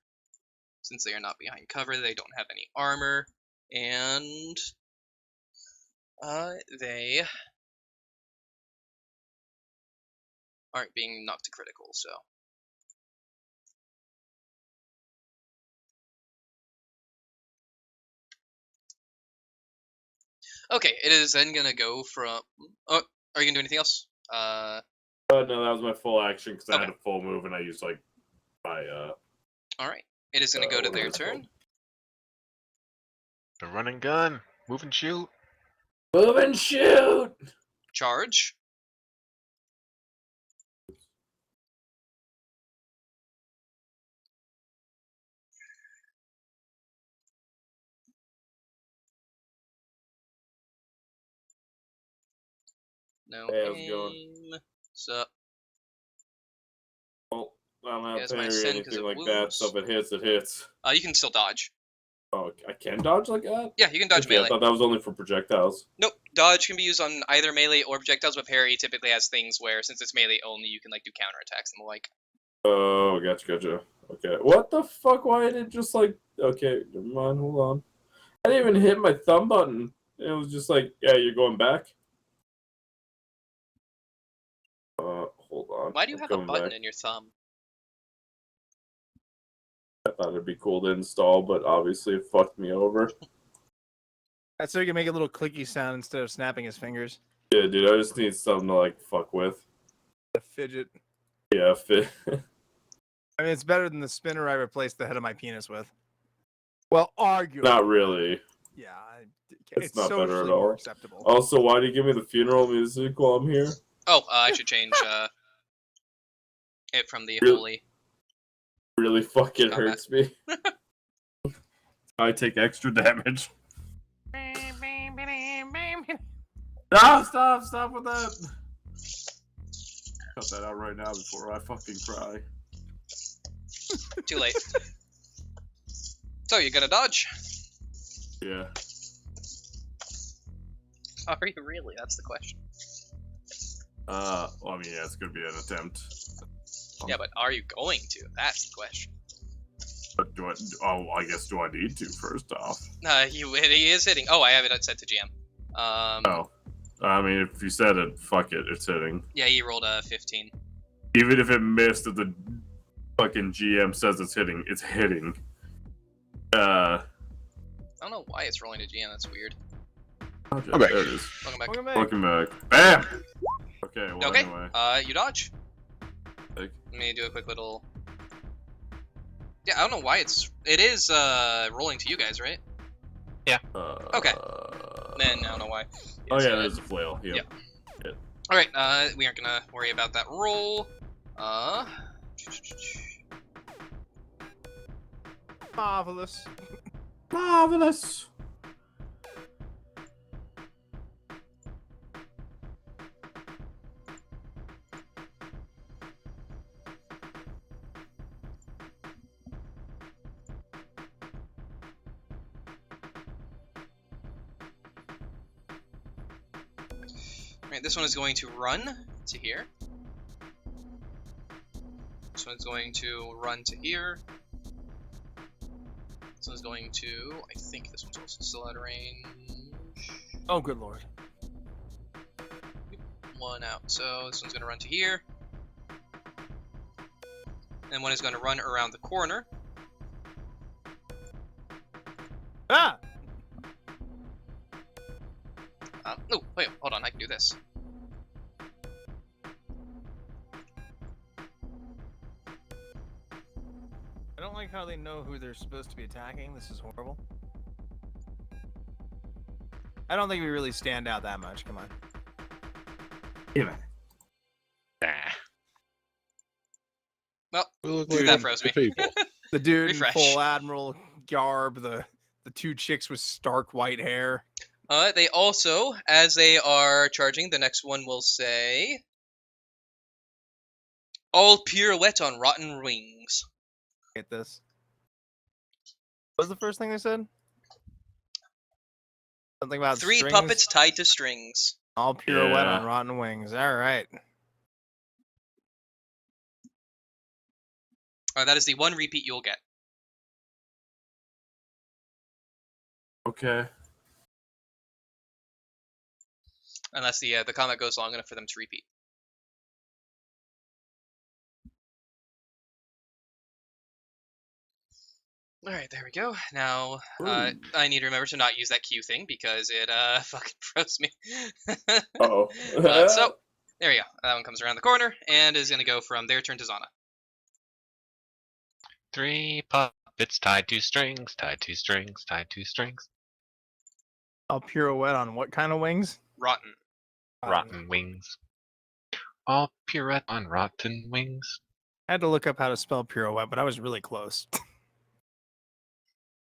Since they are not behind cover, they don't have any armor, and they aren't being knocked to critical, so. Okay, it is then gonna go from. Oh, are you gonna do anything else? No, that was my full action because I Okay. had a full move and I used like my. All right, it is gonna go to what their is it turn. called? A run and gun. Move and shoot. Move and shoot. Charge. No Hey, how's it going? aim. Sup? Well, I'm not Yes, my parry or sin 'cause anything of like that, so wounds. if it hits, it hits. You can still dodge. Oh, I can dodge like that? Yeah, you can dodge Okay, I melee. thought that was only for projectiles. Nope, dodge can be used on either melee or projectiles, but parry typically has things where, since it's melee only, you can like do counterattacks and the like. Oh, gotcha. Okay. What the fuck? Why did it just like... Okay, never mind, hold on. I didn't even hit my thumb button. It was just like, yeah, you're going back. Hold on. Why do you I'm have a coming button back. in your thumb? I thought it'd be cool to install, but obviously it fucked me over. That's so you can make a little clicky sound instead of snapping his fingers. Yeah, dude, I just need something to like fuck with. A fidget. Yeah, fit. I mean, it's better than the spinner I replaced the head of my penis with. Well, arguably. Not really. Yeah, It's not better at socially all. more acceptable. Also, why do you give me the funeral music while I'm here? Oh, I should change it from the Really? holy. Really fucking Combat. hurts me. I take extra damage. No, stop with that. Cut that out right now before I fucking cry. Too late. So, you gonna dodge? Yeah. Are you really? That's the question. Well, I mean, yeah, it's gonna be an attempt. Yeah, but are you going to? That's the question. But do I? Oh, I guess do I need to first off? He is hitting. Oh, I have it set to GM. Oh, I mean, if you said it, fuck it, it's hitting. Yeah, he rolled a 15. Even if it missed, if the fucking GM says it's hitting, it's hitting. I don't know why it's rolling to GM. That's weird. Okay, I'm back. there it is. Welcome back. Welcome back. Welcome back. Bam! Okay, well, Okay. anyway. You dodge. Like- Let me do a quick little. Yeah, I don't know why it is rolling to you guys, right? Okay. Then I don't know why. Oh, It's, yeah, there's a flail. Yep. Yeah. All right. We aren't gonna worry about that roll. Marvelous. Marvelous! Alright, this one is going to run to here. This one's going to run to here. This one's going to... I think this one's also still out of range. Oh, good lord. One out. So this one's going to run to here. And one is going to run around the corner. Ah! Oh, wait, hold on, I can do this. I don't like how they know who they're supposed to be attacking. This is horrible. I don't think we really stand out that much. Come on. Yeah. Nah. Well, We look that like froze good me. people. The dude in Refresh. full admiral garb, the two chicks with stark white hair. They also, as they are charging, the next one will say... All pirouette on rotten wings. Get this. What was the first thing they said? Something about 3 strings? puppets tied to strings. All pirouette Yeah. on rotten wings. All right. That is the one repeat you'll get. Okay. Unless the combat goes long enough for them to repeat. Alright, there we go. Now, I need to remember to not use that Q thing because it fucking froze me. Uh-oh. So, there we go. That one comes around the corner and is going to go from their turn to Zana. 3 puppets tied to strings, tied to strings, tied to strings. I'll pirouette on what kind of wings? Rotten. Rotten wings. All pirouette on rotten wings. I had to look up how to spell pirouette, but I was really close.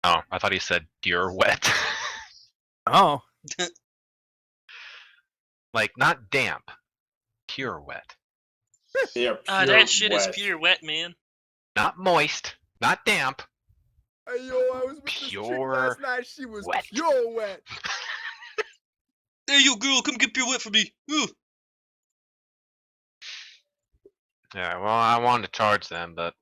Oh, I thought he said you're wet. Oh, Like, not damp. Pure wet. Yeah, Ah, pure that shit is wet. pure wet, man. Not moist. Not damp. hey, yo, I was with this chick Pure last night. She was wet. pure wet. Hey, you girl, come get pure wet for me. Ooh. Yeah, well, I wanted to charge them, but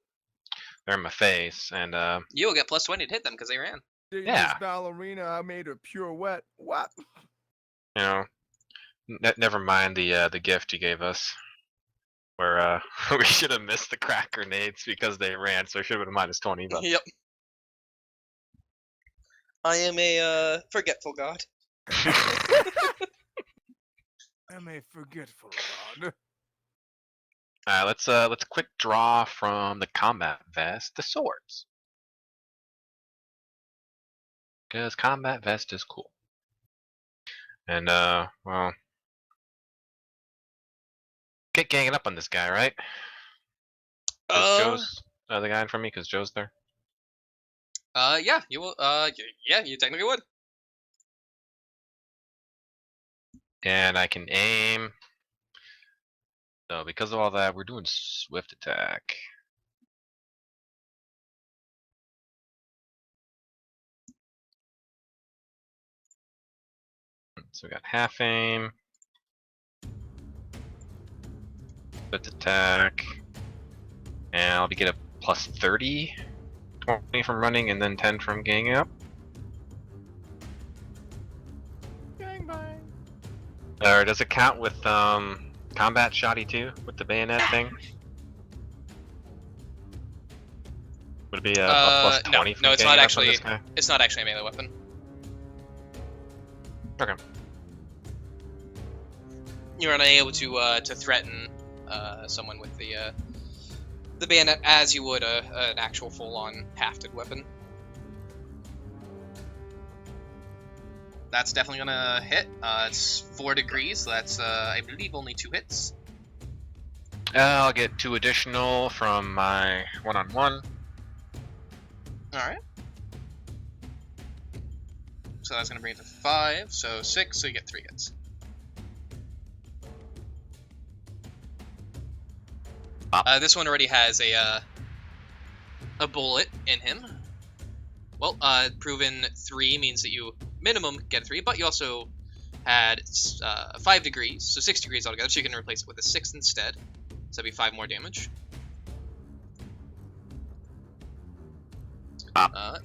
they're in my face, and You'll get plus 20 to hit them because they ran. Yeah. This ballerina, I made her pure wet. What? you know, never mind the gift you gave us, where we should have missed the crack grenades because they ran, so it should have been -20. But Yep. I am a forgetful god. I'm a forgetful god. let's quick draw from the combat vest the swords, because combat vest is cool. And well, get ganging up on this guy, right? 'Cause Joe's the guy in front of me, because Joe's there. Yeah, you will. Yeah, you technically would. And I can aim. So because of all that, we're doing swift attack. So we got half aim, swift attack, and I'll be get a plus 30, 20 from running, and then 10 from ganging up. Gangbang. Or does it count with combat shoddy too, with the bayonet thing? Would it be a plus 20 no, from no, it's ganging not up on this actually. guy? It's not actually a melee weapon. Okay. You're unable to threaten someone with the bayonet as you would an actual full-on hafted weapon. That's definitely gonna hit. It's 4 degrees, so that's I believe only 2 hits. I'll get 2 additional from my one-on-one. All right. So that's gonna bring it to 5, so 6, so you get 3 hits. This one already has a bullet in him. Well, proven 3 means that you minimum get a 3, but you also had 5 degrees, so 6 degrees altogether, so you can replace it with a 6 instead. So that'd be 5 more damage.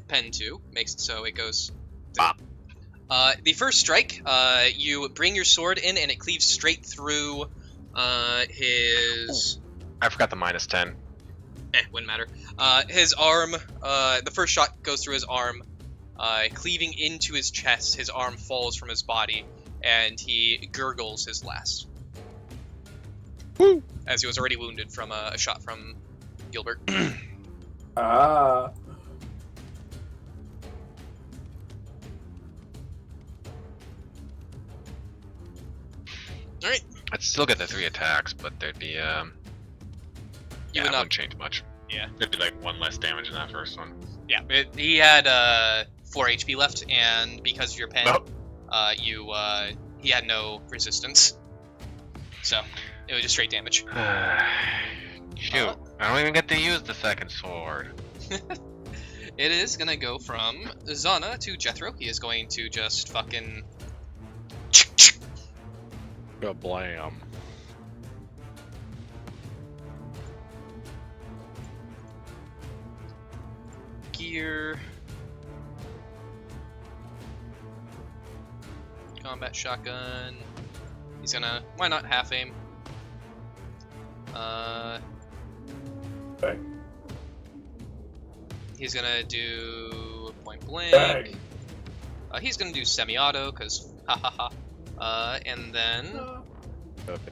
Pen 2 makes it so it goes through. The first strike, you bring your sword in and it cleaves straight through his... I forgot the -10. Wouldn't matter. His arm, the first shot goes through his arm, cleaving into his chest. His arm falls from his body, and he gurgles his last. Woo! As he was already wounded from a shot from Gilbert. Ah. Alright. I'd still get the 3 attacks, but there'd be You yeah, would it not. wouldn't change much. Yeah. It'd be like 1 less damage in that first one. Yeah, he had 4 HP left, and because of your pen, he had no resistance. So it was just straight damage. Shoot, I don't even get to use the second sword. It is gonna go from Zana to Jethro. He is going to just fucking Kablam. gear. Combat shotgun. He's gonna, why not half aim? Okay. He's gonna do point blank. Bang. He's gonna do semi-auto, cause ha ha ha. And then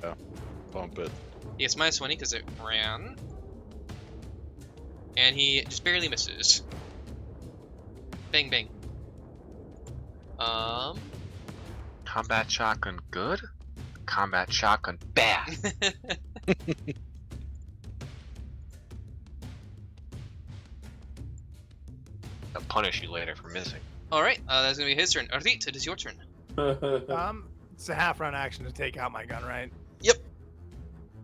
Yeah. Bump it. he gets -20 because it ran. And he just barely misses. Bang bang. Combat shotgun good? Combat shotgun bad. I'll punish you later for missing. All right, that's gonna be his turn. Ardit, it is your turn. It's a half round action to take out my gun, right? Yep.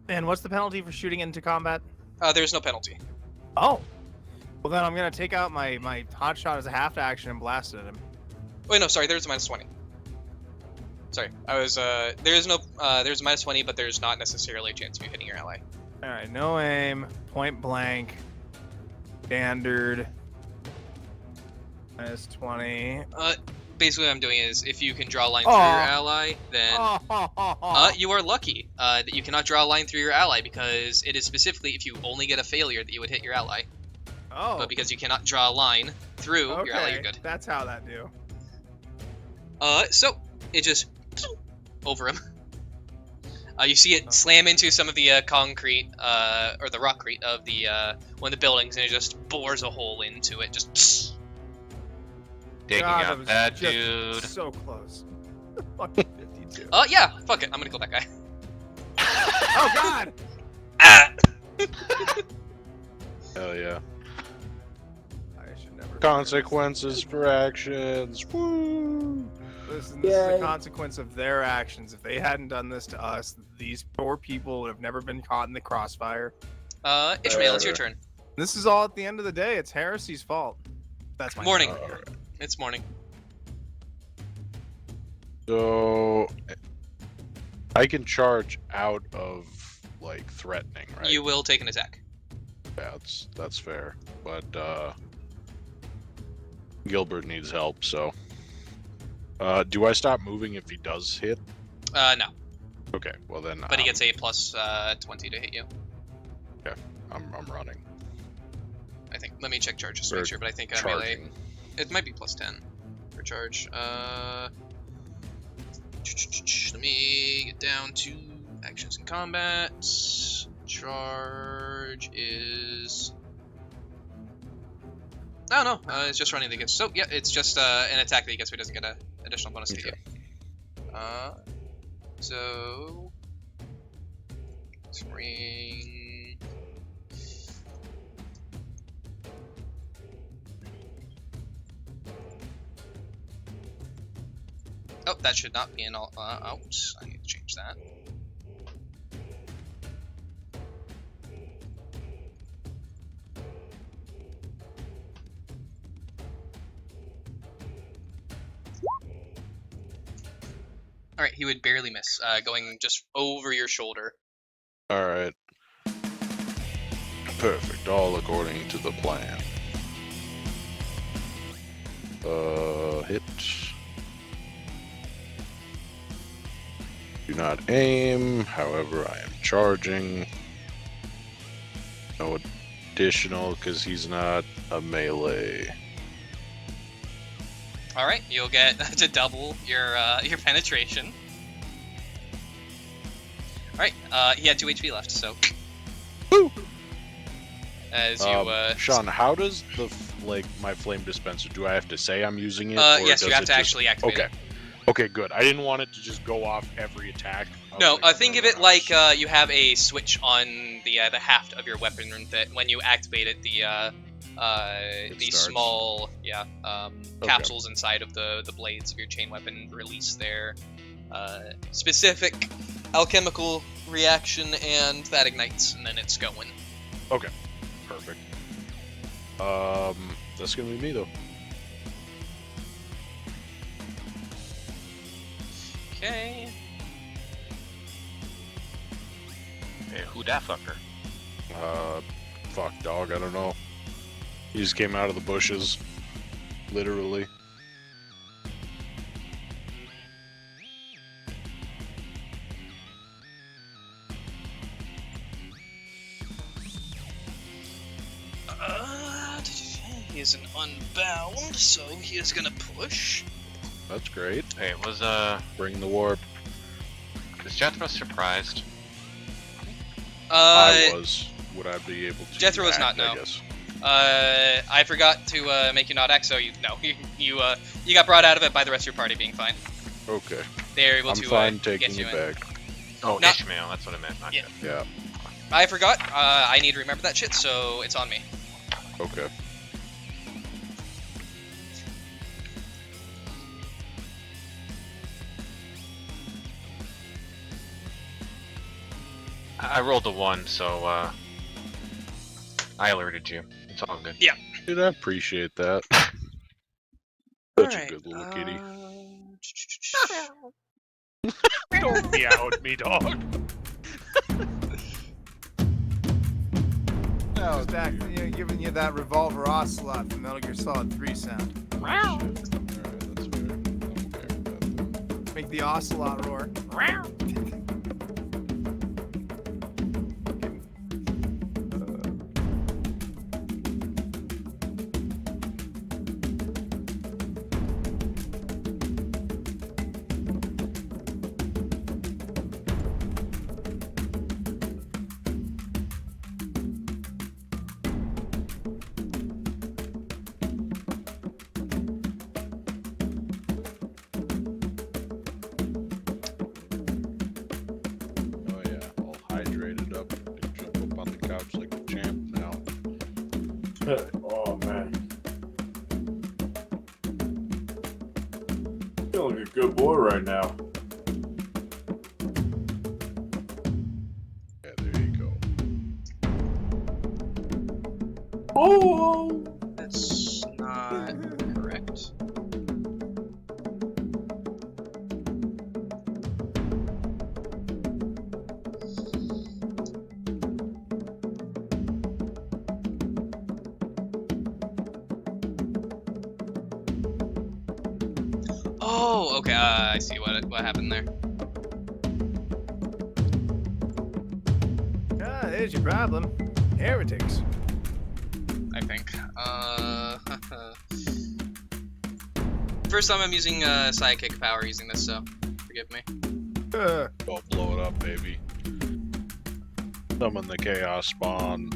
And what's the penalty for shooting into combat? There's no penalty. Oh. Well, then I'm gonna take out my hot shot as a half action and blast it at him. Wait, no, sorry. There's a -20. Sorry, I was. There's no. There's a -20, but there's not necessarily a chance of you hitting your ally. All right, no aim, point blank, standard. -20. Basically, what I'm doing is, if you can draw a line through your ally, then you are lucky that you cannot draw a line through your ally, because it is specifically if you only get a failure that you would hit your ally. Oh. But because you cannot draw a line through your ally, you're good. That's how that do. So it just over him. You see it slam into some of the concrete or the rockcrete of the one of the buildings, and it just bores a hole into it. Just. Taking God, out was that just dude. So close. Fucking 52. Yeah, fuck it. I'm gonna kill that guy. Oh God! Ah! Hell yeah. I should never. Consequences for actions. Woo! Listen, this is the consequence of their actions. If they hadn't done this to us, these poor people would have never been caught in the crossfire. Ishmael, it's your turn. This is all at the end of the day. It's Heresy's fault. That's my Morning. turn. It's morning. So I can charge out of like threatening, right? You will take an attack. Yeah, that's fair. But Gilbert needs help, so do I stop moving if he does hit? No. Okay, well then. But he gets a plus 20 to hit you. Okay, I'm running. I think. Let me check charge just to make sure. But I think melee. Charging. It might be plus 10 for charge. Let me get down to actions in combat. Charge is. Oh no, it's just running the gets. So yeah, it's just an attack that he gets, so he doesn't get an additional bonus to hit you. So swing. Oh, that should not be an out. I need to change that. Alright, he would barely miss, going just over your shoulder. Alright. Perfect, all according to the plan. Hit. Do not aim, however I am charging. No additional, because he's not a melee. Alright, you'll get to double your penetration. Alright, he had 2 HP left, so. Woo! As you, Sean, how does my flame dispenser, do I have to say I'm using it? Yes, you have to actually activate it. Okay, good. I didn't want it to just go off every attack. No, think of it like you have a switch on the haft of your weapon that when you activate it, the small capsules inside of the blades of your chain weapon release their specific alchemical reaction, and that ignites, and then it's going. Okay, perfect. That's gonna be me though. Okay. Hey, who that fucker? Fuck, dog, I don't know. He just came out of the bushes. Literally. He is an unbound, so he is gonna push. That's great. Hey, it was Bring the warp. is Jethro surprised? I was. Would I be able to? Jethro was not, act, no. I guess. I forgot to make you not act, so you got brought out of it by the rest of your party being fine. Okay. they're able I'm to fine get taking you you in. back. Oh, No. Ishmael, that's what I meant. Not Yeah. you. Yeah. I forgot. I need to remember that shit, so it's on me. Okay. I rolled a 1, so I alerted you. It's all good. Dude, I appreciate that. Such a Alright, good little kitty. uh, Don't meow at me, dog. No, that, giving you that revolver ocelot from Metal Gear Solid 3 sound. Alright, that's fair. I'm okay with that. Make the ocelot roar. Oh yeah, all hydrated up and jump up on the couch like a champ now. Oh man. Feeling like a good boy right now. Yeah, there you go. Oh! that's not correct. Oh, okay. I see what happened there. Ah, there's your problem. Heretics. I think. First time I'm using psychic power using this, so forgive me. Go blow it up, baby. Summon the chaos spawn.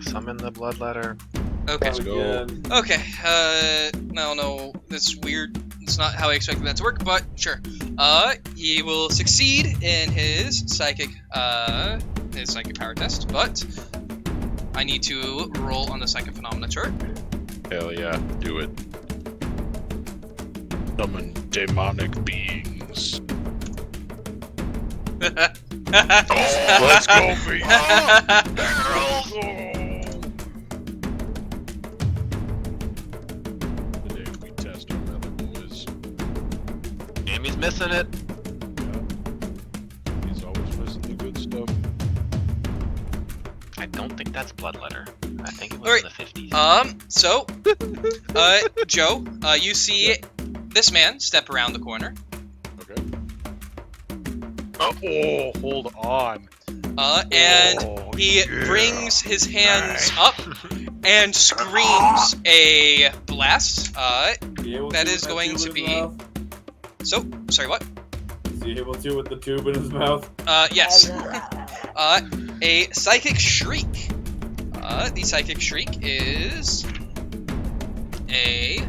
Summon the bloodletter. Okay. Let's go. Again. Okay. No, that's weird. It's not how I expected that to work, but sure. He will succeed in his psychic power test, but I need to roll on the psychic phenomena chart. Hell yeah, do it. Summon demonic beings. Let's go, baby. Barrels! The day we test our metal boys. Amy's missing it. Yeah. He's always missing the good stuff. I don't think that's bloodletter. I think it was Alright, in the 50s. So, Joe, you see this man step around the corner, Okay. Oh, hold on. and Oh, he yeah. brings his hands up and screams a blast. That is going to be. So, sorry, what? Is he able to with the tube in his mouth? Yes. A psychic shriek. The psychic shriek is a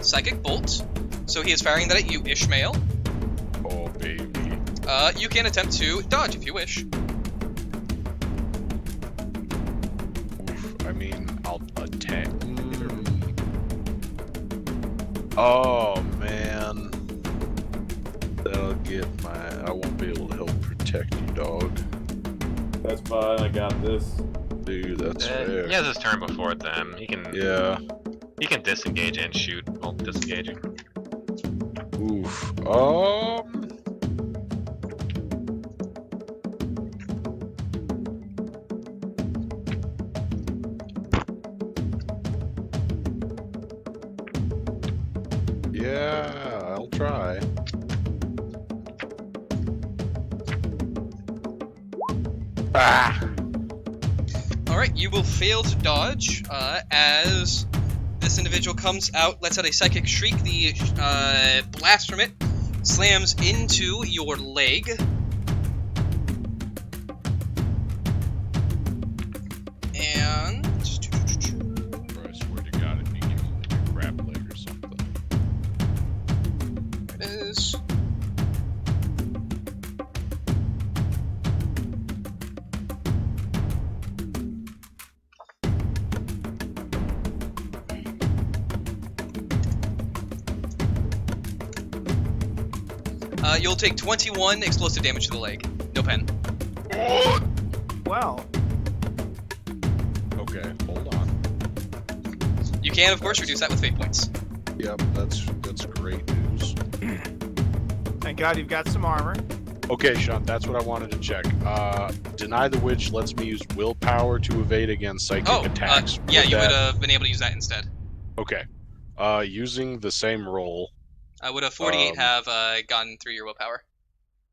psychic bolt. So he is firing that at you, Ishmael. Oh, baby. You can attempt to dodge if you wish. Oof, I mean, I'll attack. Oh, man. That'll get I won't be able to help protect you, dog. That's fine, I got this. Dude, that's fair. He has his turn before them. He can Yeah. disengage and shoot while disengaging. Oof. Yeah, I'll try. Ah! Alright, you will fail to dodge as this individual comes out, lets out a psychic shriek. The blast from it slams into your leg. And I swear to God, if you You'll take 21 explosive damage to the leg. No pen. Wow. Okay, hold on. You can, of course, reduce that with fate points. Yep, that's great news. Thank God you've got some armor. Okay, Sean, that's what I wanted to check. Deny the Witch lets me use willpower to evade against psychic attacks. Yeah, you would have been able to use that instead. Okay. Using the same roll. Would a 48 have gone through your willpower?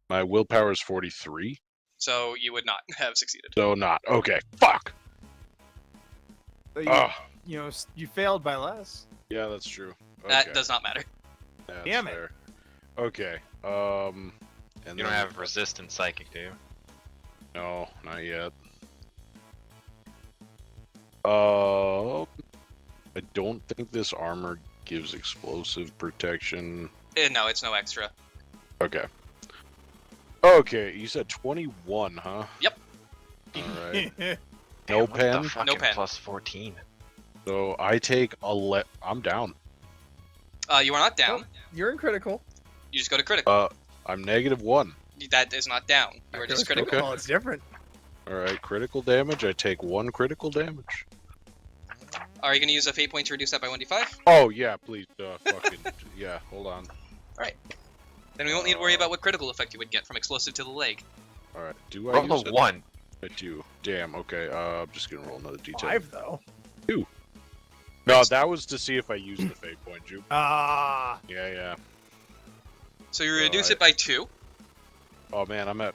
My willpower is 43. So you would not have succeeded. So not. Okay. Fuck! But you know, you failed by less. Yeah, that's true. Okay. That does not matter. That's Damn it. fair. Okay. And You don't have resistant psychic, do you? No, not yet. I don't think this armor gives explosive protection. No, it's no extra. Okay. Okay, you said 21, huh? Yep. Alright. Damn, No what pen? The fucking No pen. plus 14. So I take I'm down. You are not down. You're in critical. You just go to critical. I'm -1. That is not down. You are just critical. Okay. Oh, it's different. Alright, critical damage. I take 1 critical damage. Are you going to use a fate point to reduce that by 1d5? Oh, yeah, please. Fucking. Yeah, hold on. Then we won't need to worry about what critical effect you would get from explosive to the leg. Alright, do I Roll use a it? 1. I do. Damn, okay. I'm just gonna roll another d10. 5 though. No, that was to see if I used the fate point, Jupe. Ah. Yeah. So you reduce it by 2. Oh man, I'm at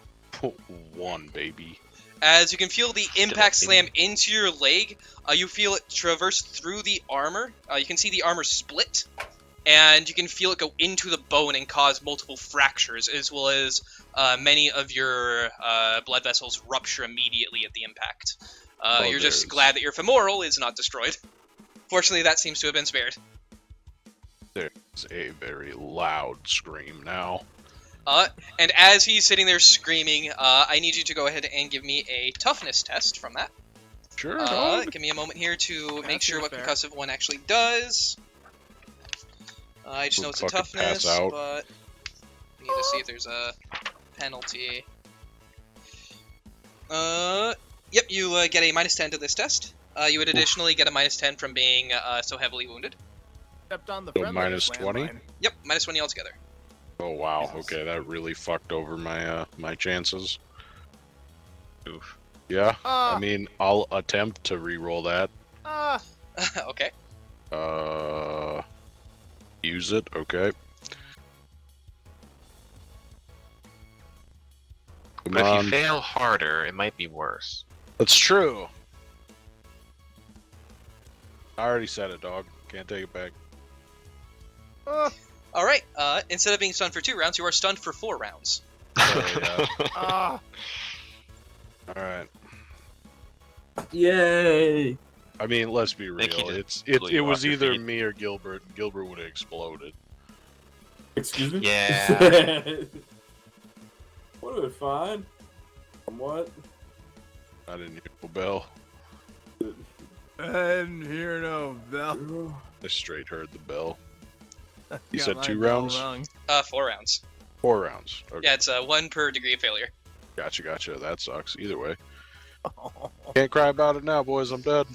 1, baby. As you can feel the Still impact in. slam into your leg, you feel it traverse through the armor. You can see the armor split, and you can feel it go into the bone and cause multiple fractures, as well as many of your blood vessels rupture immediately at the impact. You're just there's- glad that your femoral is not destroyed. Fortunately, that seems to have been spared. There's a very loud scream now. And as he's sitting there screaming, I need you to go ahead and give me a toughness test from that. Sure, dog. Give me a moment here to make That sure seems what fair. concussive one actually does. I just know it's a Fucking pass toughness, out. but I need to see if there's a penalty. Yep, you get a -10 to this test. You would additionally get a -10 from being so heavily wounded. Stepped on the So friendly minus landmine. 20? Yep, -20 altogether. Oh wow, Yes. okay, that really fucked over my my chances. Oof. Yeah, Ah. I mean, I'll attempt to re-roll that. Ah. Okay. Use it, okay. Come But if on. you fail harder, it might be worse. That's true. I already said it, dog. Can't take it back. Ah. All right. Instead of being stunned for 2 rounds, you are stunned for 4 rounds. Oh, yeah. Ah. Alright. Yay! I mean, let's be real. think he just It blew you was off your either feet. me or Gilbert. Gilbert would have exploded. Excuse me? Yeah. Would have been fine. What? I didn't hear no bell. I didn't hear no bell. I straight heard the bell. You Got said my 2 bell rounds? rung. 4 rounds. 4 rounds. Okay. Yeah, it's 1 per degree of failure. Gotcha. That sucks. Either way. Can't cry about it now, boys. I'm dead.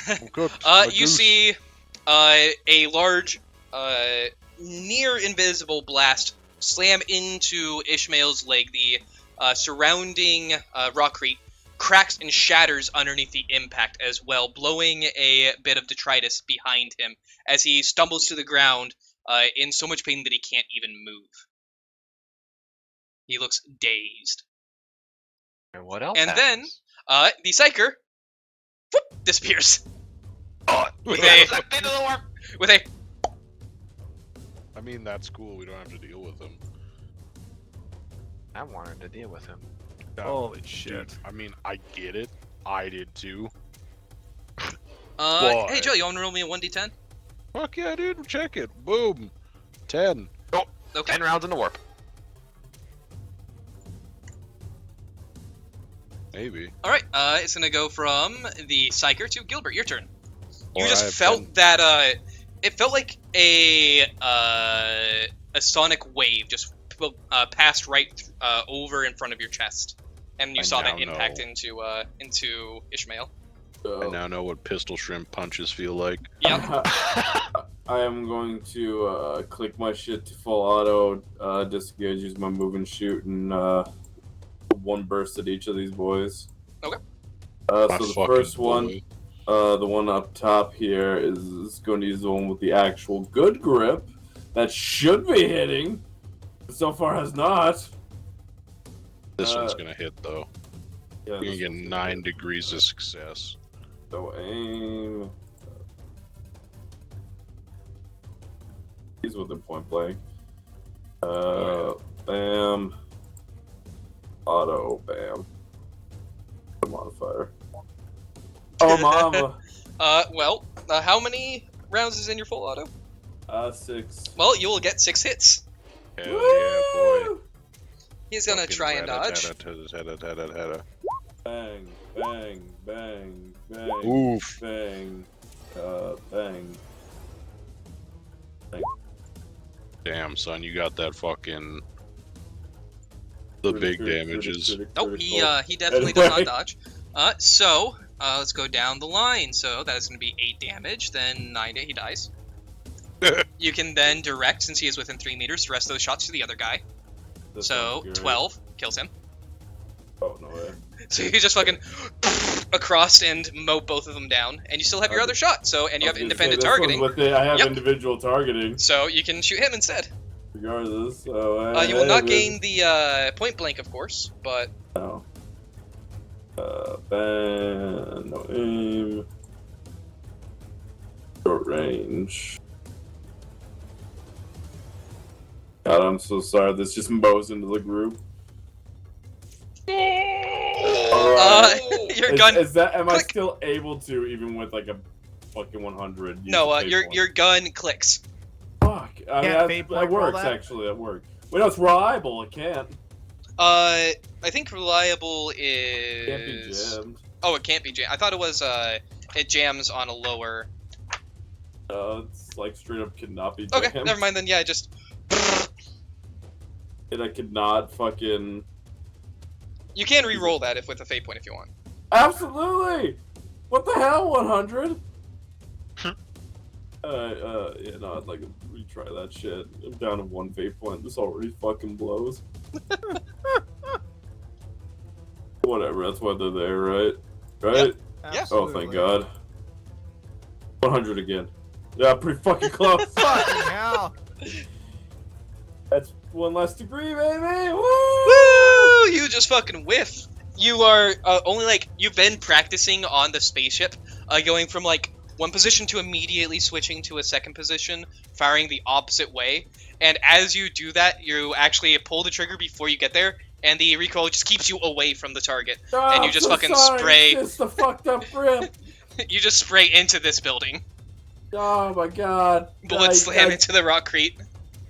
I'm cooked. My You goose. see a large, near invisible blast slam into Ishmael's leg. The surrounding rockcrete cracks and shatters underneath the impact as well, blowing a bit of detritus behind him as he stumbles to the ground in so much pain that he can't even move. He looks dazed. And what else And then- happens? The Psyker whoop, disappears Oh, with he got a- sucked into the warp! with a I mean, that's cool. We don't have to deal with them. I wanted to deal with him. Holy Dude, shit. I mean, I get it. I did too. Hey Why? Joe, you want to roll me a 1d10? Fuck yeah, dude. Check it. Boom. 10. Okay. 10 rounds in the warp. Maybe. All right. It's gonna go from the Psyker to Gilbert. Your turn. You Or just I've felt been- that. It felt like a sonic wave just passed right over in front of your chest, and you I saw that now impact know. into Ishmael. I now know what pistol shrimp punches feel like. Yep. I am going to click my shit to full auto, disengage, use my move and shoot, and one burst at each of these boys. Okay. So My the fucking first boy. one, the one up top here is going to use the one with the actual good grip that should be hitting, but so far has not. This one's gonna hit though. Yeah, You're gonna this get one's 9 hit. degrees of success. So aim. He's within point blank. Bam. Auto, bam. The modifier. Oh, mama. Well, how many rounds is in your full auto? 6. Well, you will get 6 hits. Hell yeah, boy. He's gonna Fucking try and dodge. rat-a-tat-a-tat-a-tat-a-tat-a. Bang, bang, bang, bang. Oof. Bang. Bang. Damn, son, you got that fucking the big damages. Nope, he definitely does not dodge. So let's go down the line. So that is going to be 8 damage, then 9 he dies. You can then direct, since he is within 3 meters, the rest of those shots to the other guy. That So sounds great. 12 kills him. Oh, no way. So you just fucking across and mow both of them down, and you still have your other shot. So and you have independent targeting, I have Yep. individual targeting, so you can shoot him instead. regardless. So, You will not gain the point blank, of course, but No. Bang. No aim. Short range. God, I'm so sorry. This just mows into the group. your gun. Is that? Am I Click. still able to, even with like a fucking 100? use No, the fate your gun clicks. Fuck. I mean, Can't fate that point roll works that? actually. That works. Wait, no, it's reliable. It can't. I think reliable is. Can't be jammed. Oh, it can't be jammed. I thought it was. It jams on a lower. It's like straight up cannot be Okay, jammed. never mind then. Yeah, just. And I could not fucking. You can re-roll that if with a fate point if you want. Absolutely. What the hell? 100. Yeah, no, I'd like to retry that shit. I'm down to 1 fate point. This already fucking blows. Whatever, that's why they're there, right? Right? Yeah. Oh, thank God. 100 again. Yeah, pretty fucking close. Fucking hell. That's 1 less degree, baby! Woo! Woo! You just fucking whiff. You are only like you've been practicing on the spaceship, going from like one position to immediately switching to a second position, firing the opposite way. And as you do that, you actually pull the trigger before you get there, and the recoil just keeps you away from the target. Oh, And you I'm just so fucking sorry. spray. It's the fucked up grip. You just spray into this building. Oh my God. Bullets slam into the rockcrete.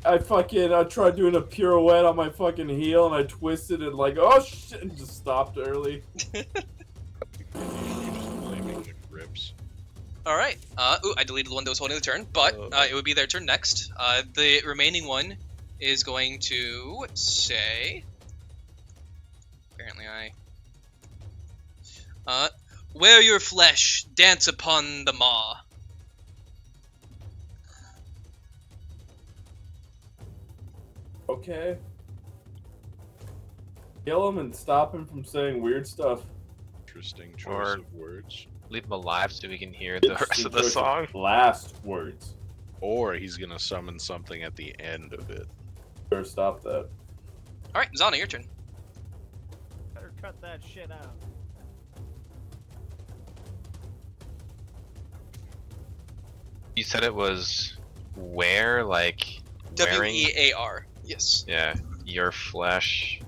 I tried doing a pirouette on my fucking heel and I twisted and like, oh shit, and just stopped early. Blaming the grips. All right. Ooh, I deleted the one that was holding the turn, but it would be their turn next. The remaining one is going to say. Apparently, wear your flesh, dance upon the maw. Okay. Kill him and stop him from saying weird stuff. Interesting Or- choice of words. Leave him alive so we can hear the rest of the song. Last words. Or he's gonna summon something at the end of it. Sure, stop that. All right, Zana, your turn. Better cut that shit out. You said it was where, like, wearing? W-E-A-R. Yes. Yeah, your flesh,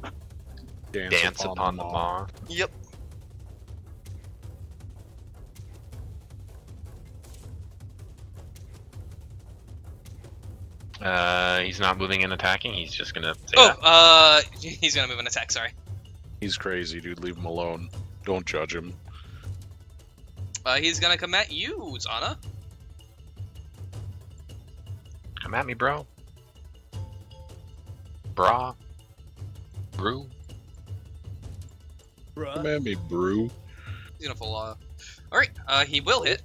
dance upon the maw. Yep. He's not moving and attacking. He's just gonna say that. He's gonna move an attack. Sorry. He's crazy, dude. Leave him alone. Don't judge him. He's gonna come at you, Zana. Come at me, bro. Bra. Brew. Bruh. Come at me, brew. He's gonna full Alright, he will hit.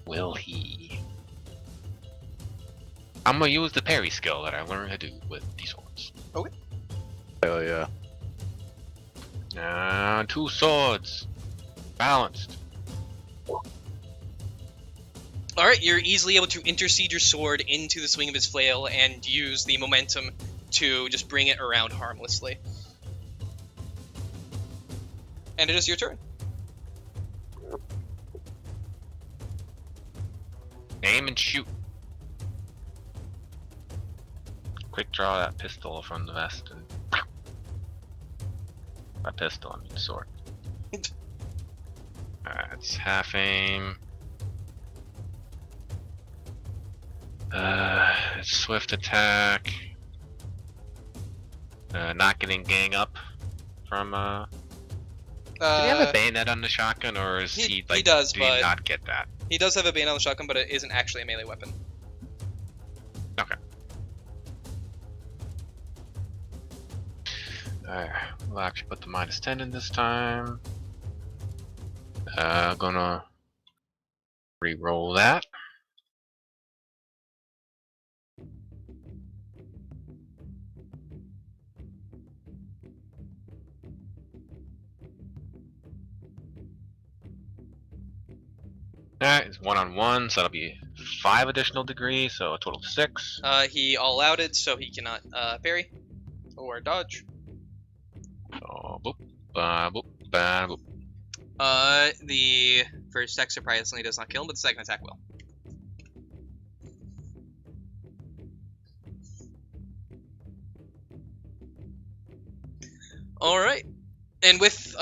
Will he? I'm gonna use the parry skill that I learned to do with these swords. Hell yeah. 2 swords. Balanced. Alright, you're easily able to intercede your sword into the swing of his flail and use the momentum to just bring it around harmlessly. And it is your turn. Aim and shoot. Quick draw that pistol from the vest and by pistol, I mean sword. Alright, it's half aim. It's swift attack. Not getting gang up from do you have a bayonet on the shotgun, or is he like? He does, do but you not get that? he does have a bayonet on the shotgun, but it isn't actually a melee weapon. Okay. Alright, we'll actually put the -10 in this time. Gonna re-roll that. Alright, it's 1-on-1, so that'll be 5 additional degrees, so a total of 6. He all-outed, so he cannot parry or dodge. So, boop, boop, boop. The first attack surprisingly does not kill him, but the second attack will. Alright. And with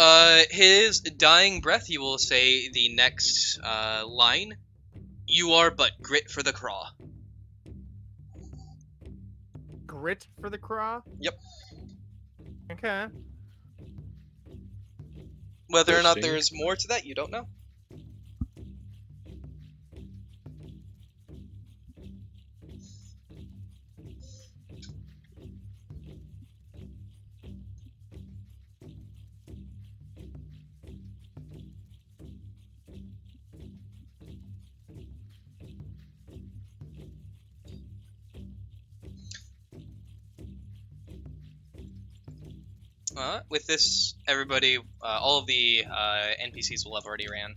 his dying breath, he will say the next line. You are but grit for the craw. Grit for the craw? Yep. Okay. Whether or not Interesting. there's more to that, you don't know. With this, everybody, all of the NPCs will have already ran.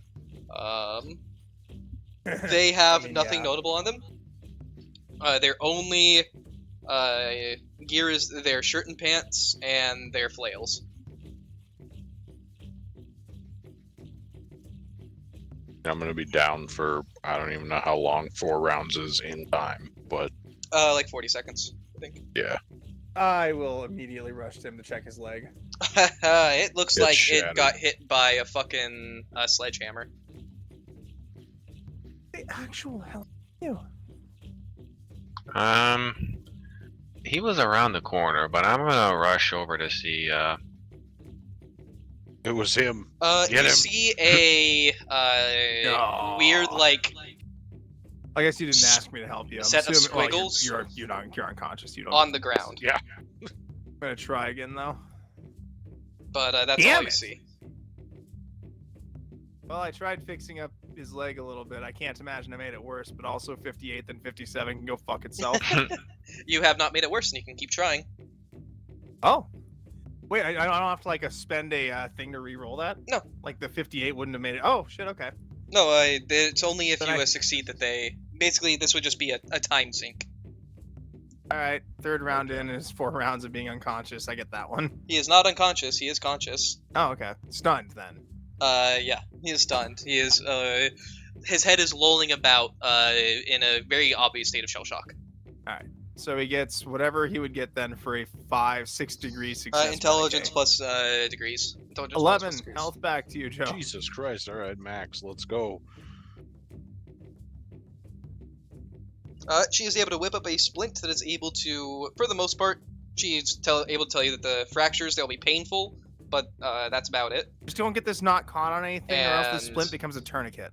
They have I mean, nothing yeah. notable on them. Their only gear is their shirt and pants and their flails. I'm gonna be down for I don't even know how long 4 rounds is in time, but Like 40 seconds, I think. yeah. I will immediately rush to him to check his leg. It looks Get like shattered. it got hit by a fucking sledgehammer. The actual hell you. He was around the corner, but I'm gonna rush over to see. It was him. You Get him. see a No. weird like I guess you didn't ask me to help you. I'm Set of assuming, well, squiggles? you're unconscious. You don't. on the ground, Yeah. I'm gonna try again though. but that's Damn all you it. see. Well, I tried fixing up his leg a little bit. I can't imagine I made it worse, but also 58th and 57 can go fuck itself. You have not made it worse, and you can keep trying. Oh. Wait, I don't have to like spend a thing to re-roll that? No. Like the 58 wouldn't have made it. Oh, shit, okay. No, it's only if Then you I- succeed that they. Basically, this would just be a time sink. Alright, 3rd round in is 4 rounds of being unconscious. I get that one. He is not unconscious. He is conscious. Oh, okay. Stunned then. Yeah, he is stunned. He is. His head is lolling about. In a very obvious state of shell shock. So he gets whatever he would get then for a 6 degree success. Intelligence Medicaid. plus degrees. Intelligence plus 11. degrees. Health back to you, Joe. Jesus Christ! All right, Max, let's go. She is able to whip up a splint that is able to, for the most part, she's able to tell you that the fractures, they'll be painful, but that's about it. Just don't get this not caught on anything, or else the And- splint becomes a tourniquet.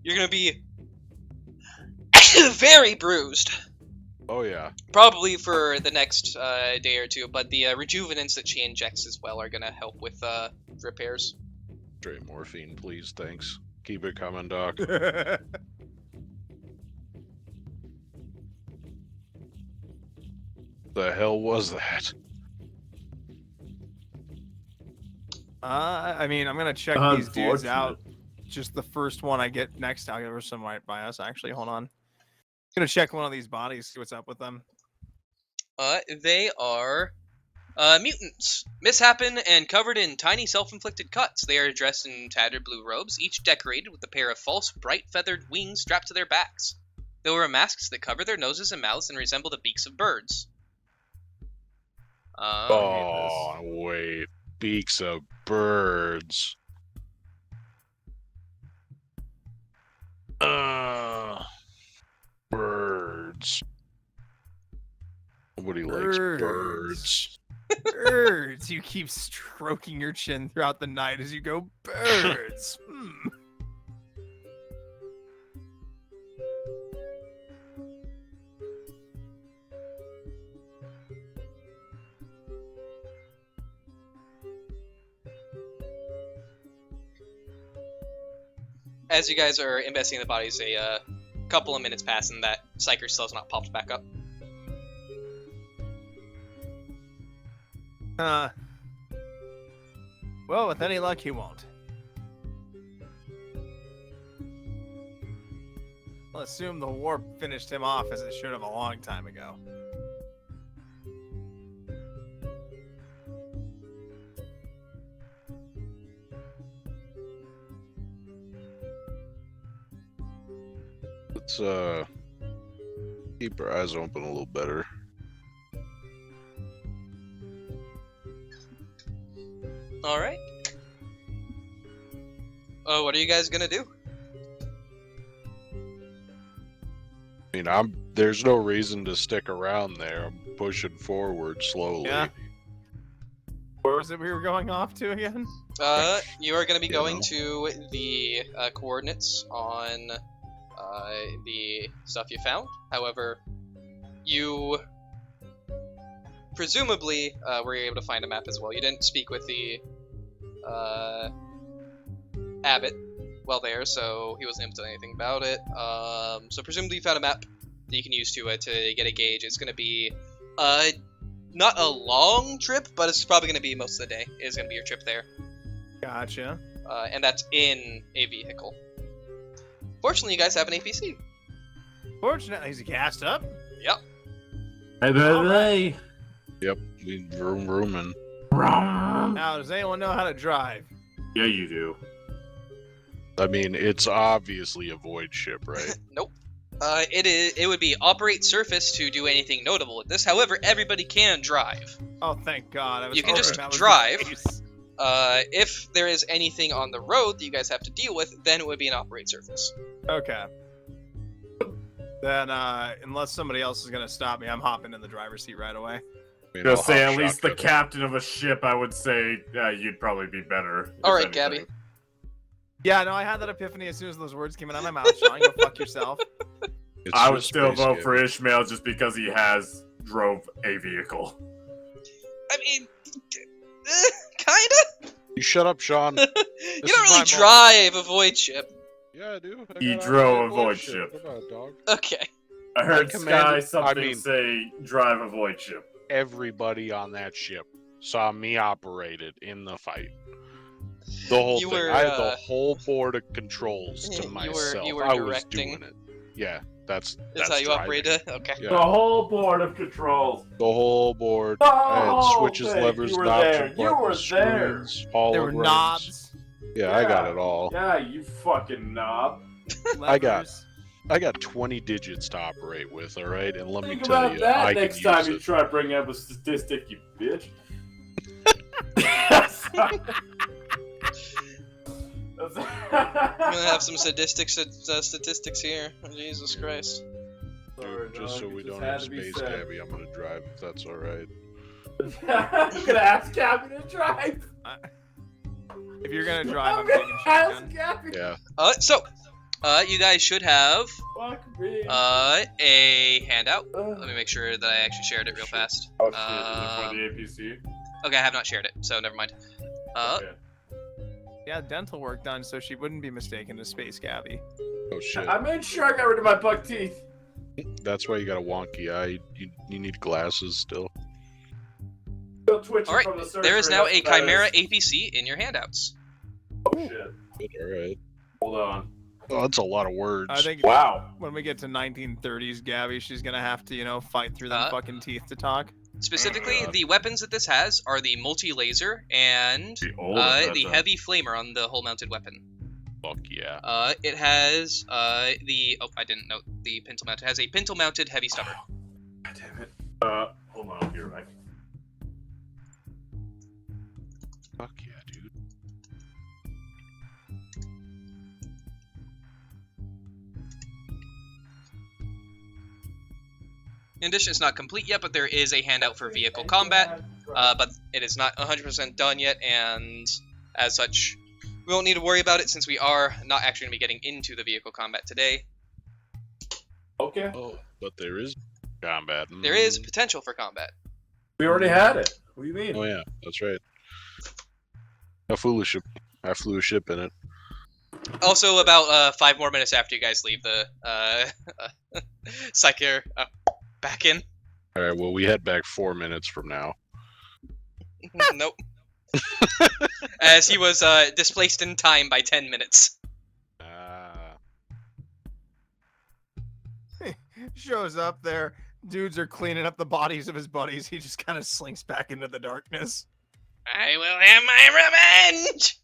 You're gonna be very bruised. Oh yeah. Probably for the next day or two, but the rejuvenants that she injects as well are gonna help with repairs. Straight morphine, please, thanks. Keep it coming, Doc. The hell was that? I mean, I'm gonna check these dudes out. Just the first one I get next. I'll give her some right by us. Actually, hold on. Gonna check one of these bodies. See what's up with them. They are mutants, misshapen and covered in tiny self-inflicted cuts. They are dressed in tattered blue robes, each decorated with a pair of false, bright feathered wings strapped to their backs. They wear masks that cover their noses and mouths and resemble the beaks of birds. Oh, wait. Beaks of birds. Birds. Nobody likes birds. Birds. You keep stroking your chin throughout the night as you go, birds. As you guys are investigating the bodies, a couple of minutes pass and that psyker still has not popped back up. Well, with any luck, he won't. I'll assume the warp finished him off as it should have a long time ago. Let's keep our eyes open a little better. All right. What are you guys gonna do? I mean, there's no reason to stick around there. I'm pushing forward slowly. Yeah. Where was it we were going off to again? You are gonna be going to the coordinates on the stuff you found. However, you presumably were able to find a map as well. You didn't speak with the Abbot while there, so he wasn't able to do anything about it. So presumably you found a map that you can use to get a gauge. It's going to be not a long trip, but it's probably going to be most of the day. It's going to be your trip there. Gotcha. And that's in a vehicle. Fortunately, you guys have an APC. Fortunately, he's gassed up. Yep. Hey. Yep, we rooming. Now, does anyone know how to drive? Yeah, you do. I mean, it's obviously a void ship, right? Nope. It would be operate surface to do anything notable with this. However, everybody can drive. Oh, thank God. I was You can hoping just that was the drive. case. If there is anything on the road that you guys have to deal with, then it would be an operate surface. Okay. Then, unless somebody else is gonna stop me, I'm hopping in the driver's seat right away. I mean, Just I'll say hop at least the shotgun. captain of a ship, I would say you'd probably be better. All if right, Gabby. anything. Yeah, no, I had that epiphany as soon as those words came out of my mouth. Sean, go fuck yourself. It's I would just still space vote Gabby. for Ishmael just because he has drove a vehicle. I mean, kinda. You shut up, Sean. You is don't my really moment. drive a void ship. Yeah, I do. I He got drove out a of void ship. ship. Come on, dog. Okay. I heard commanded- Sky something I mean- say drive a void ship. Everybody on that ship saw me operated in the fight. The whole You thing. were, I had the whole board of controls to you were myself. I was directing. doing it. Yeah, that's That's how you driving. operate it? Okay. Yeah. The whole board of controls. The whole board. The I had whole switches, thing. levers, You were knobs, there. and You were buttons, there. screens, There were holograms. knobs. Yeah, I got Yeah. it all. Yeah, you fucking knob. I got- levers. I got 20 digits to operate with, all right? And let me Think tell about you, that I next can time use you it. try to bring up a statistic, you bitch. I'm gonna have some statistics here. Oh, Jesus Christ. Dude, just so we don't have space, Gabby, I'm gonna drive if that's all right. I'm gonna ask Gabby to drive. If you're gonna drive, I'm I'm gonna taking ask shotgun. Gabby. Yeah. So, You guys should have Fuck me. a handout. Let me make sure that I actually shared it real fast. Oh shit, is it for the APC? Okay, I have not shared it, so never mind. Okay. Yeah, dental work done, so she wouldn't be mistaken as Space Gabby. Oh shit. I made sure I got rid of my buck teeth. That's why you got a wonky eye. You need glasses still. Still twitching Alright, from the surgery. there is now that's a what that Chimera is. APC in your handouts. Oh shit. Alright. Hold on. Oh, that's a lot of words. I think Wow. when we get to 1930s Gabby, she's gonna have to, you know, fight through them fucking teeth to talk. Specifically, God. the weapons that this has are the multi-laser and The old the heavy flamer on the hull-mounted weapon. Fuck yeah. It has the I didn't note the pintle mount. It has a pintle-mounted heavy stubber. God damn it. Hold on, I'll be right back. Fuck yeah, dude. In addition, it's not complete yet, but there is a handout for vehicle combat. But it is not 100% done yet, and as such, we won't need to worry about it since we are not actually going to be getting into the vehicle combat today. Okay. Oh, but there is combat. There is potential for combat. We already had it. What do you mean? Oh yeah, that's right. How foolish! I flew a ship in it. Also, about 5 more minutes after you guys leave the Psyker back in. All right. Well, we head back 4 minutes from now. Nope. As he was displaced in time by 10 minutes. Shows up there. Dudes are cleaning up the bodies of his buddies. He just kind of slinks back into the darkness. I will have my revenge!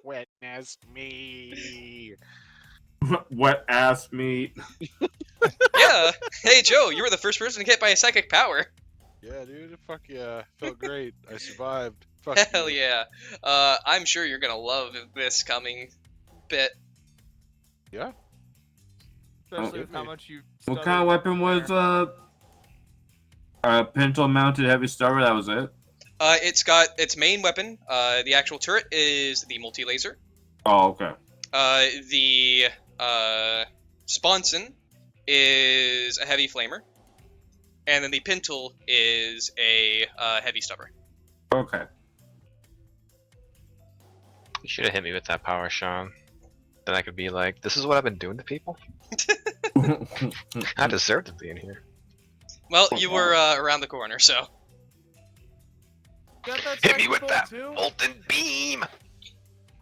Witness me. Wet ass meat. Yeah. Hey, Joe, you were the first person to get hit by a psychic power. Yeah, dude. Fuck yeah. Felt great. I survived. Fuck Hell yeah. I'm sure you're gonna love this coming bit. Yeah. Especially with how much you. What kind of weapon was pintle mounted heavy stubber? That was it. It's got its main weapon. The actual turret is the multi-laser. Oh, okay. The sponson is a heavy flamer, and then the pintle is a heavy stubber. Okay. You should have hit me with that power, Sean. Then I could be like, this is what I've been doing to people? I deserve to be in here. Well, you were around the corner, so. Hit me with that molten beam!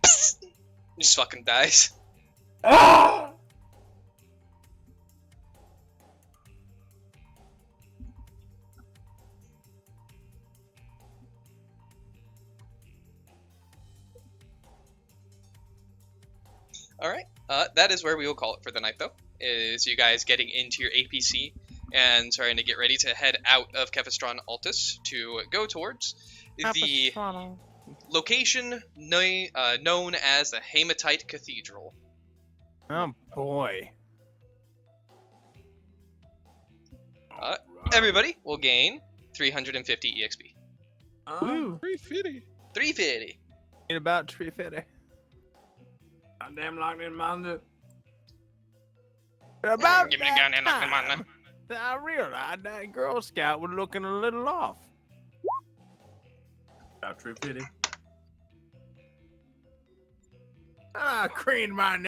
He just fucking dies. Ah! Alright, that is where we will call it for the night, though. Is you guys getting into your APC and starting to get ready to head out of Kevistron Altus to go towards the location known as the Hematite Cathedral. Oh boy. Everybody will gain 350 EXP. Woo. 350. 350. Ain't about tree fitty. I'm damn locked in minded. About Give me the gun and knock them on time that I realized that Girl Scout was looking a little off. About 350. I cleaned my